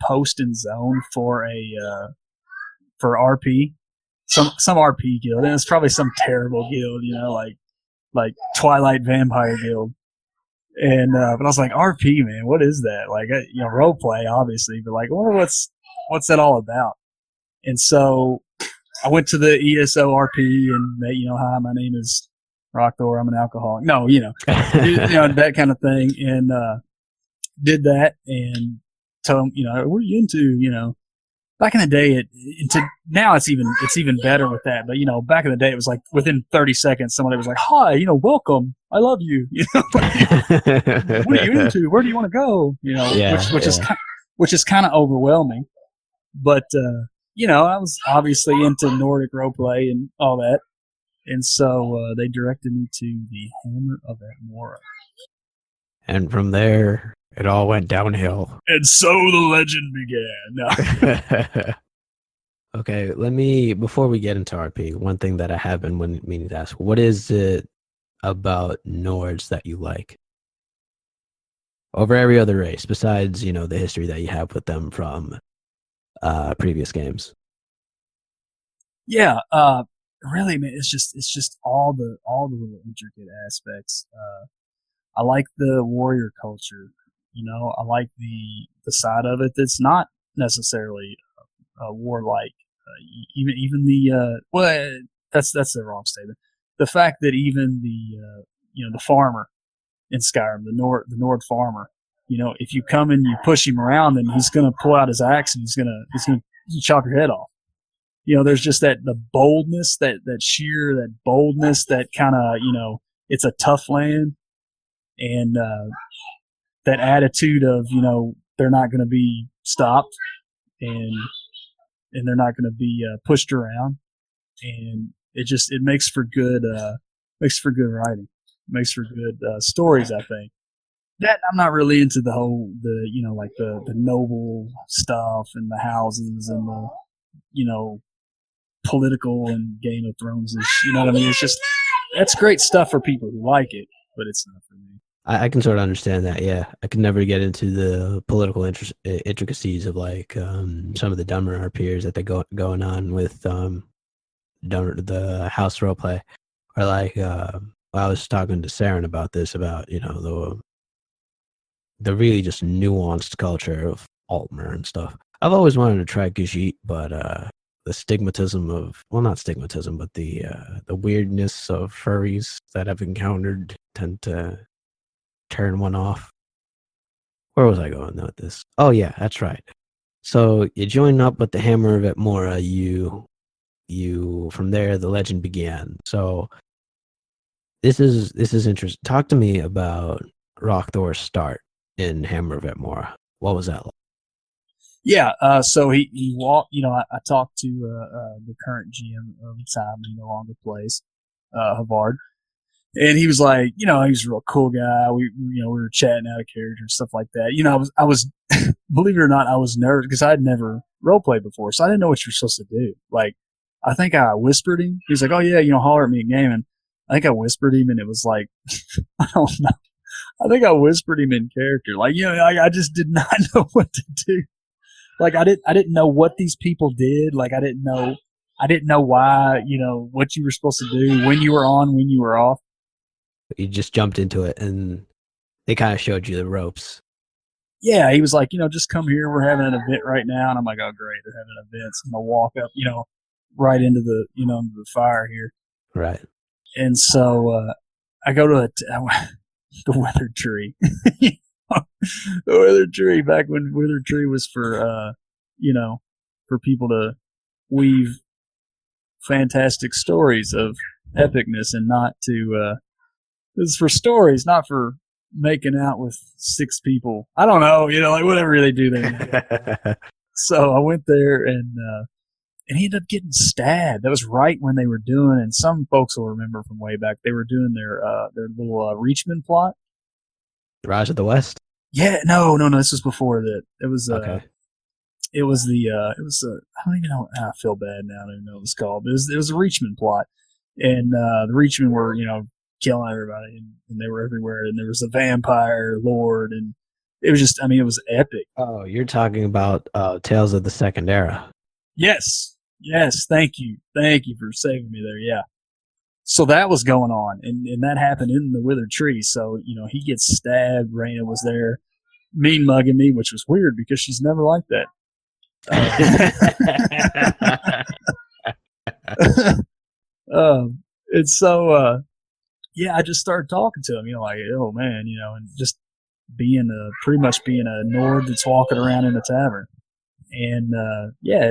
post in Zone for for RP, some RP guild, and it's probably some terrible guild, like Twilight Vampire Guild. And but I was like, RP, man, what is that? Like, roleplay, obviously, but like, what's that all about? And so I went to the ESO-RP and hi, my name is Rokthor, I'm an alcoholic. No, that kind of thing, and did that and told them, what are you into? Back in the day, now it's even better with that. But back in the day, it was like within 30 seconds, somebody was like, "Hi, welcome, I love you." What are you into? Where do you want to go? Which is kind of overwhelming. But I was obviously into Nordic roleplay and all that, and so they directed me to the Hammer of Atmora. And from there, it all went downhill. And so the legend began. No. Okay, before we get into RP, one thing that I have been meaning to ask, what is it about Nords that you like? Over every other race, besides, the history that you have with them from previous games. Yeah, really, man, it's just all the little intricate aspects. I like the warrior culture. I like the side of it that's not necessarily warlike. Even the that's the wrong statement. The fact that even the farmer in Skyrim, the Nord farmer, if you come and you push him around, then he's gonna pull out his axe and he's gonna chop your head off. There's just the boldness, that boldness, that kind of it's a tough land. And that attitude of they're not going to be stopped and they're not going to be pushed around, and it makes for good writing, makes for good stories. I think that I'm not really into the noble stuff and the houses and the political and Game of Thrones. You know what I mean? It's just that's great stuff for people who like it, but it's not for me. I can sort of understand that. Yeah, I can never get into the political intricacies of like some of the dumber RPers that they going on with the house roleplay, or like I was talking to Saren about this, about the really just nuanced culture of Altmer and stuff. I've always wanted to try Gajit, but the stigmatism of, well, not stigmatism, but the weirdness of furries that I've encountered tend to turn one off. Where was I going with this? Oh yeah, that's right. So you join up with the Hammer of Etmora. You from there the legend began. So this is interesting. Talk to me about Rokthor's start in Hammer of Etmora. What was that like? Yeah, so he walked. I talked to the current GM of the time, he no longer plays, Havard, and he was like, he was a real cool guy. We were chatting out of character and stuff like that. I was, believe it or not, I was nervous because I had never role played before, so I didn't know what you're supposed to do. Like, I think I whispered him. He was like, "Oh yeah, holler at me in game," and I think I whispered him, and it was like, I don't know. I think I whispered him in character. Like, I just did not know what to do. Like, I didn't know what these people did. Like, I didn't know why, what you were supposed to do, when you were on, when you were off. You just jumped into it, and they kind of showed you the ropes. Yeah, he was like, just come here. We're having an event right now, and I'm like, oh great, they're having an event. So I'm gonna walk up, right into the fire here. Right. And so I go to the Withered Tree. The Withered Tree, back when Withered Tree was for for people to weave fantastic stories of epicness, and not to this is for stories, not for making out with 6 people. I don't know, like whatever they do there. So I went there, and he ended up getting stabbed. That was right when they were doing, and some folks will remember from way back, they were doing their little Reachman plot. Rise of the West. Yeah, no. This was before that. It was Okay. It was I don't even know. I feel bad now. I don't even know what it's called. But it was a Reachman plot, and the Reachmen were killing everybody, and they were everywhere. And there was a vampire lord, and it was just, it was epic. Oh, you're talking about Tales of the Second Era. Yes. Thank you for saving me there. Yeah. So that was going on, and that happened in the Withered Tree. So he gets stabbed. Raina was there, mean mugging me, which was weird because she's never like that. And so I just started talking to him, like, oh man, and just pretty much being a Nord that's walking around in a tavern. And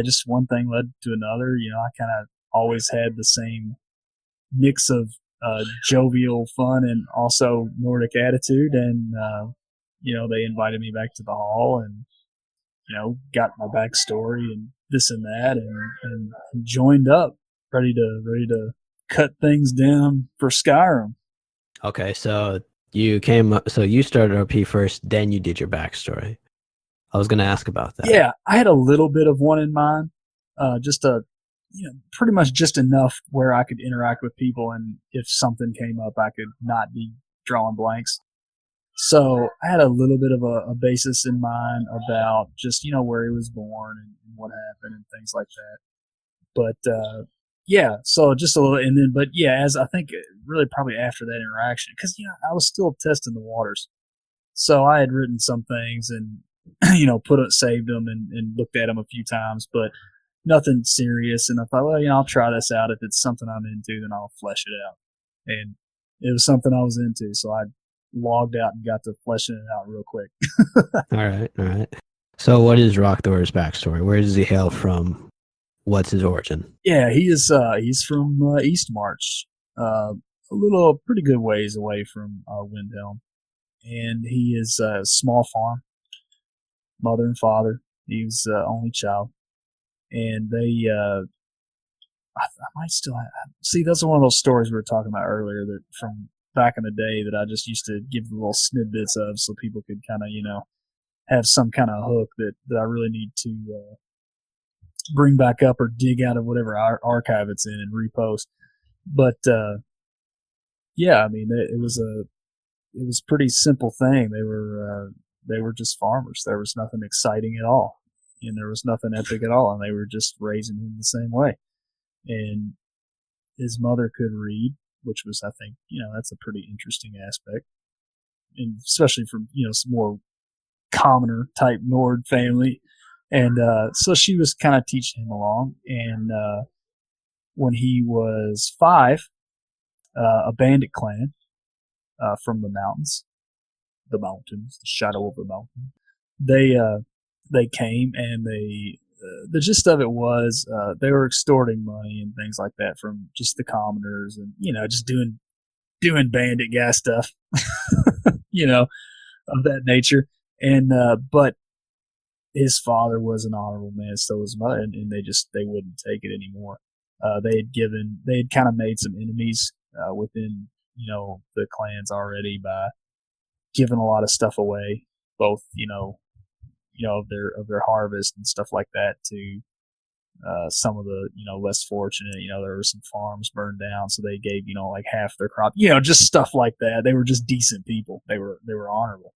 just one thing led to another. I kind of always had the same mix of jovial fun and also Nordic attitude, and they invited me back to the hall, and got my backstory and this and that, and joined up, ready to cut things down for Skyrim. Okay, so you started RP first, then you did your backstory. I was going to ask about that. Yeah, I had a little bit of one in mind, just pretty much just enough where I could interact with people, and if something came up, I could not be drawing blanks. So I had a little bit of a basis in mind about just where he was born and what happened and things like that. But so just a little, and then as I think really probably after that interaction, because I was still testing the waters, so I had written some things and saved them and looked at them a few times, but nothing serious. And I thought, well, I'll try this out. If it's something I'm into, then I'll flesh it out. And it was something I was into, so I logged out and got to fleshing it out real quick. All right. So what is Rokthor's backstory? Where does he hail from? What's his origin? Yeah, he's from East March, a pretty good ways away from Windhelm, and he is a small farm, mother and father. He was only child, and they I might still see. That's one of those stories we were talking about earlier, that from back in the day, that I just used to give the little snippets of, so people could kind of have some kind of hook that I really need to bring back up or dig out of whatever archive it's in and repost. But it was it was a pretty simple thing. They were just farmers. There was nothing exciting at all, and there was nothing epic at all, and they were just raising him the same way. And his mother could read, which was, I think, that's a pretty interesting aspect, and especially from some more commoner type Nord family. And so she was kind of teaching him along. And when he was 5, a bandit clan from the mountains, the shadow of the mountain, they came, and the gist of it was they were extorting money and things like that from just the commoners, and just doing bandit guy stuff, of that nature. And but his father was an honorable man, so was mother, and they wouldn't take it anymore. They had kind of made some enemies within the clans already by giving a lot of stuff away, both of their harvest and stuff like that to some of the less fortunate. There were some farms burned down, so they gave like half their crop, just stuff like that. They were just decent people. They were honorable,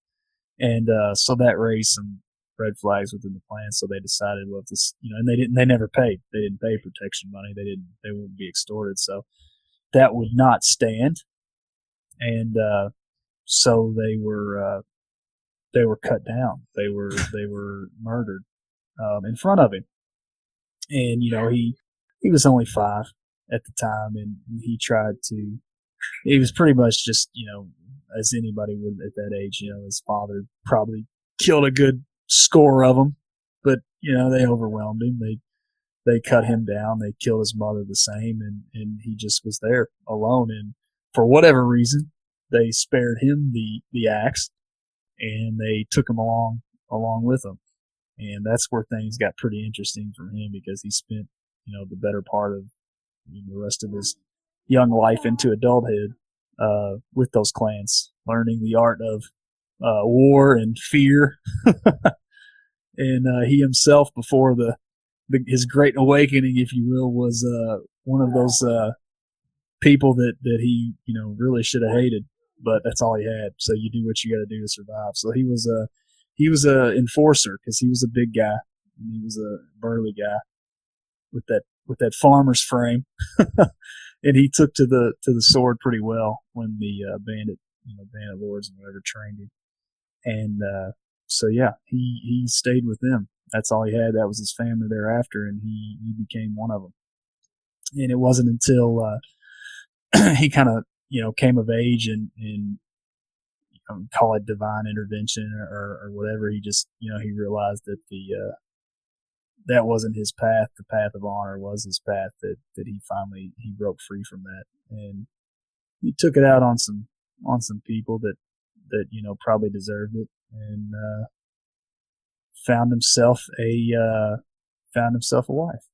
and so that raised some red flags within the clan. So they decided, well, this, and they never paid. They didn't pay protection money. They wouldn't be extorted. So that would not stand, and so they were cut down. They were murdered in front of him. And he was only 5 at the time, and he was pretty much just as anybody would at that age. His father probably killed a good score of them, but they overwhelmed him. They cut him down. They killed his mother the same, and he just was there alone. And for whatever reason, they spared him the axe, and they took him along with them. And that's where things got pretty interesting for him, because he spent the better part of the rest of his young life into adulthood with those clans, learning the art of war and fear. And he himself, before his great awakening, if you will, was one of those people that he really should have hated, but that's all he had. So you do what you got to do to survive. So he was a enforcer, because he was a big guy, and he was a burly guy with that farmer's frame, and he took to the sword pretty well when the bandit lords and whatever trained him. And so yeah, he stayed with them. That's all he had. That was his family thereafter, and he became one of them. And it wasn't until he kind of came of age and call it divine intervention or whatever. He just he realized that that wasn't his path. The path of honor was his path. That he broke free from that, and he took it out on some people that probably deserved it, and found himself a wife.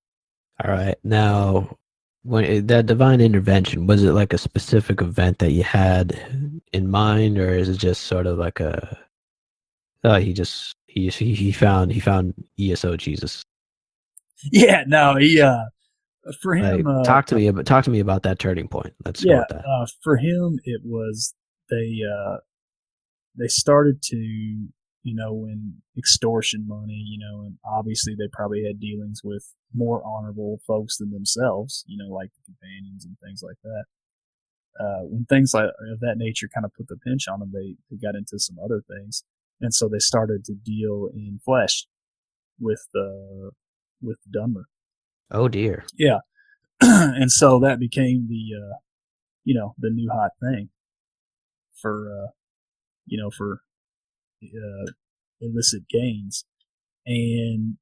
All right. Now, when that divine intervention, was it like a specific event that you had in mind, or is it just sort of like he found ESO Jesus? Yeah, no, he for him. Talk to me about that turning point. Let's go with that. For him, it was they started to when extortion money, and obviously they probably had dealings with more honorable folks than themselves, like the companions and things like that. When things like of that nature kind of put the pinch on them, they got into some other things, and so they started to deal in flesh with Dunmer. Oh dear. Yeah, and so that became the new hot thing for illicit gains. And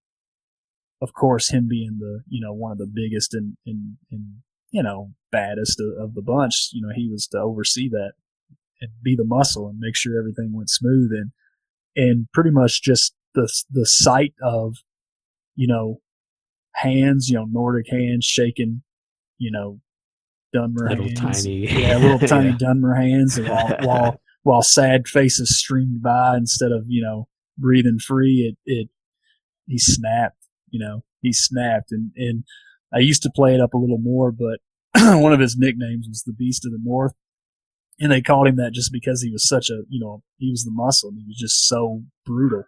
of course, him being the one of the biggest and baddest of the bunch, he was to oversee that and be the muscle and make sure everything went smooth, and pretty much just the sight of hands, Nordic hands shaking, Dunmer little hands, tiny tiny Dunmer hands, while sad faces streamed by instead of breathing free. He snapped, and I used to play it up a little more, but one of his nicknames was the Beast of the North, and they called him that just because he was such a, he was the muscle. And he was just so brutal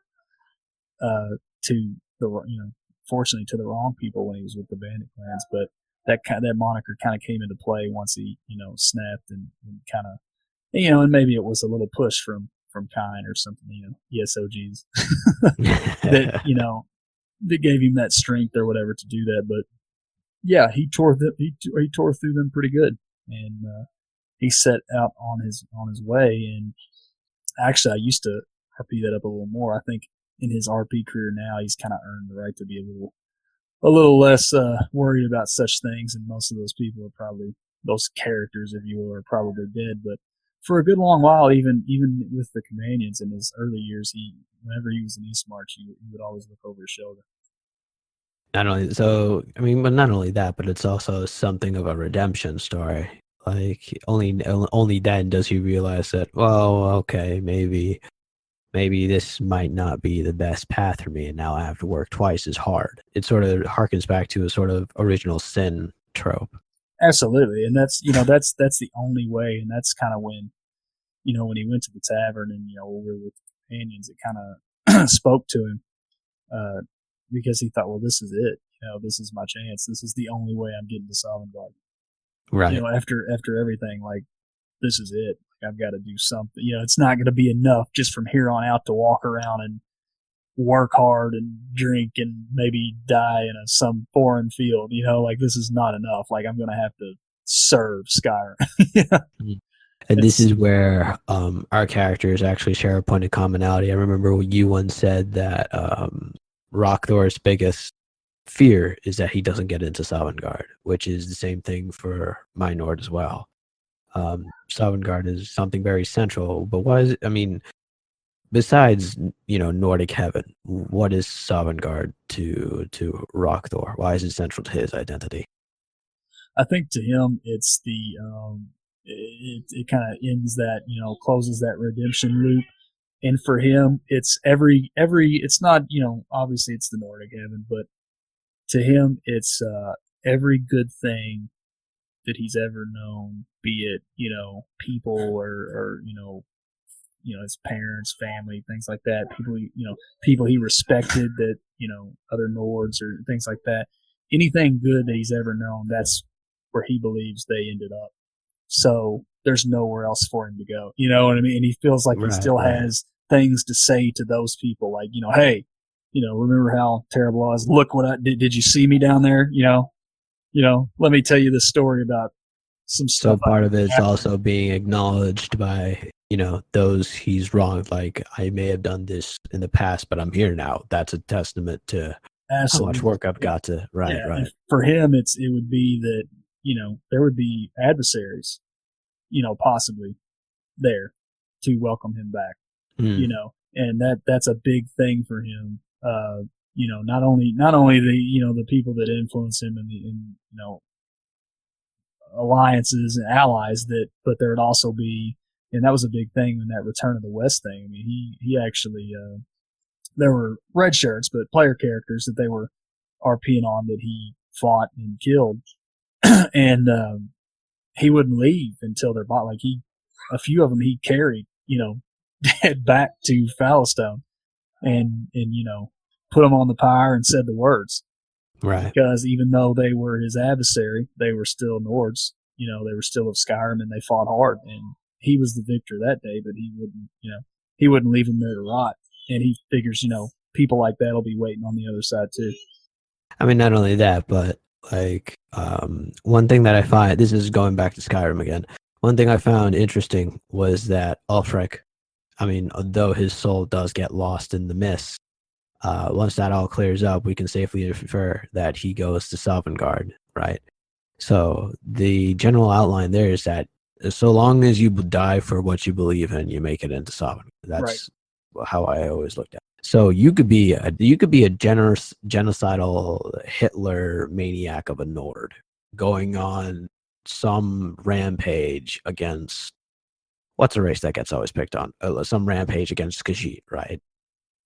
to the, fortunately to the wrong people when he was with the Bandit Clans. But that moniker kind of came into play once he, snapped and kind of, and maybe it was a little push from Kine or something, ESOGs that, that gave him that strength or whatever to do that. But yeah, he tore through them pretty good, and he set out on his way. And actually, I used to RP that up a little more. I think in his RP career now, he's kind of earned the right to be a little less worried about such things. And most of those people are probably, those characters, if you will, are probably dead. But for a good long while, even with the companions in his early years, whenever he was in East March, he would always look over his shoulder. But not only that, but it's also something of a redemption story. Like only then does he realize that, well, okay, maybe this might not be the best path for me, and now I have to work twice as hard. It sort of harkens back to a sort of original sin trope. Absolutely, and that's that's the only way, and that's kind of when when he went to the tavern and we were with companions, it kind of spoke to him because he thought, well, this is it. This is my chance. This is the only way I'm getting to Sovngarde. Right. After everything, like, this is it. Like, I've got to do something. It's not going to be enough just from here on out to walk around and work hard and drink and maybe die in some foreign field. Like, this is not enough. Like, I'm going to have to serve Skyrim. And this is where our characters actually share a point of commonality. I remember you once said that Rokthor's biggest fear is that he doesn't get into Sovngarde, which is the same thing for my Nord as well. Sovngarde is something very central, but besides Nordic heaven, what is Sovngarde to Rokthor? Why is it central to his identity? I think to him, it's the it kind of ends that, closes that redemption loop. And for him, it's every it's not, obviously it's the Nordic heaven, but to him, it's every good thing that he's ever known, be it, people or his parents, family, things like that, people he respected, that, other Nords or things like that. Anything good that he's ever known, that's where he believes they ended up. So there's nowhere else for him to go. You know what I mean? And he feels like he still has things to say to those people, like, hey, remember how terrible I was? Look what I did. Did you see me down there? Let me tell you this story about some stuff. So part of it's also being acknowledged by, those he's wronged. Like, I may have done this in the past, but I'm here now. That's a testament to how much work I've got to. Right. For him, it would be that, there would be adversaries, possibly there to welcome him back, and that's a big thing for him. Not only the, the people that influence him and alliances and allies, but there'd also be, and that was a big thing in that Return of the West thing. I mean, he actually, there were red shirts, but player characters that they were RPing on that he fought and killed. And he wouldn't leave until they're bought. Like, a few of them he carried, dead back to Fallowstone, and put them on the pyre and said the words. Right. Because even though they were his adversary, they were still Nords. They were still of Skyrim, and they fought hard. And he was the victor that day, but he wouldn't leave them there to rot. And he figures, people like that will be waiting on the other side too. I mean, not only that, but like, one thing that I find, this is going back to Skyrim again, one thing I found interesting was that Ulfric, though his soul does get lost in the mist, once that all clears up, we can safely infer that he goes to Sovngarde, right? So the general outline there is that so long as you die for what you believe in, you make it into Sovngarde. That's how I always looked at it. So you could be a genocidal Hitler maniac of a Nord, going on some rampage against, what's a race that gets always picked on? Some rampage against Khajiit, right?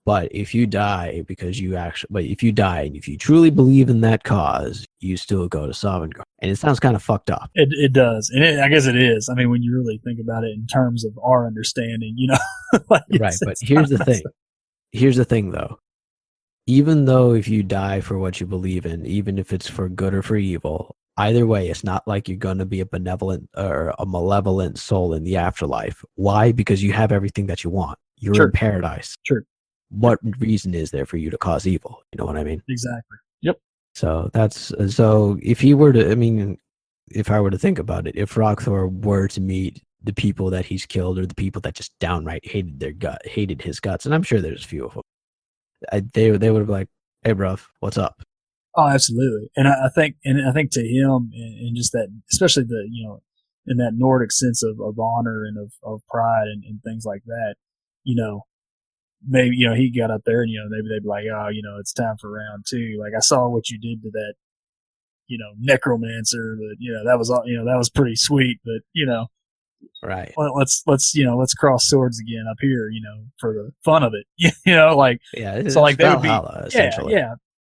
But if you die if you die and if you truly believe in that cause, you still go to Sovngarde. And it sounds kind of fucked up. It does, and I guess it is. I mean, when you really think about it in terms of our understanding, like Right, but here's the thing. Here's the thing, though. Even though if you die for what you believe in, even if it's for good or for evil, either way, it's not like you're going to be a benevolent or a malevolent soul in the afterlife. Why? Because you have everything that you want. You're in paradise. Sure. What reason is there for you to cause evil? You know what I mean? Exactly. Yep. So if I were to think about it, if Rokthor were to meet the people that he's killed or the people that just downright hated his guts, and I'm sure there's a few of them, they would have been like, "Hey, bruv, what's up?" Oh, absolutely. And I think to him, and just that, especially in that Nordic sense of honor and of pride and things like that, maybe, he got up there and, maybe they'd be like, oh, it's time for round two. Like, I saw what you did to that, necromancer, but, that was all, that was pretty sweet, but, Right. well, let's cross swords again up here, for the fun of it, like, yeah. So like they would be, essentially.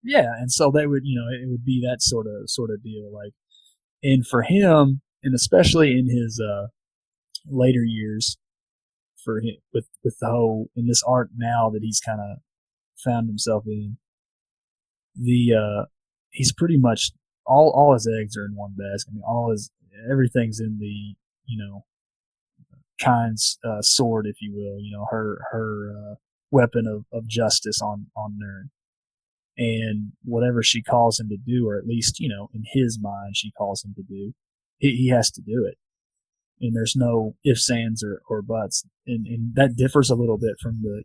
yeah. And so they would, it would be that sort of deal. Like, and for him, and especially in his, later years, for him with the whole in this art now that he's kind of found himself in, he's pretty much all his eggs are in one basket. I mean, everything's in the Kind's sword, if you will. Her weapon of justice on Nern, and whatever she calls him to do, or at least in his mind she calls him to do, he has to do it. And there's no ifs, ands, or buts, and that differs a little bit from the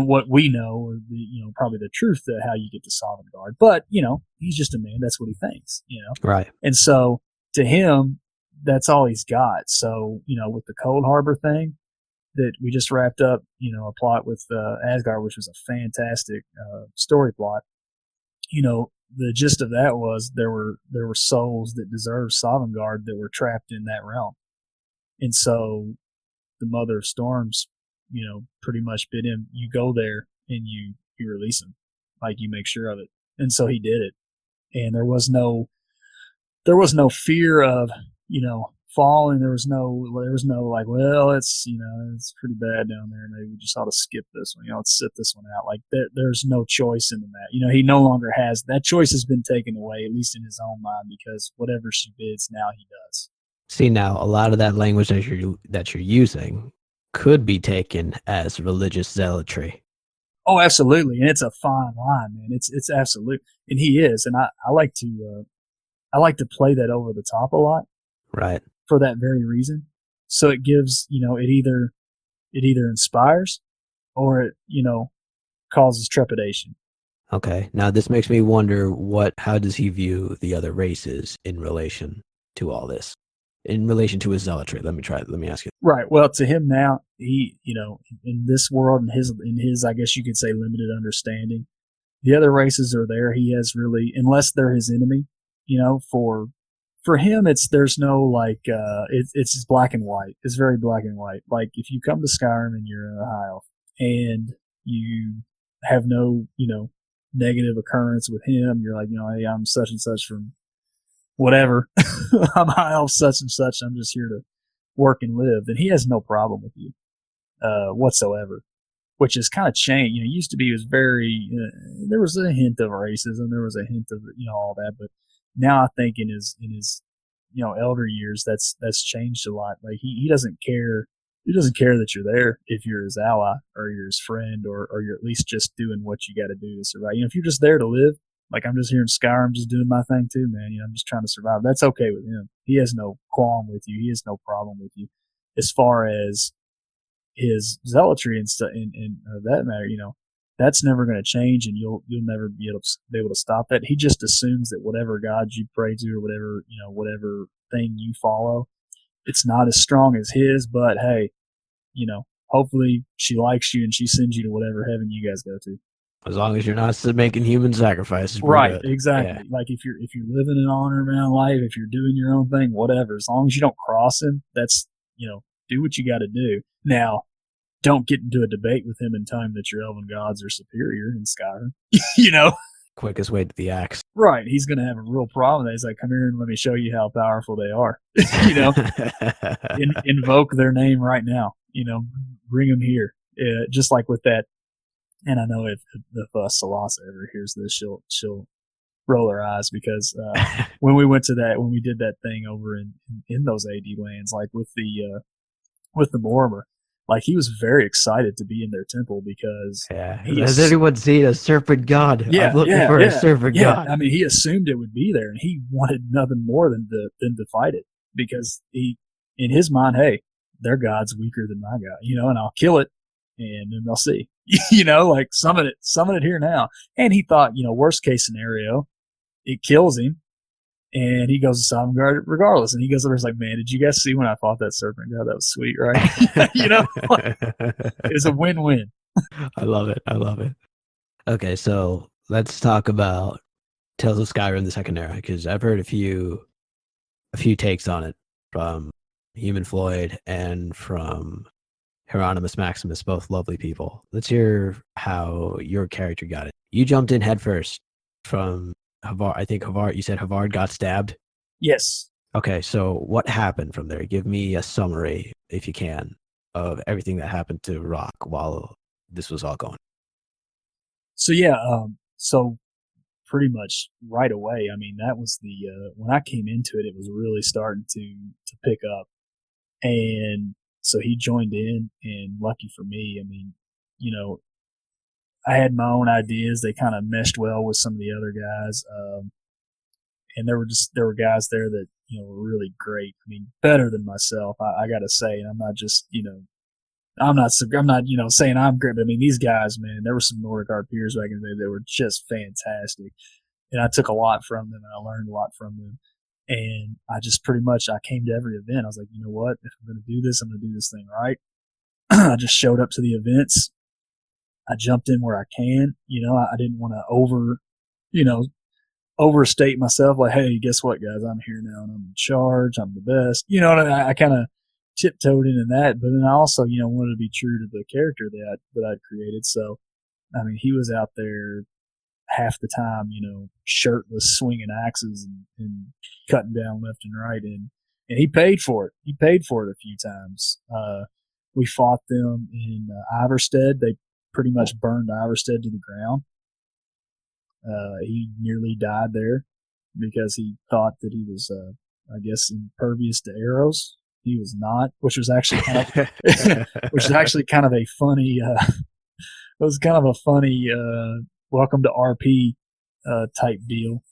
what we know, or the probably the truth to how you get to Sovngarde. But he's just a man. That's what he thinks. Right. And so to him, that's all he's got. So with the Cold Harbor thing that we just wrapped up, a plot with Asgard, which was a fantastic story plot. The gist of that was there were souls that deserved Sovngarde that were trapped in that realm, and so the Mother of Storms, pretty much bid him, you go there and you release him, like you make sure of it, and so he did it, and there was no fear of falling. There was no like, well, it's it's pretty bad down there. Maybe we just ought to skip this one. Let's sit this one out. Like there's no choice in the matter. He no longer has that choice. Has been taken away, at least in his own mind, because whatever she bids, now he does. See, now a lot of that language that you're using could be taken as religious zealotry. Oh, absolutely, and it's a fine line, man. It's absolute, and he is, and I like to play that over the top a lot. Right. For that very reason. So it gives, it either inspires or it, causes trepidation. Okay. Now this makes me wonder how does he view the other races in relation to all this? In relation to his zealotry. Let me ask you. Right. Well, to him now, he, in this world, in his, I guess you could say, limited understanding, the other races are there. He has really, unless they're his enemy, for him, there's no like it's just black and white. It's very black and white. Like if you come to Skyrim and you're a high elf and you have no negative occurrence with him, you're like hey, I'm such and such from whatever. I'm high elf such and such. I'm just here to work and live. Then he has no problem with you whatsoever. Which is kind of changed. Used to be, it was very there was a hint of racism, there was a hint of all that, but now I think in his elder years that's changed a lot. Like he doesn't care. He doesn't care that you're there if you're his ally or you're his friend or you're at least just doing what you got to do to survive. If you're just there to live, like I'm just here in Skyrim, just doing my thing too, man. I'm just trying to survive. That's okay with him. He has no qualm with you. He has no problem with you. As far as his zealotry and stuff, and that matter, that's never going to change, and you'll never be able to stop that. He just assumes that whatever God you pray to or whatever thing you follow, it's not as strong as his. But hey, hopefully she likes you and she sends you to whatever heaven you guys go to. As long as you're not making human sacrifices, right? Exactly. Yeah. Like if you're living an honor man life, if you're doing your own thing, whatever. As long as you don't cross him, that's do what you got to do. Now, don't get into a debate with him and tell him that your elven gods are superior in Skyrim. You know? Quickest way to the axe. Right. He's going to have a real problem with that. He's like, come here and let me show you how powerful they are. You know? Invoke their name right now. You know? Bring them here. Just like with that. And I know if Salasa ever hears this, she'll roll her eyes because when we did that thing over in those AD lands, like with the Mortimer, like he was very excited to be in their temple because has anyone seen a serpent god? I'm looking for a serpent god. I mean, he assumed it would be there, and he wanted nothing more than to fight it because he, in his mind, hey, their god's weaker than my god, you know, and I'll kill it, and then they'll see, you know, like summon it here now. And he thought, you know, worst case scenario, it kills him, and he goes to Sovngarde regardless. And he goes over and is like, man, did you guys see when I fought that serpent god? That was sweet, right? You know, it's a win-win. I love it. Okay, so let's talk about Tales of Skyrim, the Second Era, because I've heard a few takes on it from Human Floyd and from Hieronymus Maximus, both lovely people. Let's hear how your character got it. You jumped in head first from Havard. I think Havard, you said Havard got stabbed? Yes. Okay, so what happened from there? Give me a summary, if you can, of everything that happened to Rok while this was all going. So so pretty much right away, I mean, that was when I came into it, it was really starting to pick up. And so he joined in, and lucky for me, I mean, you know, I had my own ideas. They kind of meshed well with some of the other guys. And there were guys there that, you know, were really great. I mean, better than myself, I got to say. And I'm not just, you know, I'm not, you know, saying I'm great. But I mean, these guys, man, there were some Nordic RPers back in the day that were just fantastic. And I took a lot from them, and I learned a lot from them. And I just pretty much, I came to every event. I was like, you know what? If I'm going to do this, I'm going to do this thing right. I just showed up to the events. I jumped in where I can. You know, I didn't want to overstate myself. Like, hey, guess what, guys? I'm here now, and I'm in charge. I'm the best. You know, and I kind of tiptoed in that. But then I also, you know, wanted to be true to the character that I'd created. So, I mean, he was out there half the time, you know, shirtless, swinging axes and cutting down left and right. And he paid for it. He paid for it a few times. We fought them in Iverstead. They pretty much burned Iverstead to the ground. He nearly died there because he thought that he was, I guess, impervious to arrows. He was not, which was actually kind of a funny. It was kind of a funny welcome to RP type deal.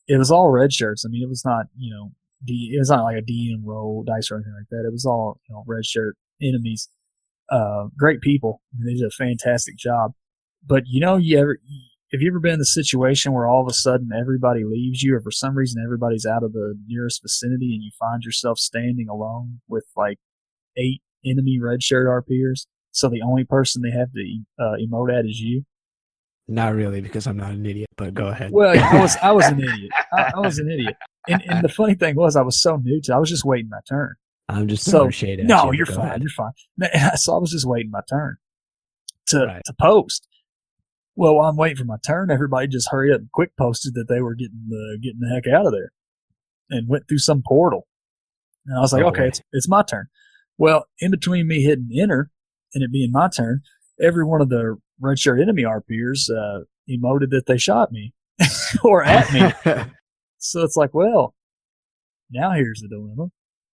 It was all red shirts. I mean, it was not, you know, it was not like a DM roll dice or anything like that. It was all, you know, red shirt enemies. Great people. I mean, they did a fantastic job. But you know, have you ever been in the situation where all of a sudden everybody leaves you, or for some reason everybody's out of the nearest vicinity, and you find yourself standing alone with like 8 enemy red shirt RPers? So the only person they have to emote at is you. Not really, because I'm not an idiot. But go ahead. Well, I was an idiot. I was an idiot. And the funny thing was, I was so new to it, I was just waiting my turn. I'm just throwing shade at you. No, you're fine. You're fine. So I was just waiting my turn to post. Well, while I'm waiting for my turn, everybody just hurried up and quick posted that they were getting the heck out of there, and went through some portal. And I was like, okay, it's my turn. Well, in between me hitting enter and it being my turn, every one of the red shirt enemy RPers emoted that they shot me or at me. So it's like, well, now here's the dilemma.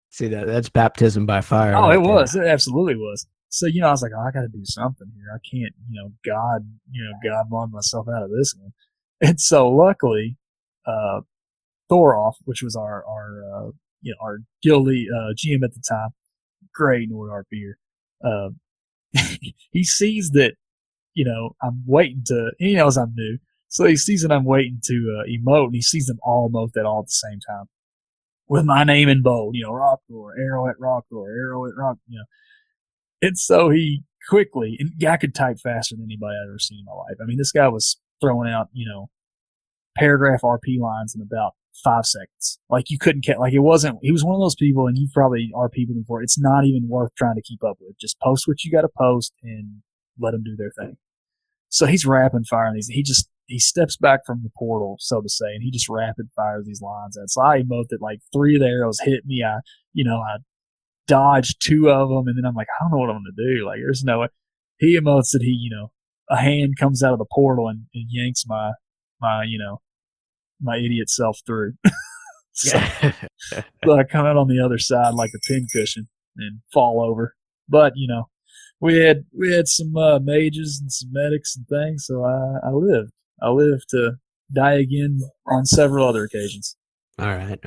See, that's baptism by fire. Oh, it was. It absolutely was. So, you know, I was like, I got to do something here. I can't, God blowing myself out of this one. And so luckily, Thoroff, which was our guildie GM at the time, great Nord RPer, he sees that, I'm waiting to, he knows I'm new. So he sees that I'm waiting to emote, and he sees them all emote that all at the same time with my name in bold, Rokthor, arrow at Rokthor, arrow at Rok, And so he quickly, and the guy could type faster than anybody I've ever seen in my life. I mean, this guy was throwing out, paragraph RP lines in about 5 seconds. Like, you couldn't get, like, it wasn't, he was one of those people, and you've probably RP'd him before, it's not even worth trying to keep up with. Just post what you got to post and let them do their thing. So he's rapid firing these. He steps back from the portal, so to say, and he just rapid fires these lines out. So I emoted like 3 of the arrows hit me. I dodged 2 of them, and then I'm like, I don't know what I'm going to do. Like, there's no way. He emotes that a hand comes out of the portal and yanks my idiot self through. So I come out on the other side like a pincushion and fall over. But, we had some mages and some medics and things, so I lived. I lived to die again on several other occasions. All right.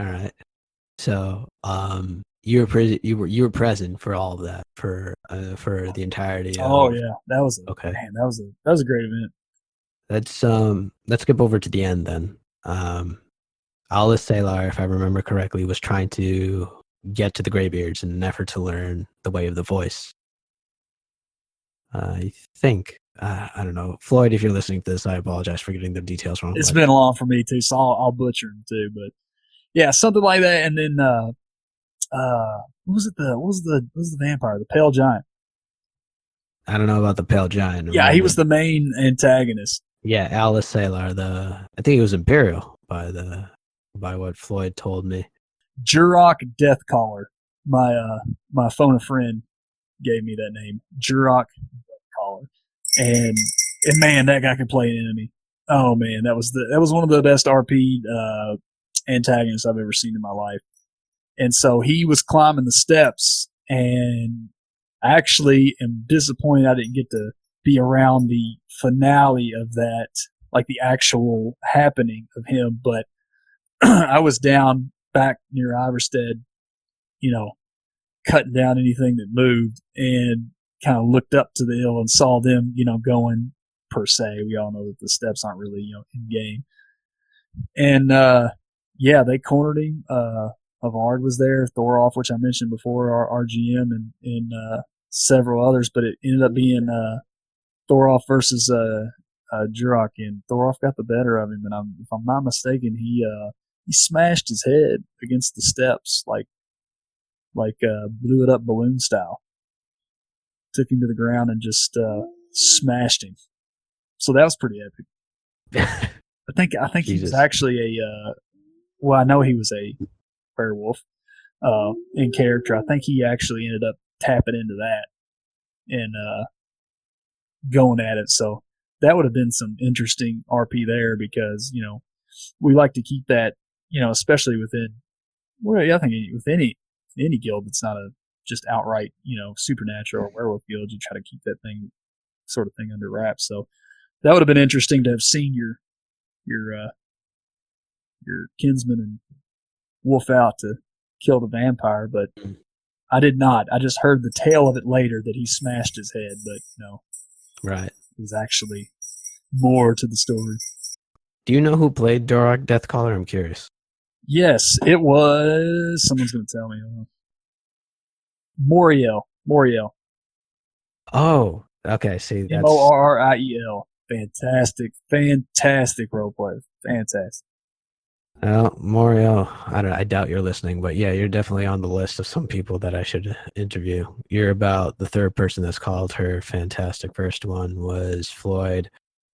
So, you were present for all of that for the entirety. Yeah, that was okay. Man, that was a great event. Let's skip over to the end then. Alice Salar, if I remember correctly, was trying to get to the Greybeards in an effort to learn the way of the voice. I think, I don't know. Floyd, if you're listening to this, I apologize for getting the details wrong. It's been long for me too, so I'll butcher them too. But yeah, something like that. And then what was the vampire? The Pale Giant. I don't know about the Pale Giant. Yeah, he was the main antagonist. Yeah, Alice Salar. I think he was Imperial by what Floyd told me. Jurok Deathcaller. My phone a friend gave me that name. Jurok Deathcaller. And man, that guy could play an enemy. Oh man, that was one of the best RP antagonists I've ever seen in my life. And so he was climbing the steps, and I actually am disappointed I didn't get to be around the finale of that, like the actual happening of him. But I was down back near Iverstead, cutting down anything that moved, and kind of looked up to the hill and saw them, going per se. We all know that the steps aren't really, in game. And they cornered him. Avard was there, Thoroff, which I mentioned before, our GM, and several others, but it ended up being Thoroff versus Jurok, and Thoroff got the better of him. And if I'm not mistaken, he smashed his head against the steps, like blew it up balloon style. Took him to the ground and just smashed him. So that was pretty epic. I think he was actually I know he was a werewolf in character. I think he actually ended up tapping into that and going at it. So that would have been some interesting RP there, because we like to keep that, especially within. Well, I think with any guild that's not a just outright supernatural or werewolf guild, you try to keep that sort of thing under wraps. So that would have been interesting to have seen your kinsman and wolf out to kill the vampire, but I did not. I just heard the tale of it later that he smashed his head, but right. There's actually more to the story. Do you know who played Jurok Deathcaller? I'm curious. Yes, it was. Someone's going to tell me. Moriel. Oh, okay. See, that's Morriel. Fantastic role player. Fantastic. Well, Moriel, I doubt you're listening, but yeah, you're definitely on the list of some people that I should interview. You're about the 3rd person that's called her. Fantastic. First one was Floyd.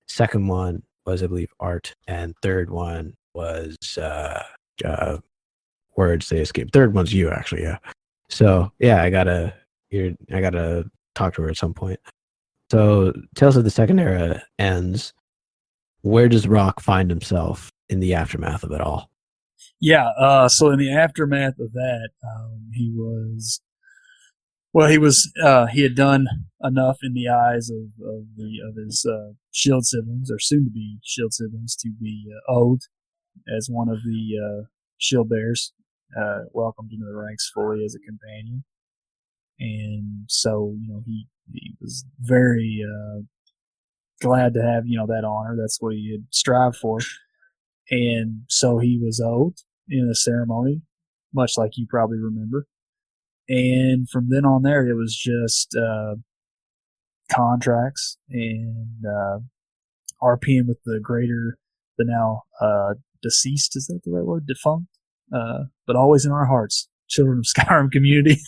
Second one was, I believe, Art, and third one was words they escaped. Third one's you, actually. Yeah. So yeah, I gotta talk to her at some point. So Tales of the Second Era ends. Where does Rok find himself in the aftermath of it all? Yeah, so in the aftermath of that, he had done enough in the eyes of his shield siblings, or soon to be shield siblings, to be owed as one of the shield bearers, welcomed into the ranks fully as a companion. And so, he was very glad to have, that honor. That's what he had strived for. And so he was owed in a ceremony, much like you probably remember. And from then on there, it was just contracts and RPing with the greater the now deceased, is that the right word? Defunct? But always in our hearts, children of Skyrim community.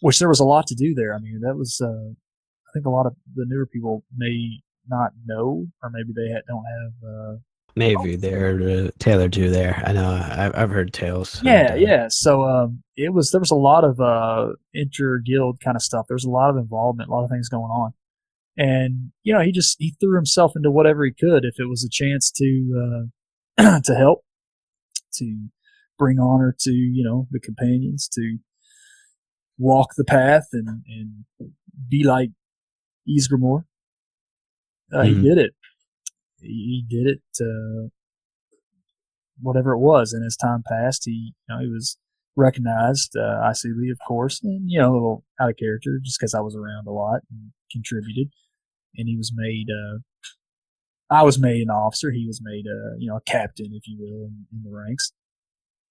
Which there was a lot to do there. I mean, that was, I think a lot of the newer people may not know, or maybe they don't have. Maybe they're tailored to there. I know I've heard tales. Yeah. So there was a lot of inter guild kind of stuff. There was a lot of involvement, a lot of things going on, and he threw himself into whatever he could if it was a chance to to help, to bring honor to the companions, to walk the path and be like Ysgramor. He did it. He did it. Whatever it was, and as time passed, he was recognized. ICB, of course, and a little out of character just because I was around a lot and contributed. And he was made. I was made an officer. He was made a captain, if you will, in the ranks.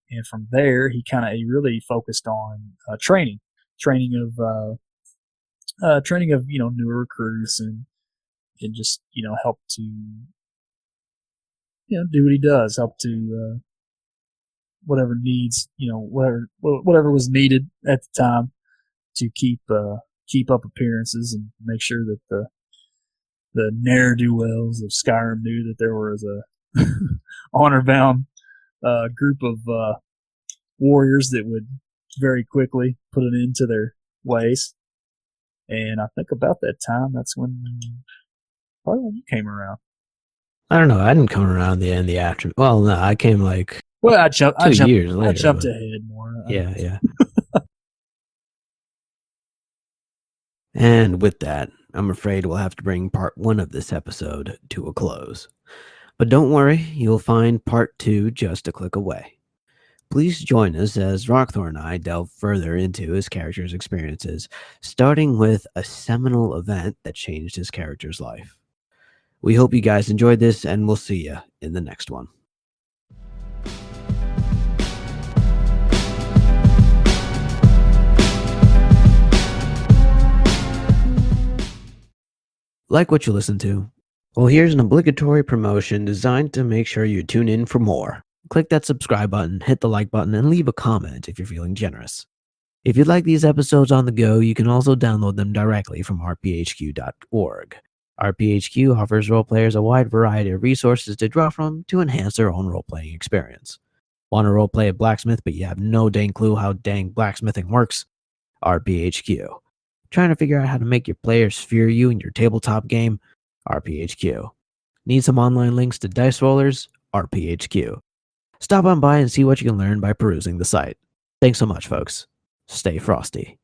And from there, he really focused on training of newer recruits and just help to do what he does, help to whatever needs, whatever was needed at the time to keep up appearances and make sure that the ne'er-do-wells of Skyrim knew that there was a honor-bound group of warriors that would very quickly put an end to their ways. And I think about that time, that's probably when you came around. I don't know. I didn't come around in the afternoon. Well, no, I came like I jumped 2 years later. I jumped ahead more. Yeah. And with that, I'm afraid we'll have to bring part 1 of this episode to a close. But don't worry, you'll find part 2 just a click away. Please join us as Rokthor and I delve further into his character's experiences, starting with a seminal event that changed his character's life. We hope you guys enjoyed this, and we'll see you in the next one. Like what you listen to? Well, here's an obligatory promotion designed to make sure you tune in for more. Click that subscribe button, hit the like button, and leave a comment if you're feeling generous. If you'd like these episodes on the go, you can also download them directly from rphq.org. RPHQ offers roleplayers a wide variety of resources to draw from to enhance their own role-playing experience. Want to roleplay a blacksmith but you have no dang clue how dang blacksmithing works? RPHQ. Trying to figure out how to make your players fear you in your tabletop game? RPHQ. Need some online links to dice rollers? RPHQ. Stop on by and see what you can learn by perusing the site. Thanks so much, folks. Stay frosty.